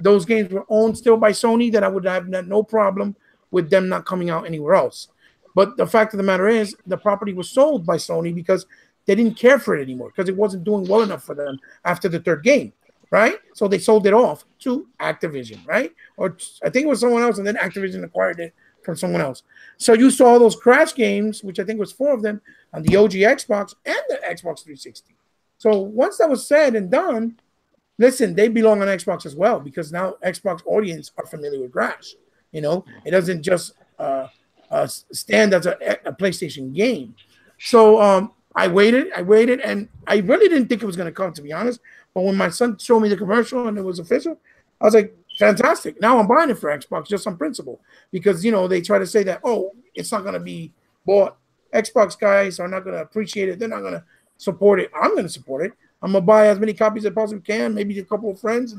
those games were owned still by Sony, then I would have no problem with them not coming out anywhere else. But the fact of the matter is, the property was sold by Sony because they didn't care for it anymore, because it wasn't doing well enough for them after the third game. Right? So they sold it off to Activision, right? Or I think it was someone else, and then Activision acquired it from someone else. So you saw those Crash games, which I think was 4 of them, on the OG Xbox and the Xbox 360. So once that was said and done, listen, they belong on Xbox as well, because now Xbox audience are familiar with Crash. You know, it doesn't just stand as a PlayStation game. So I waited, and I really didn't think it was going to come, to be honest. But when my son showed me the commercial and it was official, I was like, fantastic. Now I'm buying it for Xbox just on principle, because, you know, they try to say that, oh, it's not going to be bought. Xbox guys are not going to appreciate it. They're not going to support it. I'm going to support it. I'm going to buy as many copies as I possibly can, maybe a couple of friends,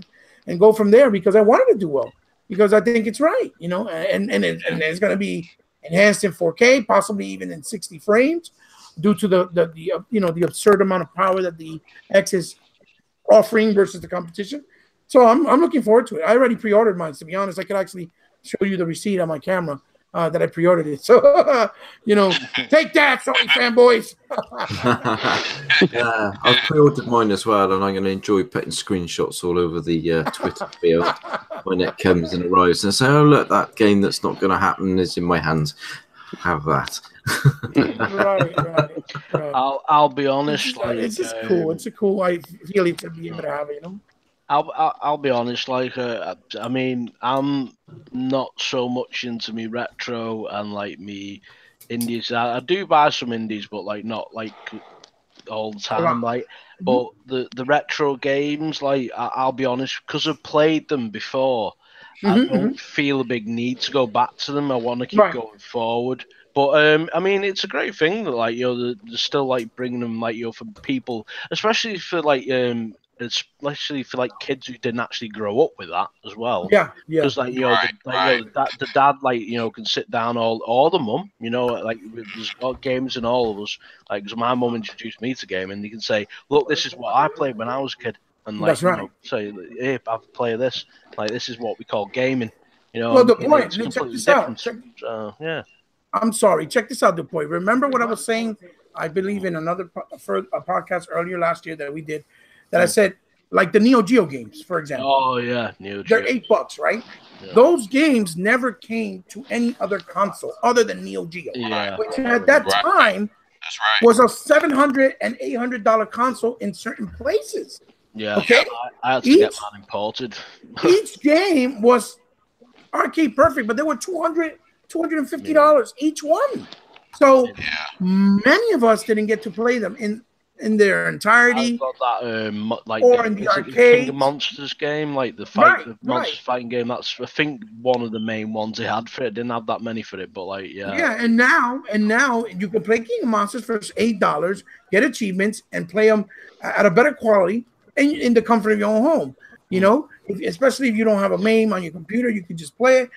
and go from there, because I wanted to do well, because I think it's right, you know, and it's going to be enhanced in 4K, possibly even in 60 frames, due to the absurd amount of power that the X is offering versus the competition. So I'm looking forward to it. I already pre-ordered mine. To be honest, I could actually show you the receipt on my camera that I pre-ordered it. So take that, Sony fanboys. Yeah, I've pre-ordered mine as well, and I'm going to enjoy putting screenshots all over the Twitter field when it comes and arrives, and say, "Oh, look, that game that's not going to happen is in my hands. Have that." Right. I'll be honest. It's just cool. It's a cool feeling to be able to have it. I'll be honest. Like, I mean, I'm not so much into me retro and like me indies. I do buy some indies, but like not like all the time. Like, but the retro games, like I'll be honest, because I've played them before. I don't feel a big need to go back to them. I want to keep going forward. But I mean, it's a great thing that like they're still like bringing them like for people, especially for like especially for like kids who didn't actually grow up with that as well. Yeah. Because like the dad like can sit down or the mum, like there's got games in all of us. Like, because my mum introduced me to gaming, you can say, look, this is what I played when I was a kid, and like say, hey, I've played this. Like, this is what we call gaming. Well, the point. Check this out. So yeah. I'm sorry. Check this out, the point. Remember what I was saying? I believe in a podcast earlier last year that we did. That I said, like the Neo Geo games, for example. Oh yeah, Neo Geo. They're $8, right? Yeah. Those games never came to any other console other than Neo Geo, which at that time was a $700 and $800 console in certain places. Yeah. Okay. I had to get mine imported. Each game was arcade perfect, but they were $250 each one. So many of us didn't get to play them in their entirety. I've got that, like, or in the arcade. King of Monsters game, like the Monsters fighting game. That's, I think, one of the main ones they had for it. Didn't have that many for it, but like, and now you can play King of Monsters for $8, get achievements, and play them at a better quality and in the comfort of your own home. Especially if you don't have a MAME on your computer, you can just play it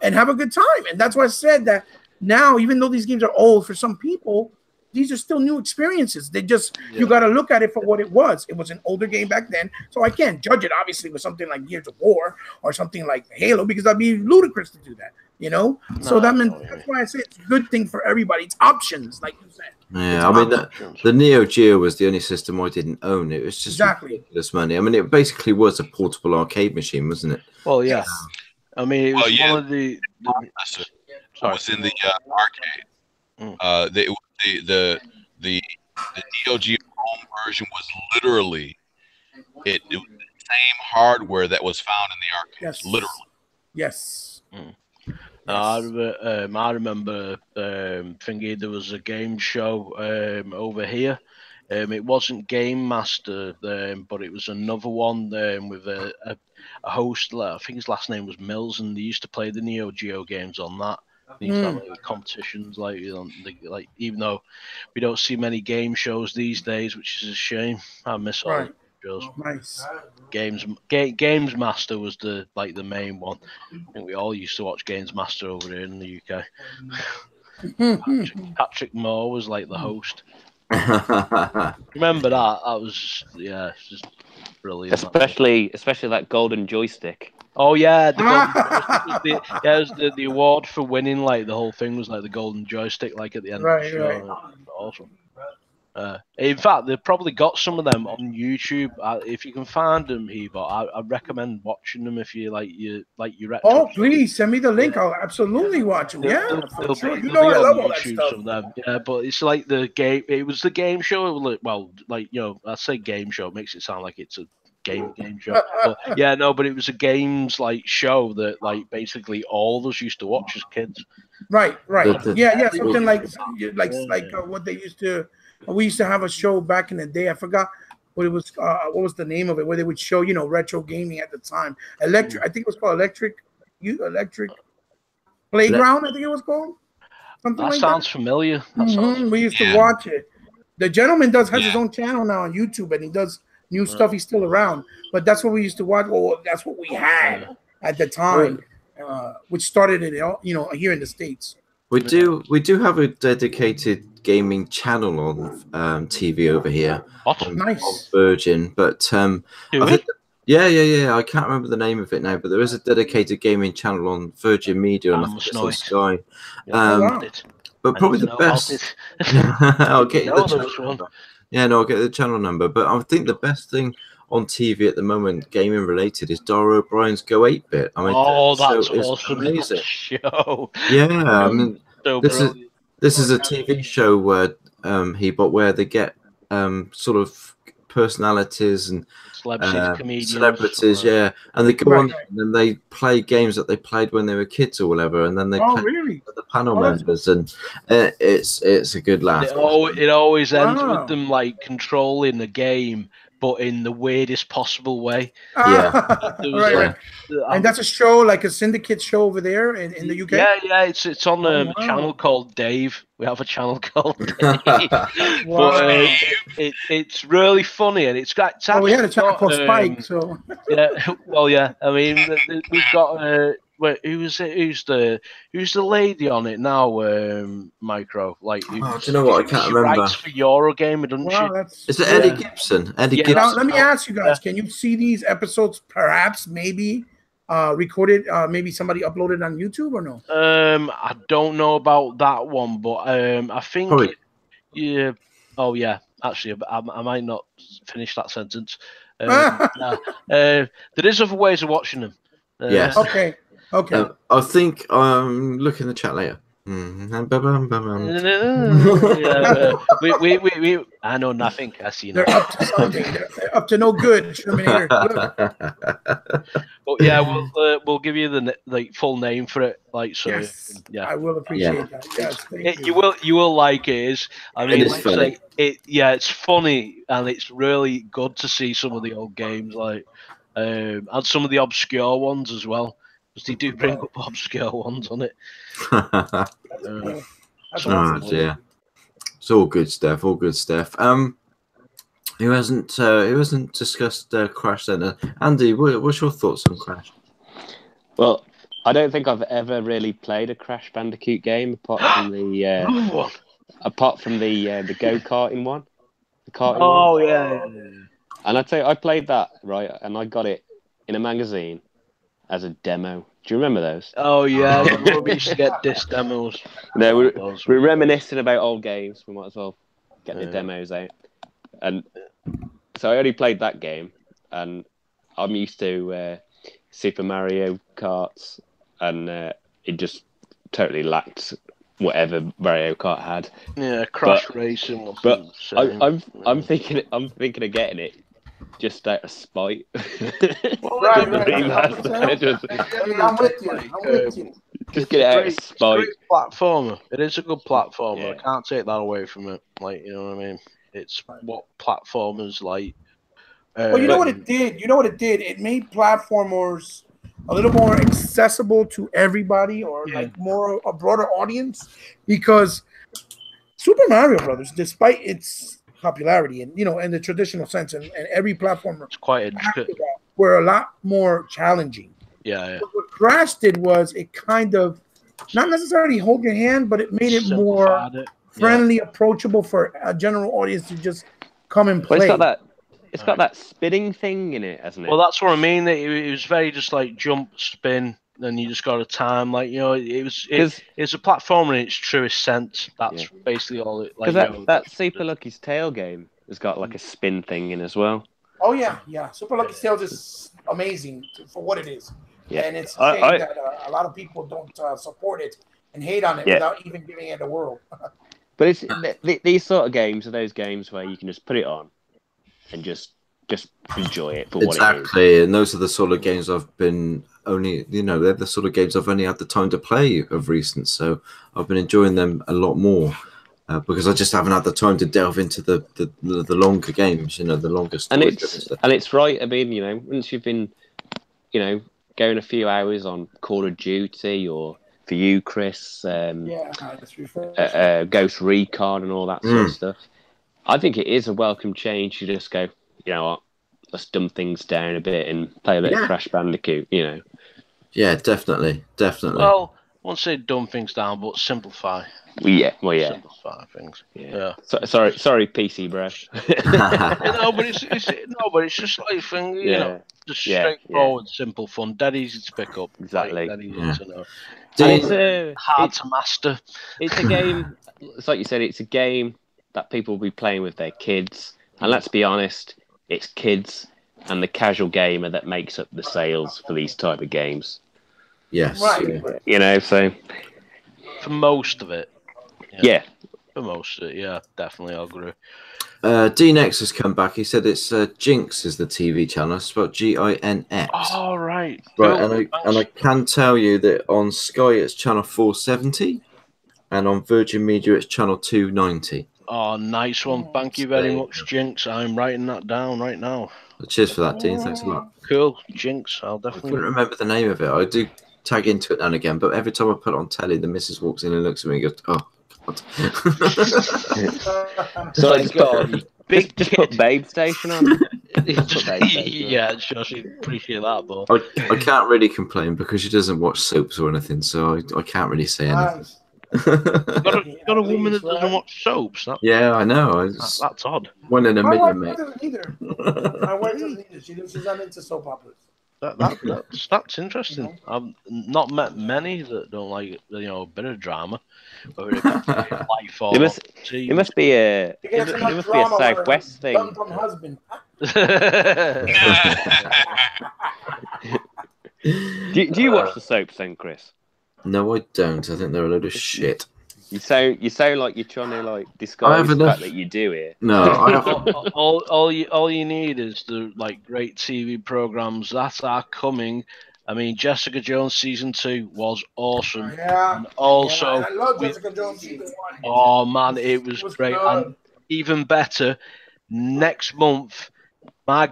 and have a good time. And that's why I said that now, even though these games are old for some people, these are still new experiences. They just, you got to look at it for what it was. It was an older game back then, so I can't judge it, obviously, with something like Gears of War or something like Halo, because that'd be ludicrous to do that, So that's why I say it's a good thing for everybody. It's options, like you said. Yeah, I mean, the Neo Geo was the only system I didn't own. It was just ridiculous money. I mean, it basically was a portable arcade machine, wasn't it? Well, yeah. I mean, it was one of the... I was in the arcade. The Neo Geo home version was literally it was the same hardware that was found in the arcades. Literally. Yes. I remember thinking there was a game show over here. It wasn't Game Master, but it was another one with a host. I think his last name was Mills, and they used to play the Neo Geo games on that. They used to have like competitions, like even though we don't see many game shows these days, which is a shame. I miss all the shows. Nice. Games Master was the main one. I think we all used to watch Games Master over here in the UK. Patrick Moore was like the host. Remember that? That was just brilliant. Especially that golden joystick. Oh yeah, it was the award for winning. Like the whole thing was like the golden joystick, like at the end of the show. Right. Awesome. In fact, they've probably got some of them on YouTube. If you can find them, Hebot, I recommend watching them if you like your retro. Oh, please send me the link. I'll absolutely watch them. Yeah, for sure. You know I love all that stuff. Of them. Yeah, but it's like the game. It was the game show. Well, like I say game show, it makes it sound like it's a game show. But but it was a games show that basically all of us used to watch as kids. Right. Yeah, something like what they used to. We used to have a show back in the day. I forgot what it was. What was the name of it? Where they would show retro gaming at the time. I think it was called Electric Playground. I think it was called. Something that like sounds that. Familiar. We used to watch it. The gentleman has his own channel now on YouTube, and he does new stuff. He's still around, but that's what we used to watch. Well, that's what we had at the time, which started it, here in the States. We do have a dedicated gaming channel on TV over here. What? On Nice. Virgin, but Do I we? think yeah. I can't remember the name of it now, but there is a dedicated gaming channel on Virgin Media and I think must it's know on it. Sky. Oh, wow. But probably the best. I'll get you the channel number. Yeah, no, I'll get the channel number. But I think the best thing on TV at the moment, gaming related, is Dara O'Brien's Go 8-Bit. I mean, Oh, that's show is awesome! amazing. That show. Yeah, I mean, So this is brilliant. this is a TV show where where they get sort of personalities and Celebrities, comedians, celebrities, yeah, and they go on and then they play games that they played when they were kids or whatever, and then they play with the panel members, and it's a good laugh. It always ends with them like controlling the game, but in the weirdest possible way. Right. And that's a show, like a syndicate show over there in the UK. Yeah. It's on a channel called Dave. We have a channel called Dave. But it's really funny, and it's we had a channel called Spike. So yeah. I mean, we've got who's the lady on it now? Micro, like do you know what? I can't remember. She writes for Eurogamer, doesn't she? Is it Eddie Gibson? Eddie Gibson. Now, let me ask you guys: can you see these episodes? Perhaps, maybe recorded. Maybe somebody uploaded on YouTube or no? I don't know about that one, but I think yeah. Oh yeah, actually, I might not finish that sentence. There is other ways of watching them. Yes. Okay. I think look in the chat later. We I know nothing. I see nothing. They're up to something. They're up to no good. Terminator. But yeah, we'll give you the full name for it. Like so. Yes, yeah, I will appreciate that. Yes, thank you. You will like it. I mean, it's funny. It's funny, and it's really good to see some of the old games and some of the obscure ones as well. They do bring up obscure ones on it. Dear. It's all good stuff. All good stuff. Who hasn't discussed Crash then? Andy, what's your thoughts on Crash? Well, I don't think I've ever really played a Crash Bandicoot game apart from the go-karting one. The karting one. Yeah. And I'd say I played that right, and I got it in a magazine as a demo. Do you remember those? Oh yeah, we used to get disc demos. No, we're reminiscing about old games. We might as well get the demos out. And so I only played that game, and I'm used to Super Mario Karts, and it just totally lacked whatever Mario Kart had. Yeah, Crash Racing. But I'm thinking of getting it. Just out of spite. Right. I'm with you. Just get it out of spite. It's a great platformer. It is a good platformer. Yeah. I can't take that away from it. Like, you know what I mean? It's what platformers like. Well, you know what it did? It made platformers a little more accessible to everybody, or like a broader audience, because Super Mario Brothers, despite its popularity and in the traditional sense, and every platformer, it's quite intricate. Were a lot more challenging. Yeah. But what Crash did was it kind of not necessarily hold your hand, but it made it more friendly, approachable for a general audience to just come and play. Well, it's got that spinning thing in it, hasn't it? Well, that's what I mean. It was very just like jump, spin, then you just got a time. Like, it's a platformer in its truest sense. That's basically all it. Like, that Super Lucky's Tale game has got like a spin thing in as well. Oh yeah. Super Lucky's Tale is amazing for what it is. Yeah. And it's a shame that a lot of people don't support it and hate on it without even giving it a whirl. But it's these sort of games are those games where you can just put it on and just enjoy it for what it is. Exactly, and those are the sort of games I've been they're the sort of games I've only had the time to play of recent, so I've been enjoying them a lot more because I just haven't had the time to delve into the longer games, the longer stories. And it's right. I mean, once you've been, going a few hours on Call of Duty, or for you, Chris, Ghost Recon and all that sort of stuff, I think it is a welcome change to just go, you know what, let's dumb things down a bit and play a bit of Crash Bandicoot, Yeah, definitely. Well, won't say dumb things down, but simplify. Yeah. Simplify things. Yeah. Sorry, PC, bro. but it's just like thing, you know, just straightforward, simple fun, dead easy to pick up. Exactly. Dead easy to know. And hard to master. It's a game. It's like you said. It's a game that people will be playing with their kids. And let's be honest, it's kids and the casual gamer that makes up the sales for these type of games. Yes. Right. You know, so for most of it. Yeah. For most of it, yeah, definitely, I'll agree. D-Nex has come back. He said it's Jinx is the TV channel. It's spelled Ginx. Oh, right. Right, and I can tell you that on Sky it's channel 470, and on Virgin Media it's channel 290. Oh, nice one. Thank you very much, Jinx. I'm writing that down right now. Cheers for that, Dean. Thanks a lot. Cool, Jinx. I'll I definitely... couldn't remember the name of it. I do tag into it now and again, but every time I put it on telly, the missus walks in and looks at me and goes, "Oh, God." So it's got just put Babe Station on. Yeah, sure, she'd appreciate that, but I can't really complain because she doesn't watch soaps or anything, so I can't really say anything. got a woman that doesn't watch soaps. Yeah, I know. That's odd. One in a My wife million, mate. doesn't either. My wife doesn't either. She's not into soap operas. That's interesting. I've not met many that don't like, you know, a bit of drama. Whether it's life or it must be a Southwest thing. From husband. do you watch the soaps then, Chris? No, I don't. I think they're a load of shit. You sound like you're trying to like disguise the fact that you do it. No, I haven't. all you need is the like great TV programs that are coming. I mean, Jessica Jones season 2 was awesome. Yeah. And also, I love Jessica Jones season 1. Oh man, it was great. Good. And even better, next month, my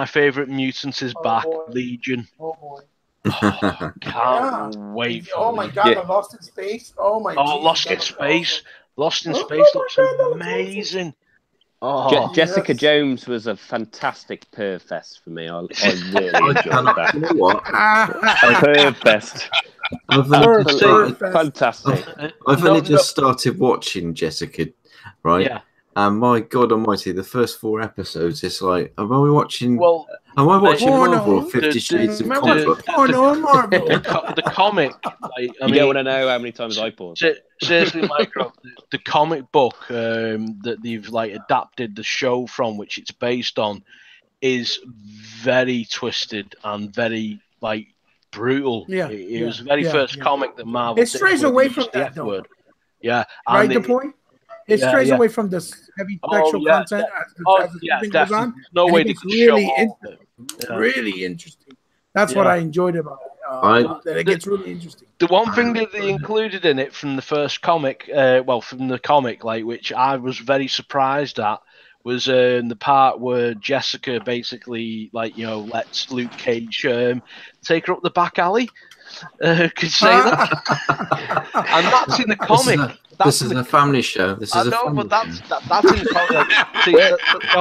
favorite mutant is back. Boy. Legion. Oh boy. Oh, can't wait for Oh my God, the Lost in Space. Oh my God. Lost in Space. Lost in Space looks amazing. Oh, Jessica Jones was a fantastic Perfest for me. I really enjoyed that. You know what? Perfest. Fantastic. I've only just started watching Jessica, right? Yeah. And my God Almighty, the first 4 episodes, it's like, am I watching Marvel or 50 Shades of Comic Book? Marvel. The comic. Like, you don't want to know how many times I paused. Seriously, Micro, the comic book that they've like adapted the show from, which it's based on, is very twisted and very like brutal. Yeah, it was the very first comic that Marvel. It strays away from that, though. Yeah, right. The point. It strays away from this heavy sexual content as the thing goes on. No way to really interesting. That's what I enjoyed about it. That it gets really interesting. The one thing that they included in it from the first comic, from the comic, like which I was very surprised at, was the part where Jessica basically, like, you know, lets Luke Cage take her up the back alley. Could you say that? And that's in the comic. This is a family show. That's in the comic.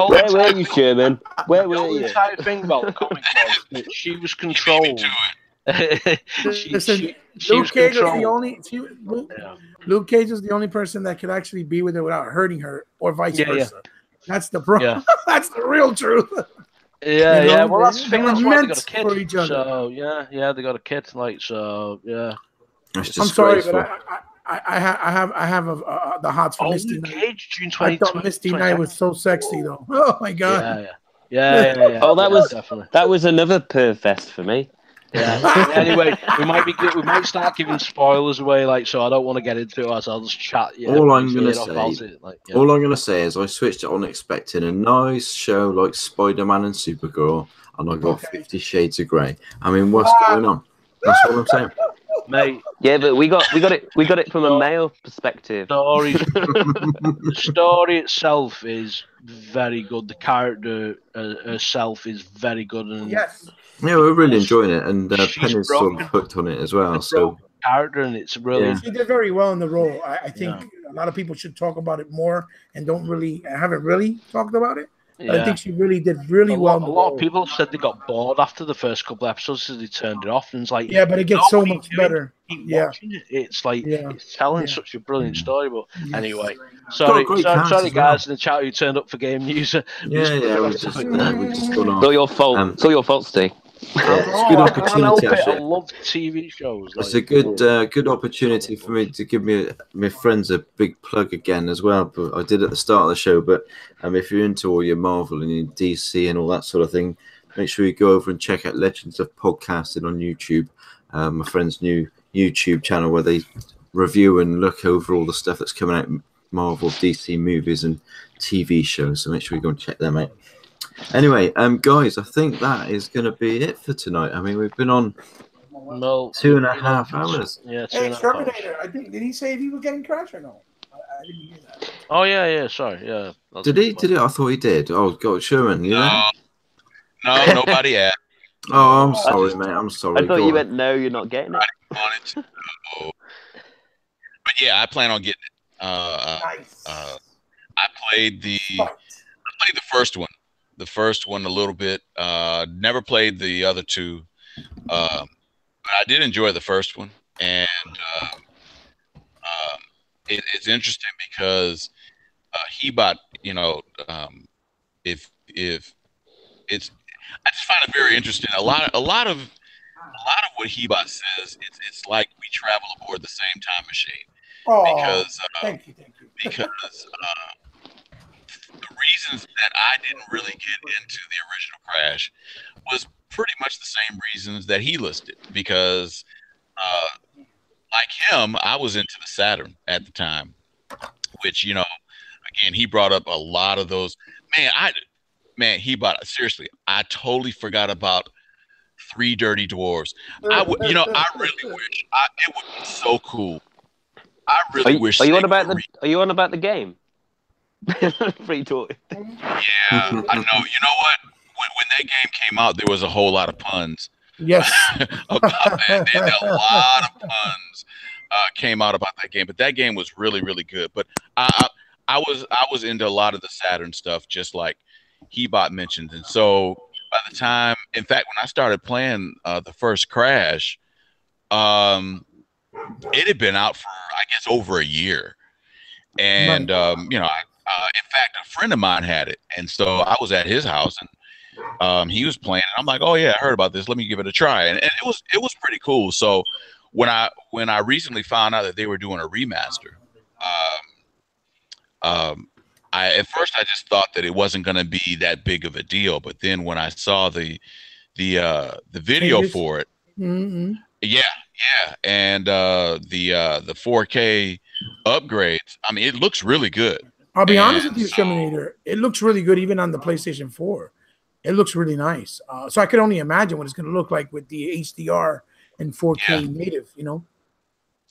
Where were you, Sherman? Where were you? The entire thing about the comic was that she was controlled. Luke Cage is the only. Luke Cage is the only person that could actually be with her without hurting her, or vice versa. Yeah. That's the problem. Yeah. That's the real truth. Yeah, you know, well, that's the thing. That's why they got a kid. For each other. So yeah, they got a kid. Like, so yeah. I'm sorry, but I have the hots for Misty Knight. Cage, June 20, I thought Misty Knight was so sexy, though. Oh my God. Yeah. Oh, that was another Perfest for me. Yeah. Anyway, we might start giving spoilers away, like, so I don't want to get into it. So I'll just chat. Yeah, all I'm gonna say is I switched it on expecting a nice show like Spider-Man and Supergirl, and I got 50 Shades of Grey. I mean, what's going on? That's what I'm saying, mate. Yeah, but we got it from a male perspective. The story itself is very good. The character herself is very good, and yeah, we're really enjoying it, and Penny's sort of hooked on it as well. So character, and it's really she did very well in the role. I think a lot of people should talk about it more, and haven't really talked about it. I think she really did really well. A lot of people said they got bored after the first couple of episodes, so they turned it off. And it's like, yeah, but it gets so much better. Keep watching it. It's like it's telling such a brilliant story. But anyway, sorry guys in the chat who turned up for game news. We just gone off. It's all your fault. It's all your fault, Steve. It's a good opportunity. I love TV shows. It's a good opportunity for me to give my friends a big plug again as well. But I did at the start of the show. But if you're into all your Marvel and your DC and all that sort of thing, make sure you go over and check out Legends of Podcasting on YouTube. My friend's new YouTube channel where they review and look over all the stuff that's coming out, Marvel, DC movies and TV shows. So make sure you go and check them out. Anyway, guys, I think that is going to be it for tonight. I mean, we've been on 2.5 hours. Yeah, hey, Terminator, I think, did he say if he was getting crashed or no? I didn't hear that. Oh, yeah, sorry. Yeah. Did he? I thought he did. Oh, God, Sherman, you know? No, nobody asked. Oh, I'm sorry, mate. I'm sorry. I thought you meant no, you're not getting it. But yeah, I plan on getting it. Nice. I played the first one. The first one a little bit. Never played the other two. But I did enjoy the first one, and it's interesting because Hebot, if it's, I just find it very interesting. A lot of what Hebot says, it's like we travel aboard the same time machine. Oh, because thank you. Because the reasons that I didn't really get into the original Crash was pretty much the same reasons that he listed. Because like him, I was into the Saturn at the time, which, again, he brought up a lot of those. Seriously, I totally forgot about Three Dirty Dwarves. I really wish it would be so cool. I really wish. Are you on about the game? Free toy. Yeah, I know. You know what? When that game came out, there was a whole lot of puns. Yes. About that. A lot of puns came out about that game, but that game was really, really good. But I was into a lot of the Saturn stuff, just like Hebot mentioned, and so by the time, in fact, when I started playing the first Crash, it had been out for, I guess, over a year, and in fact, a friend of mine had it, and so I was at his house, and he was playing, and I'm like, oh yeah, I heard about this. Let me give it a try, and it was pretty cool. So when I recently found out that they were doing a remaster, at first I just thought that it wasn't going to be that big of a deal, but then when I saw the video for it, and the 4K upgrades, I mean, it looks really good. I'll be honest with you, Terminator. It looks really good even on the PlayStation 4. It looks really nice. So I could only imagine what it's going to look like with the HDR and 4K native.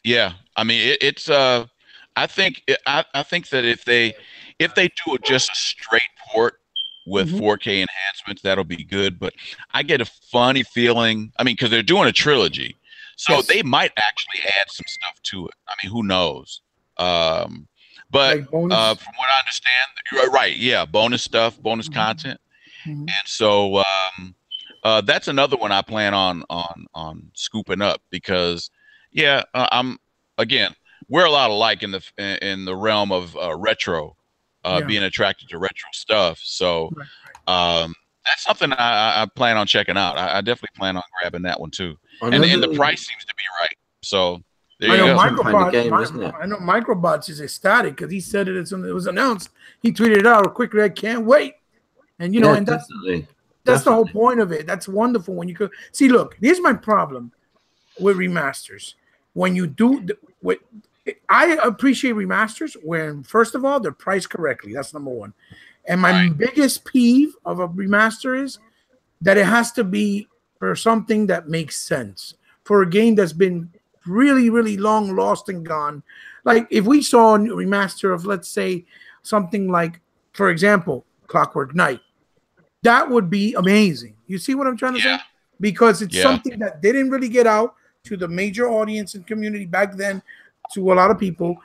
Yeah, I mean, it's. I think that if they do just a straight port with 4K enhancements, that'll be good. But I get a funny feeling. I mean, because they're doing a trilogy, so they might actually add some stuff to it. I mean, who knows? But like from what I understand, you're right. Yeah, bonus stuff, bonus content, and so that's another one I plan on scooping up because we're a lot alike in the realm of retro, being attracted to retro stuff. So that's something I plan on checking out. I definitely plan on grabbing that one too. And the price seems to be right. So there you go. I know MicroPod is ecstatic because he said it was announced. He tweeted it out quickly. I can't wait. And and that's the whole point of it. That's wonderful when you could see. Look, here's my problem with remasters. When you do I appreciate remasters when, first of all, they're priced correctly. That's number one. And my biggest peeve of a remaster is that it has to be for something that makes sense. For a game that's been really, really long lost and gone. Like if we saw a remaster of, let's say, something like, for example, Clockwork Knight, that would be amazing. You see what I'm trying to say? Because it's something that didn't really get out to the major audience and community back then, to a lot of people.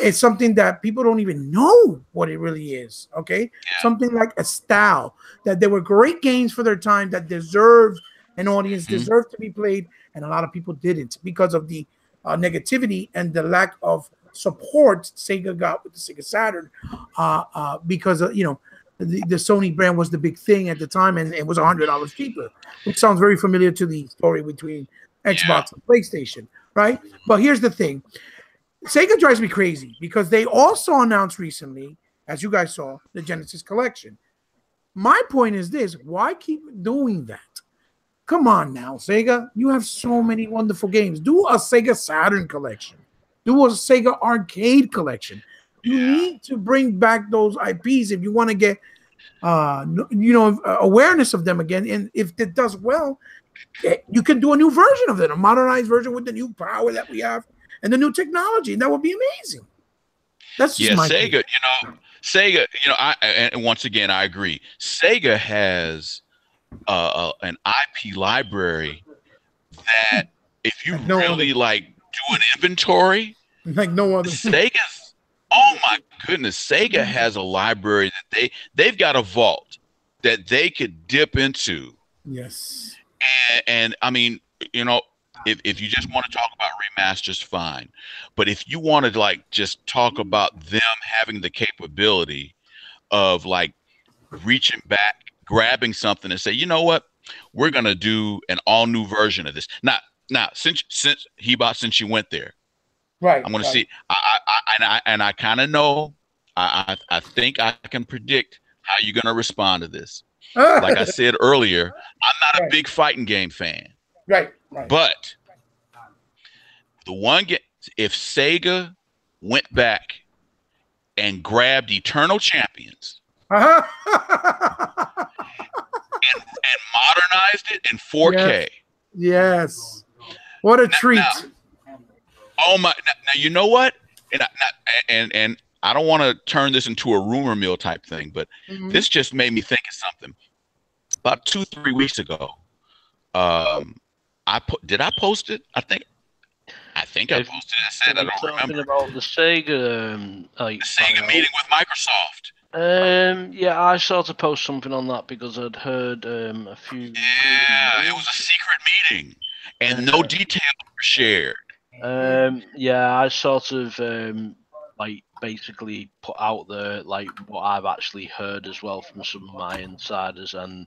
it's something that people don't even know what it really is. Okay, something like a style that they were great games for their time that deserved an audience, deserved to be played, and a lot of people didn't because of the negativity and the lack of support Sega got with the Sega Saturn, because of, the Sony brand was the big thing at the time, and it was $100 cheaper, which sounds very familiar to the story between Xbox and PlayStation, right? But here's the thing. Sega drives me crazy because they also announced recently, as you guys saw, the Genesis Collection. My point is this: why keep doing that? Come on now, Sega. You have so many wonderful games. Do a Sega Saturn collection. Do a Sega Arcade collection. You need to bring back those IPs if you want to get, awareness of them again. And if it does well, you can do a new version of it, a modernized version with the new power that we have and the new technology. And that would be amazing. That's just my Sega. opinion. Sega. And once again, I agree. Sega has an IP library that, if you really do an inventory, like no other. Sega's, oh my goodness, Sega has a library that they've got a vault that they could dip into. Yes. And I mean, if you just want to talk about remasters, fine. But if you want to just talk about them having the capability of reaching back, grabbing something and say, you know what, we're gonna do an all new version of this. Now, since you went there, right? I'm gonna see. I kind of know. I think I can predict how you're gonna respond to this. Like I said earlier, I'm not a big fighting game fan. Right. But the one if Sega went back and grabbed Eternal Champions and modernized it in 4K. Yes. What a treat. Oh my! Now you know what? And I don't want to turn this into a rumor mill type thing, but this just made me think of something. About 2-3 weeks ago, did I post it? I think I posted it. I said I don't remember. About the Sega, the Sega meeting with Microsoft. Yeah, I sort of post something on that because I'd heard a few. Yeah, it was a secret meeting, and no details were shared. Yeah, I sort of basically put out there what I've actually heard as well from some of my insiders, and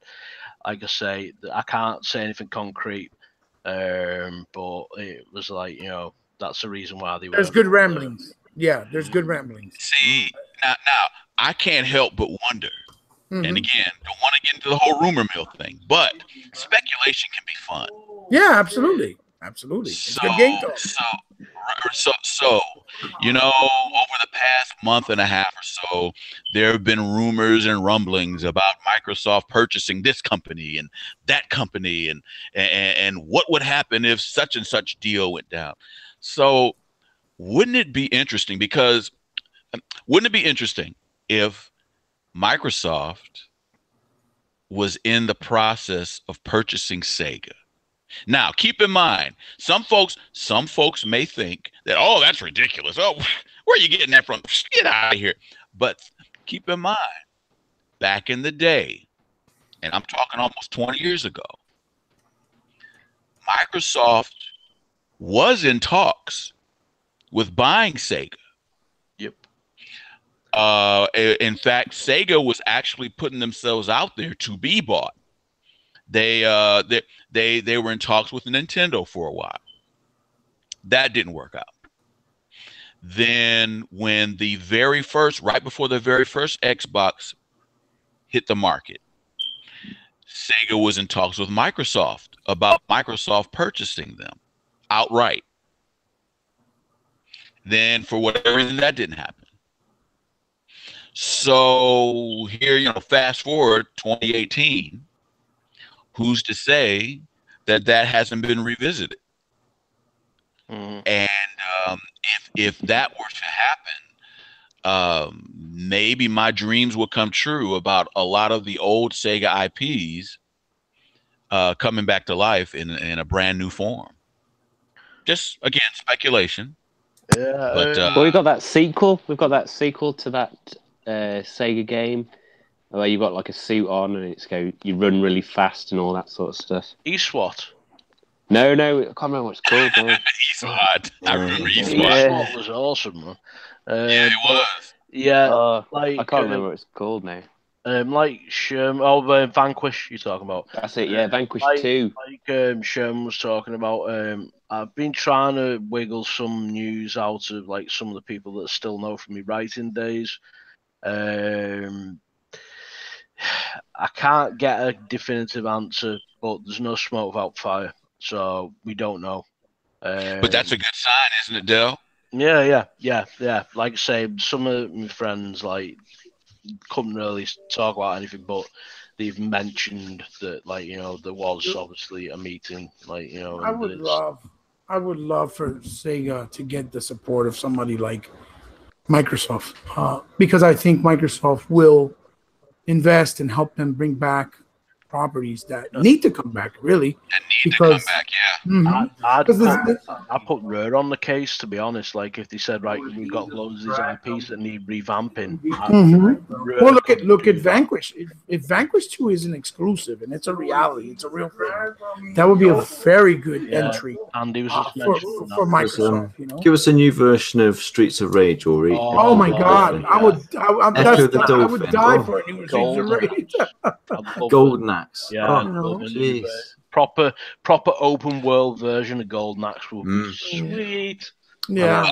like I say, I can't say anything concrete, but it was that's the reason why they were. There's good ramblings. Yeah, there's good ramblings. See, now I can't help but wonder. And again, don't want to get into the whole rumor mill thing, but speculation can be fun. Yeah, absolutely. It's a good game talk. So, over the past month and a half or so, there have been rumors and rumblings about Microsoft purchasing this company and that company, and what would happen if such and such deal went down. So, wouldn't it be interesting if Microsoft was in the process of purchasing Sega? Now, keep in mind, some folks may think that, oh, that's ridiculous. Oh, where are you getting that from? Get out of here. But keep in mind, back in the day, and I'm talking almost 20 years ago, Microsoft was in talks with buying Sega. Yep. In fact, Sega was actually putting themselves out there to be bought. They were in talks with Nintendo for a while. That didn't work out. Then when right before the very first Xbox hit the market, Sega was in talks with Microsoft about Microsoft purchasing them outright. Then for whatever reason, that didn't happen. So here, fast forward 2018, who's to say that hasn't been revisited? And if that were to happen, maybe my dreams will come true about a lot of the old Sega IPs coming back to life in a brand new form. Just again, speculation. Yeah. But Well, we've got that sequel. We've got that sequel to that Sega game where you've got like a suit on and you run really fast and all that sort of stuff. eSWAT. No, I can't remember what it's called now. ESWAT. I remember ESWAT. eSWAT was awesome, man. Yeah, it was. Yeah, I can't remember what it's called now. Like Vanquish. You're talking about. That's it. Yeah, Vanquish 2. Like Sherman was talking about. I've been trying to wiggle some news out of like some of the people that still know from my writing days. I can't get a definitive answer, but there's no smoke without fire, so we don't know. But that's a good sign, isn't it, Dell? Yeah. Like I say, some of my friends like couldn't really talk about anything, but they've mentioned that, like, you know, there was obviously a meeting, like, you know. I would love for Sega to get the support of somebody like Microsoft, because I think Microsoft will invest and help them bring back properties that need to come back, really. To come back, yeah. I'd put Rare on the case, to be honest. Like, if they said, right, we've got loads of these IPs that need revamping. Well, look at Vanquish. If Vanquish 2 is an exclusive and it's a reality, it's a real thing, that would be a very good entry Andy was just for Microsoft. You know? Give us a new version of Streets of Rage, or oh my God, I would die for a new Streets of Rage. Golden Axe. Yeah, jeez. Proper open world version of Golden Axe would be sweet. Yeah,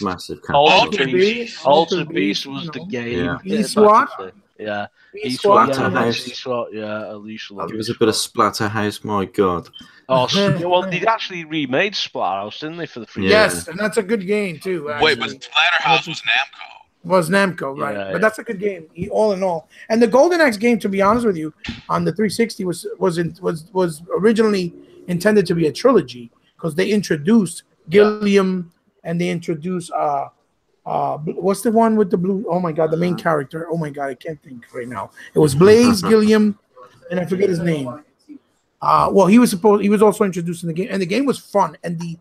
massive. Altered Beast was the game. eSWAT. Yeah. eSWAT. Yeah, at least It was a bit of Splatterhouse, my God. Oh, well, they actually remade Splatterhouse, didn't they, for the free? Yes, and that's a good game too. Actually. Wait, but Splatterhouse was Namco. Was Namco, right? Yeah, but that's a good game, all in all. And the Golden Axe game, to be honest with you, on the 360 was originally intended to be a trilogy because they introduced Gilliam and they introduced what's the one with the blue? Oh my God, the main character. Oh my God, I can't think right now. It was Blaze, Gilliam, and I forget his name. Well, he was also introduced in the game, and the game was fun, and the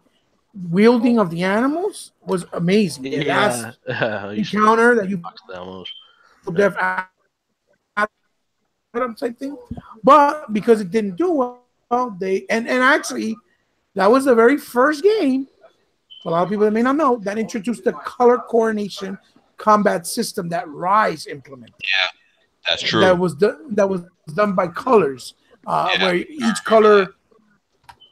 wielding of the animals was amazing. Yeah, encounter that you Def Adam type thing, but because it didn't do well, they and actually that was the very first game. A lot of people that may not know that introduced the color coordination combat system that Rise implemented. Yeah, that's true. That was done by colors, where each color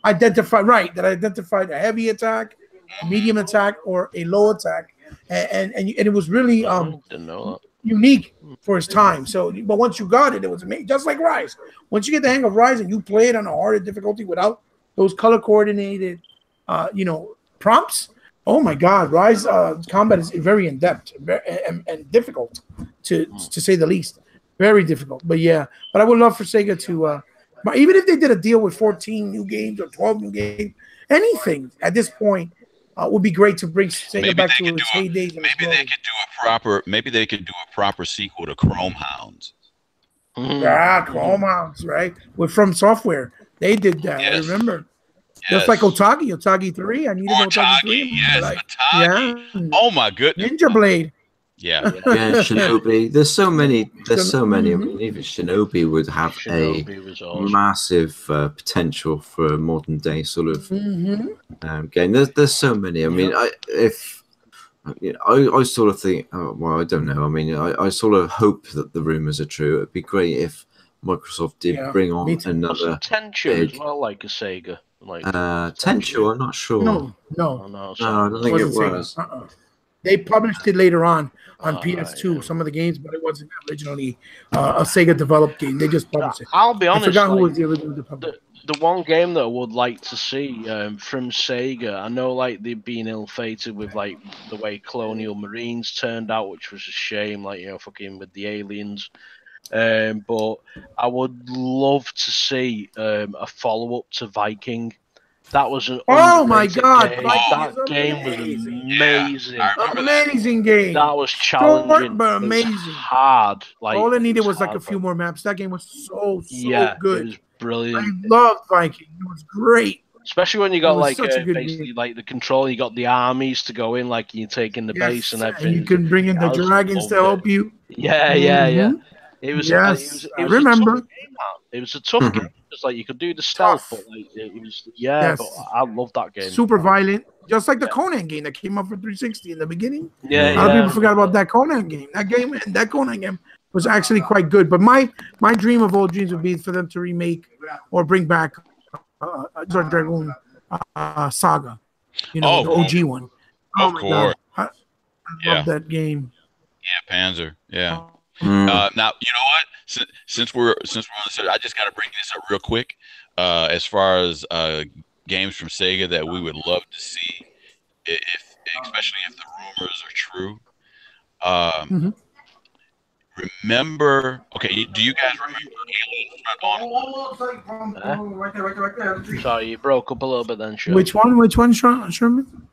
identified a heavy attack, a medium attack, or a low attack, and it was really didn't know that. Unique for its time. So, but once you got it, it was amazing. Just like Rise. Once you get the hang of Rise and you play it on a harder difficulty without those color coordinated, prompts. Oh my God, Rise combat is very in depth and difficult to say the least. Very difficult. But I would love for Sega to. But even if they did a deal with 14 new games or 12 new games, anything at this point would be great to bring Sega back to its heydays. Maybe they could do a proper sequel to Chrome Hounds. Yeah, Chrome Hounds, right? With From Software, they did that. Yes. I remember. Just like Otagi 3. I needed Otagi 3. Yes, Otagi. Yeah. Oh my goodness. Ninja Blade. Yeah. Shinobi. There's so many. I mean, even Shinobi would have a massive potential for a modern day sort of game. There's so many. I mean, I sort of think. Oh, well, I don't know. I mean, I sort of hope that the rumors are true. It'd be great if Microsoft did bring on another. Tenchu as well, like a Sega. Like Tenchu, I'm not sure. No, I don't think it was. They published it later on PS2, some of the games, but it wasn't originally a Sega developed game. They just published it. I'll be honest. I forgot who was the original developer. The one game that I would like to see from Sega, I know like they've been ill-fated with like the way Colonial Marines turned out, which was a shame. Like, fucking with the aliens. But I would love to see a follow-up to Viking. That was an my God! Game. That game was amazing. Amazing game. That was challenging, short, but amazing. It was hard. Like, all it needed was like a few more maps. That game was so good. It was brilliant. I loved Viking. It was great. Especially when you got It was like such a good basically game. like the control, you got the armies to go in, like you're taking the base and Yes, everything. and you can bring in the I just dragons to loved help you. Yeah, yeah, yeah. Mhm. It was Yes, I a tough remember. game. It was a tough game. It's like you could do the stealth, but Tough. like it was but Yes. I loved that game. Super violent, just like the Yeah. Conan game that came out for 360 in the beginning. Yeah, A lot of yeah. people forgot about that Conan game. That Conan game was actually quite good. But my dream of all dreams would be for them to remake or bring back Dragoon Saga. You know, the OG one. Oh Of my course. God. I love that game. Yeah, Panzer. Yeah. Mm. Now you know what? Since we're on the subject, I just got to bring this up real quick. As far as games from Sega that we would love to see, especially if the rumors are true. Remember? Okay, do you guys remember Alien Front Online? Sorry, you broke up a little bit then, sure. Which one, Sherman?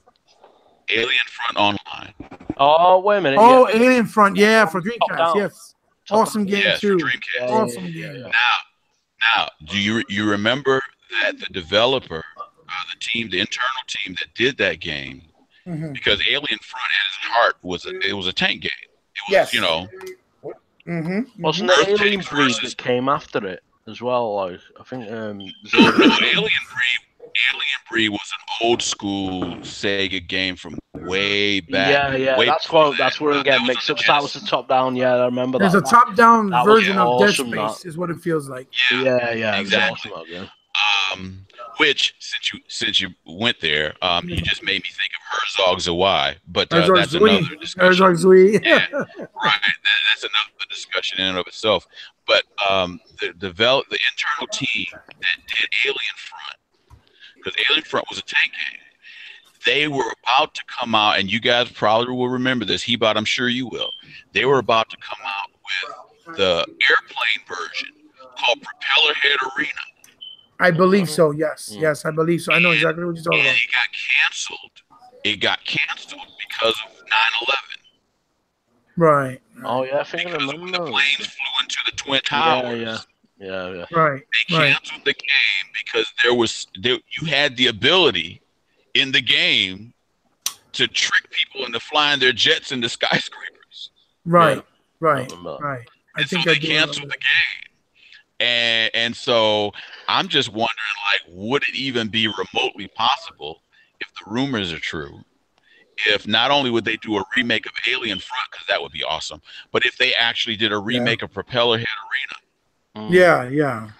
Alien Front Online. Oh, wait a minute. Oh, Alien Front, yeah, for Dreamcast, down. yes. Awesome game Yes, too. for Dreamcast. Awesome game. Now, do you remember that the developer, the internal team that did that game, because Alien Front at its heart was a tank game. It was, you know. Wasn't there Alien Breed that came after it as well? Like I think Alien Breed was an old school Sega game from way back. Yeah. Way That's where I'm getting mixed up. That was the top down. Yeah, I remember There's that. a top down that was version of awesome, Dead Space, is what it feels like. Yeah, exactly. It was awesome, Which since you went there, you just made me think of Herzog Zwei, but Herzog that's Zwei. another discussion. Herzog Zwei. Yeah, right. That's another discussion in and of itself. But the internal team that did Alien Front, because Alien Front was a tank game, they were about to come out, and you guys probably will remember this. Hebot, I'm sure you will. They were about to come out with the airplane version called Propeller Head Arena. I believe so. Yes, I believe so. I know exactly what you're talking about. It got canceled. It got canceled because of 9/11. Right. Oh yeah, I think I remember. When the planes flew into the Twin Towers. Yeah. Right. They canceled the game because you had the ability in the game to trick people into flying their jets into skyscrapers. Right. I And think so I they canceled the game. And so I'm just wondering, like, would it even be remotely possible if the rumors are true? If not only would they do a remake of Alien Front, because that would be awesome, but if they actually did a remake of Propeller Head Arena. Yeah.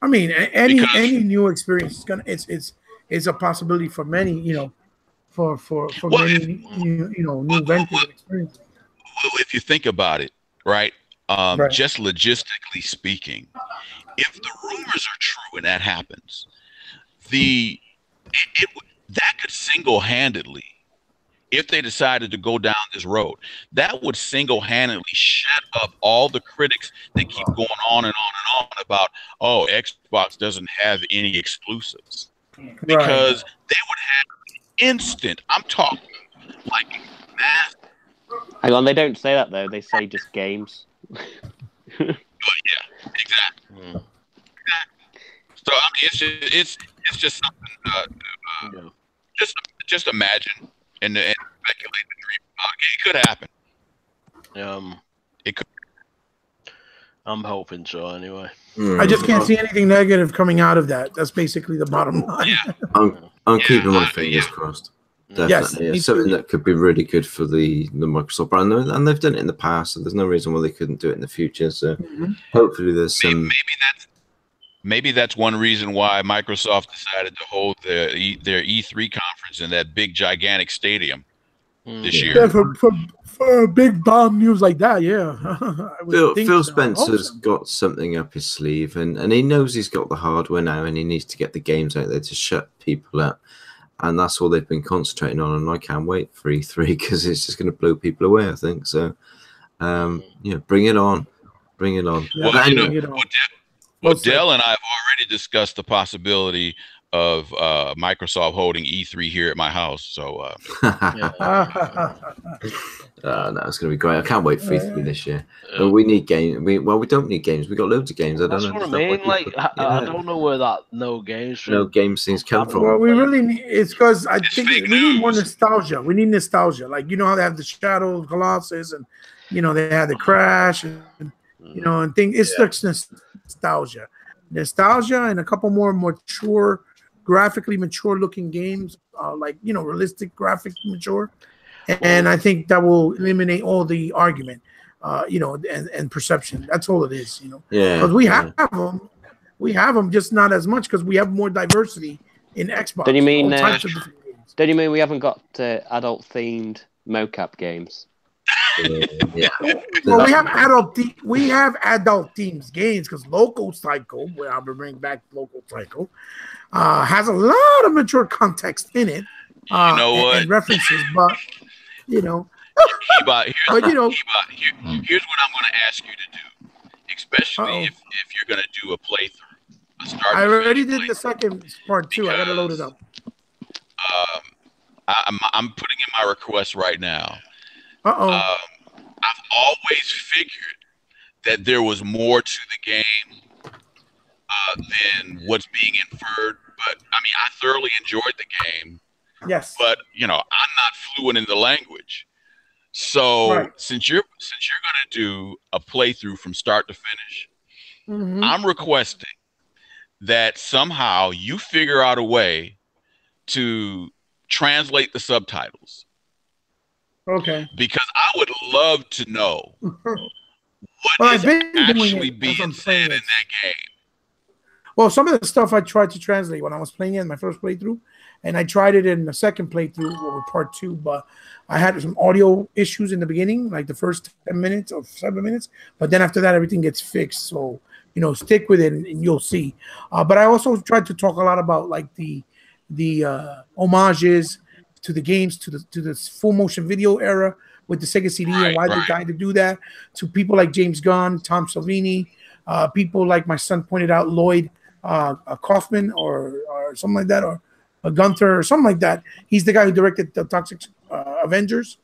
I mean, any new experience is gonna it's a possibility for many, for many new ventures and experiences. Well, if you think about it, right? Just logistically speaking, if the rumors are true and that happens, that could single-handedly, if they decided to go down this road, that would single-handedly shut up all the critics that keep going on and on and on about, oh, Xbox doesn't have any exclusives. Because they would have instant, I'm talking like mass. Hang on, they don't say that though. They say just games. Yeah, exactly. So I mean, it's just something. Just imagine and speculate the dream. It could happen. It could. I'm hoping so. Anyway, I just can't see anything negative coming out of that. That's basically the bottom line. Yeah. I'm keeping my fingers crossed. Definitely, it's something that could be really good for the Microsoft brand, and they've done it in the past, so there's no reason why they couldn't do it in the future. So hopefully, there's some. Maybe that's one reason why Microsoft decided to hold their E3 conference in that big, gigantic stadium this year. Yeah, for a big bomb news like that, Phil Spencer's got something up his sleeve, and he knows he's got the hardware now, and he needs to get the games out there to shut people up. And that's all they've been concentrating on, and I can't wait for E3 because it's just going to blow people away, I think. So, bring it on. Yeah, Well, Dell and I have already discussed the possibility of Microsoft holding E3 here at my house. So, No, it's going to be great. I can't wait for E3 this year. But we need games. We don't need games. We got loads of games. I don't That's what I understand why mean. Like, people- I don't know where that no games. no games things come from. Well, we really need. It's because I think we need more nostalgia. We need nostalgia. Like you know how they have the Shadow of Colossus, and you know they had the Crash, and you know, and things. It's like nostalgia, and a couple more mature, graphically mature looking games, like you know, realistic graphic mature, and I think that will eliminate all the argument, you know, and perception. That's all it is, you know. Yeah, because we have them. We have them, just not as much because we have more diversity in Xbox. Don't you mean? All types of different games. Don't you mean we haven't got adult themed mocap games? yeah. Well, we have adult themes games because Local Cycle, where I'll bring back Local Cycle, has a lot of mature context in it. You know what? And references, but you know, here's what I'm going to ask you to do, especially if you're going to do a playthrough. I already did the second part too. I got to load it up. I'm putting in my request right now. I've always figured that there was more to the game than what's being inferred. But I mean, I thoroughly enjoyed the game. Yes. But you know, I'm not fluent in the language. So since you're going to do a playthrough from start to finish, I'm requesting that somehow you figure out a way to translate the subtitles. Okay. Because I would love to know what is actually being said in that game. Well, some of the stuff I tried to translate when I was playing it in my first playthrough, and I tried it in the second playthrough or part 2, but I had some audio issues in the beginning, like the first 10 minutes or 7 minutes, but then after that, everything gets fixed. So, you know, stick with it and you'll see. But I also tried to talk a lot about like the homages to the games, to the full motion video era with the Sega CD and why they tried to do that, to people like James Gunn, Tom Savini, people like my son pointed out, Lloyd Kaufman or something like that, or Gunther or something like that. He's the guy who directed the Toxic Avengers,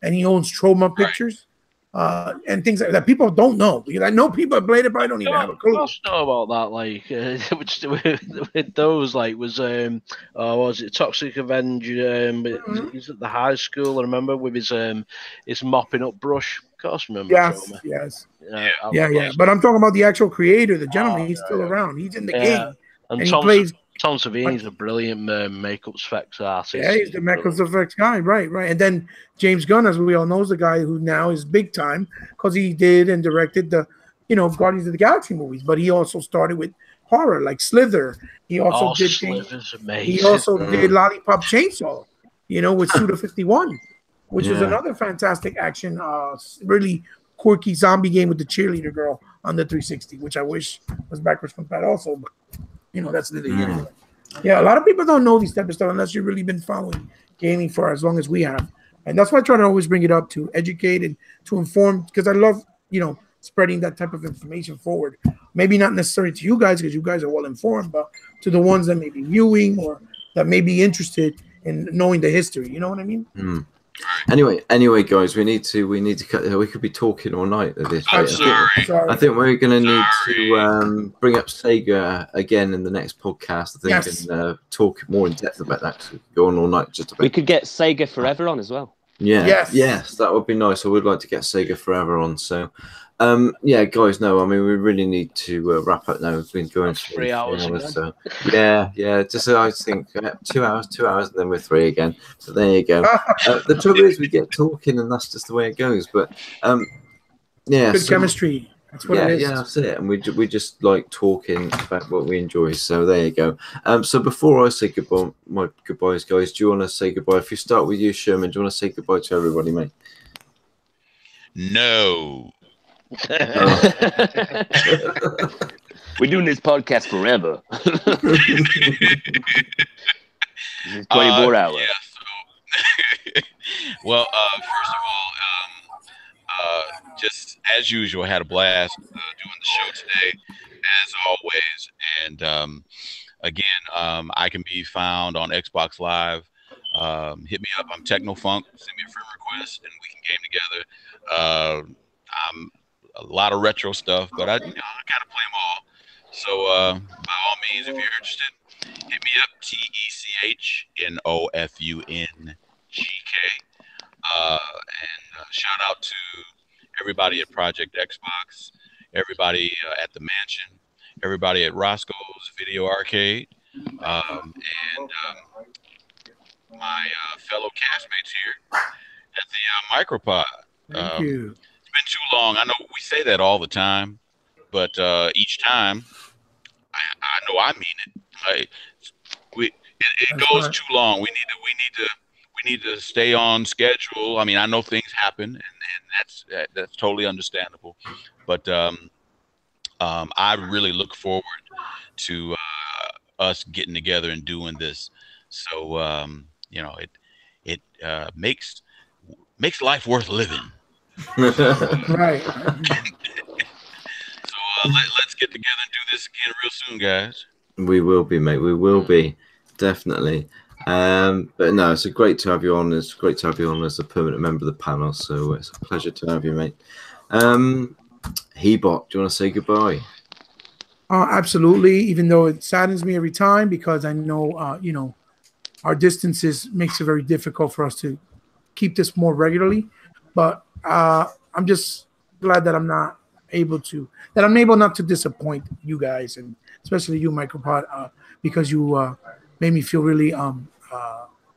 and he owns Troma Pictures. And things like that people don't know, because I know people have played it, but I don't even have a clue. I know about that. Like with those, like was it Toxic Avenger? He's at the high school. I remember with his mopping up brush. Of course, remember. Yes. Yeah. But I'm talking about the actual creator, the gentleman. He's still around. He's in the game, and he plays. Tom Savini's a brilliant makeup effects artist. Yeah, he's the makeup effects guy, right. And then James Gunn, as we all know, is the guy who now is big time because he did and directed the, you know, Guardians of the Galaxy movies. But he also started with horror, like Slither. He also did things. He also did Lollipop Chainsaw, you know, with Suda 51, which is another fantastic action, really quirky zombie game with the cheerleader girl on the 360, which I wish was backwards compatible also. But you know, that's the year. Yeah, a lot of people don't know these type of stuff unless you've really been following gaming for as long as we have. And that's why I try to always bring it up, to educate and to inform, because I love, you know, spreading that type of information forward. Maybe not necessarily to you guys, because you guys are well informed, but to the ones that may be viewing or that may be interested in knowing the history. You know what I mean? Anyway, guys, we need to cut. We could be talking all night at this rate. I think we're going to need to bring up Sega again in the next podcast. I think and talk more in depth about that. Cause go on all night just about. We could get Sega Forever on as well. Yes, that would be nice. I would like to get Sega Forever on. So, guys, no, I mean, we really need to wrap up now. We've been going for 3 hours. So, just I think 2 hours, and then we're 3 again. So there you go. The trouble is, we get talking, and that's just the way it goes. But good chemistry. That's what it is. Yeah, that's it. And we just like talking about what we enjoy. So there you go. So before I say goodbye, my goodbyes, guys, do you want to say goodbye? If you start with you, Sherman, do you want to say goodbye to everybody, mate? No. We're doing this podcast forever. 24 hours. Yeah, so, well, first of all, just as usual, I had a blast doing the show today, as always. And again, I can be found on Xbox Live. Hit me up. I'm Technofunk. Send me a friend request, and we can game together. I'm a lot of retro stuff, but I gotta play them all. So by all means, if you're interested, hit me up, TECHNOFUNGK. And shout out to everybody at Project Xbox, everybody at the Mansion, everybody at Roscoe's Video Arcade, and my fellow castmates here at the MicroPod. Thank you. It's been too long. I know we say that all the time, but each time, I know I mean it. It goes too long. We need to stay on schedule. I mean, I know things happen, and that's totally understandable. But I really look forward to us getting together and doing this. So it makes life worth living. Right. So let's get together and do this again real soon, guys. We will be, mate. We will be, definitely. But no, it's great to have you on. It's great to have you on as a permanent member of the panel. So it's a pleasure to have you, mate. Hebot, do you want to say goodbye? Absolutely. Even though it saddens me every time because I know, our distances makes it very difficult for us to keep this more regularly. But I'm just glad that I'm able not to disappoint you guys, and especially you, MicroPod, because you made me feel really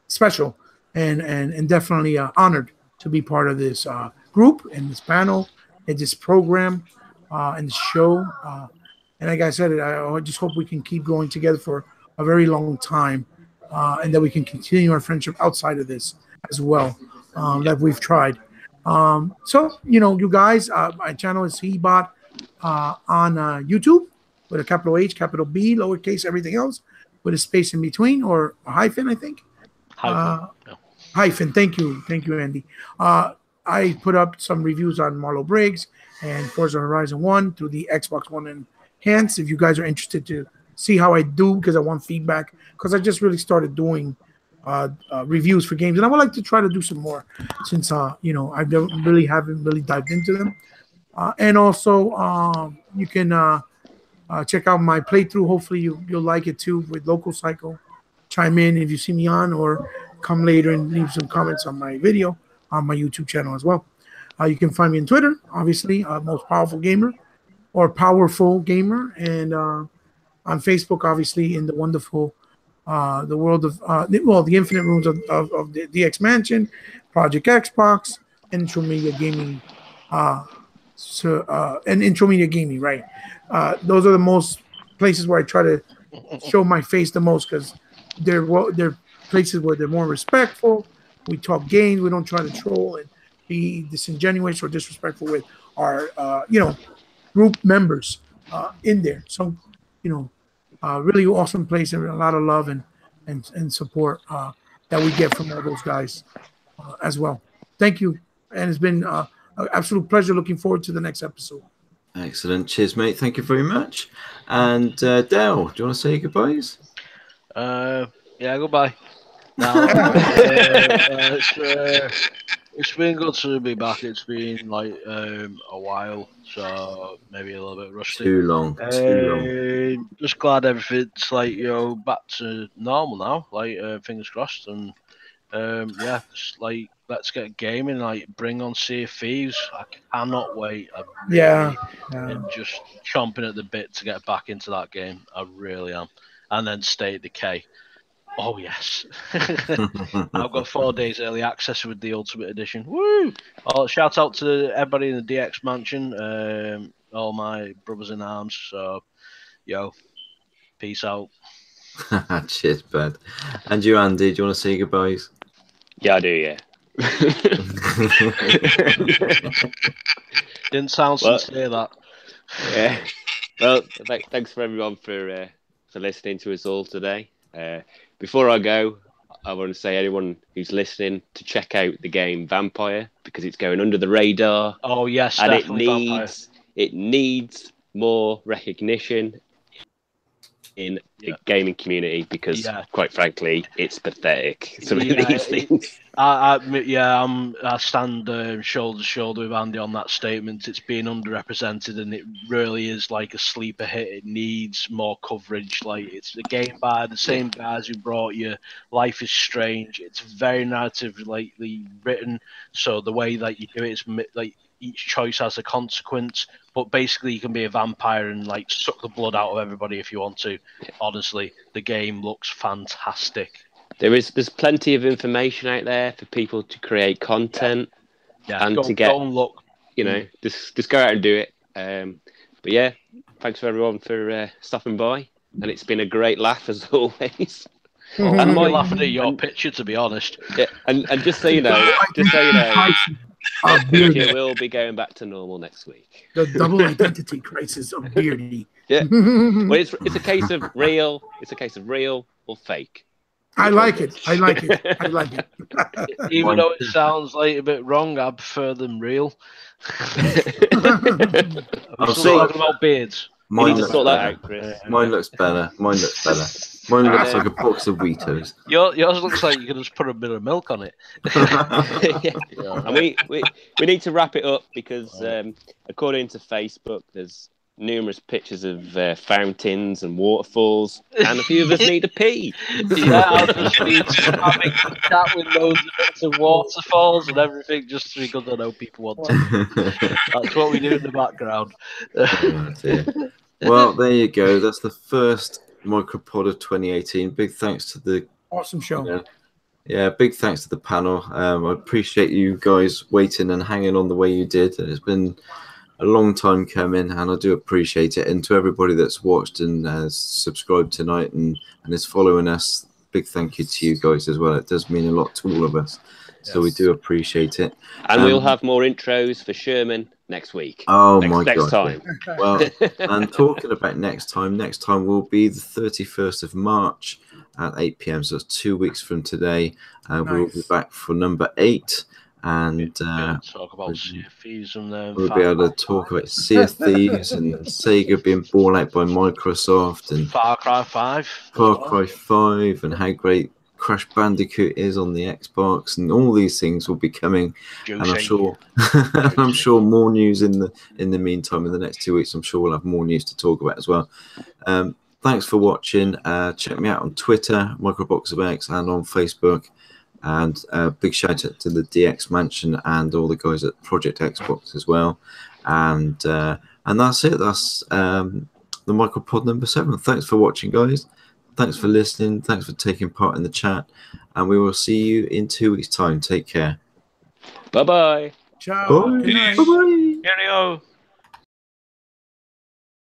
special and definitely honored to be part of this group and this panel and this program and the show. And like I said, I just hope we can keep going together for a very long time, and that we can continue our friendship outside of this as well, that we've tried. So, you guys, my channel is Hebot on YouTube with a capital H, capital B, lowercase, everything else with a space in between or a hyphen, I think. Hyphen. Thank you, Andy. I put up some reviews on Marlo Briggs and Forza Horizon 1 through the Xbox One Enhanced. If you guys are interested to see how I do, because I want feedback, because I just really started doing reviews for games, and I would like to try to do some more since I haven't really dived into them. And also, you can check out my playthrough. Hopefully, you'll like it too with Local Cycle. Chime in if you see me on, or come later and leave some comments on my video on my YouTube channel as well. You can find me on Twitter, obviously, Most Powerful Gamer or Powerful Gamer, and on Facebook, obviously, in the wonderful the world of the infinite rooms of the DX Mansion, Project Xbox, and Intro Media Gaming. And Intro Media Gaming, right? Those are the most places where I try to show my face the most, because they're places where they're more respectful. We talk games. We don't try to troll and be disingenuous or disrespectful with our group members in there. So really awesome place, and a lot of love and support that we get from all those guys as well. Thank you, and it's been an absolute pleasure. Looking forward to the next episode. Excellent. Cheers, mate. Thank you very much. And Dale, do you want to say goodbyes? Yeah, goodbye. No, it's been good to be back. It's been like a while, so maybe a little bit rusty. Too long. Just glad everything's back to normal now. Fingers crossed, and just let's get gaming. Bring on Sea of Thieves. I cannot wait. I'm just chomping at the bit to get back into that game. I really am. And then State of Decay. Oh yes, I've got 4 days early access with the Ultimate Edition. Woo! Oh, shout out to everybody in the DX Mansion, all my brothers in arms. So, peace out. Cheers, bud. And you, Andy, do you want to say goodbyes? Yeah, I do. Yeah. Didn't sound sincere that. Yeah. Well, thanks for everyone for listening to us all today. Before I go, I want to say anyone who's listening to check out the game Vampire, because it's going under the radar. Oh yes, and it needs more recognition. in the gaming community because, quite frankly, it's pathetic. Some of Yeah, these things. I stand shoulder to shoulder with Andy on that statement. It's being underrepresented, and it really is like a sleeper hit. It needs more coverage. Like, it's a game by the same guys who brought you Life is Strange. It's very narratively written, so the way that you do it is like each choice has a consequence. But basically, you can be a vampire and like suck the blood out of everybody if you want to. Honestly, the game looks fantastic. There's plenty of information out there for people to create content and to get. Go and look. You know, just go out and do it. But yeah, thanks for everyone for stopping by, and it's been a great laugh as always. Well, I'm laughing at your picture, to be honest. Yeah, and just so you know, Beardy will be going back to normal next week. The double identity crisis of Beardy. Yeah, well, it's a case of real. It's a case of real or fake. I like it. I like it. I like it. Even though it sounds like a bit wrong, I prefer them real. I'm still talking about beards. You need to sort that out, Chris. Mine looks better. Mine looks better. Mine looks like a box of Wheatos. Yours looks like you can just put a bit of milk on it. And we need to wrap it up because according to Facebook, there's numerous pictures of fountains and waterfalls, and a few of us need to pee. Yeah, I just need to having a chat with loads of waterfalls and everything, just because I know people want to. That's what we do in the background. Oh, dear. Well, there you go. That's the first MicroPod of 2018. Big thanks to the awesome show. Yeah, big thanks to the panel. I appreciate you guys waiting and hanging on the way you did. It's been a long time coming, and I do appreciate it. And to everybody that's watched and has subscribed tonight and is following us, big thank you to you guys as well. It does mean a lot to all of us, so we do appreciate it. And we'll have more intros for Sherman next week. Oh next God! time. Well, and talking about next time will be the 31st of March at 8 p.m. So it's 2 weeks from today. We'll be back for number 8. And talk about Sea of Thieves and we'll be able to talk about Sea of Thieves and Sega being bought out by Microsoft and Far Cry 5, and how great Crash Bandicoot is on the Xbox, and all these things will be coming. And I'm sure more news in the meantime. In the next 2 weeks, I'm sure we'll have more news to talk about as well. Thanks for watching. Check me out on Twitter, Microbox of X, and on Facebook. And big shout out to the DX Mansion and all the guys at Project Xbox as well. And that's it. That's the MicroPod number 7. Thanks for watching, guys. Thanks for listening. Thanks for taking part in the chat. And we will see you in 2 weeks' time. Take care. Bye-bye. Ciao. Bye. Bye-bye. Cheerio.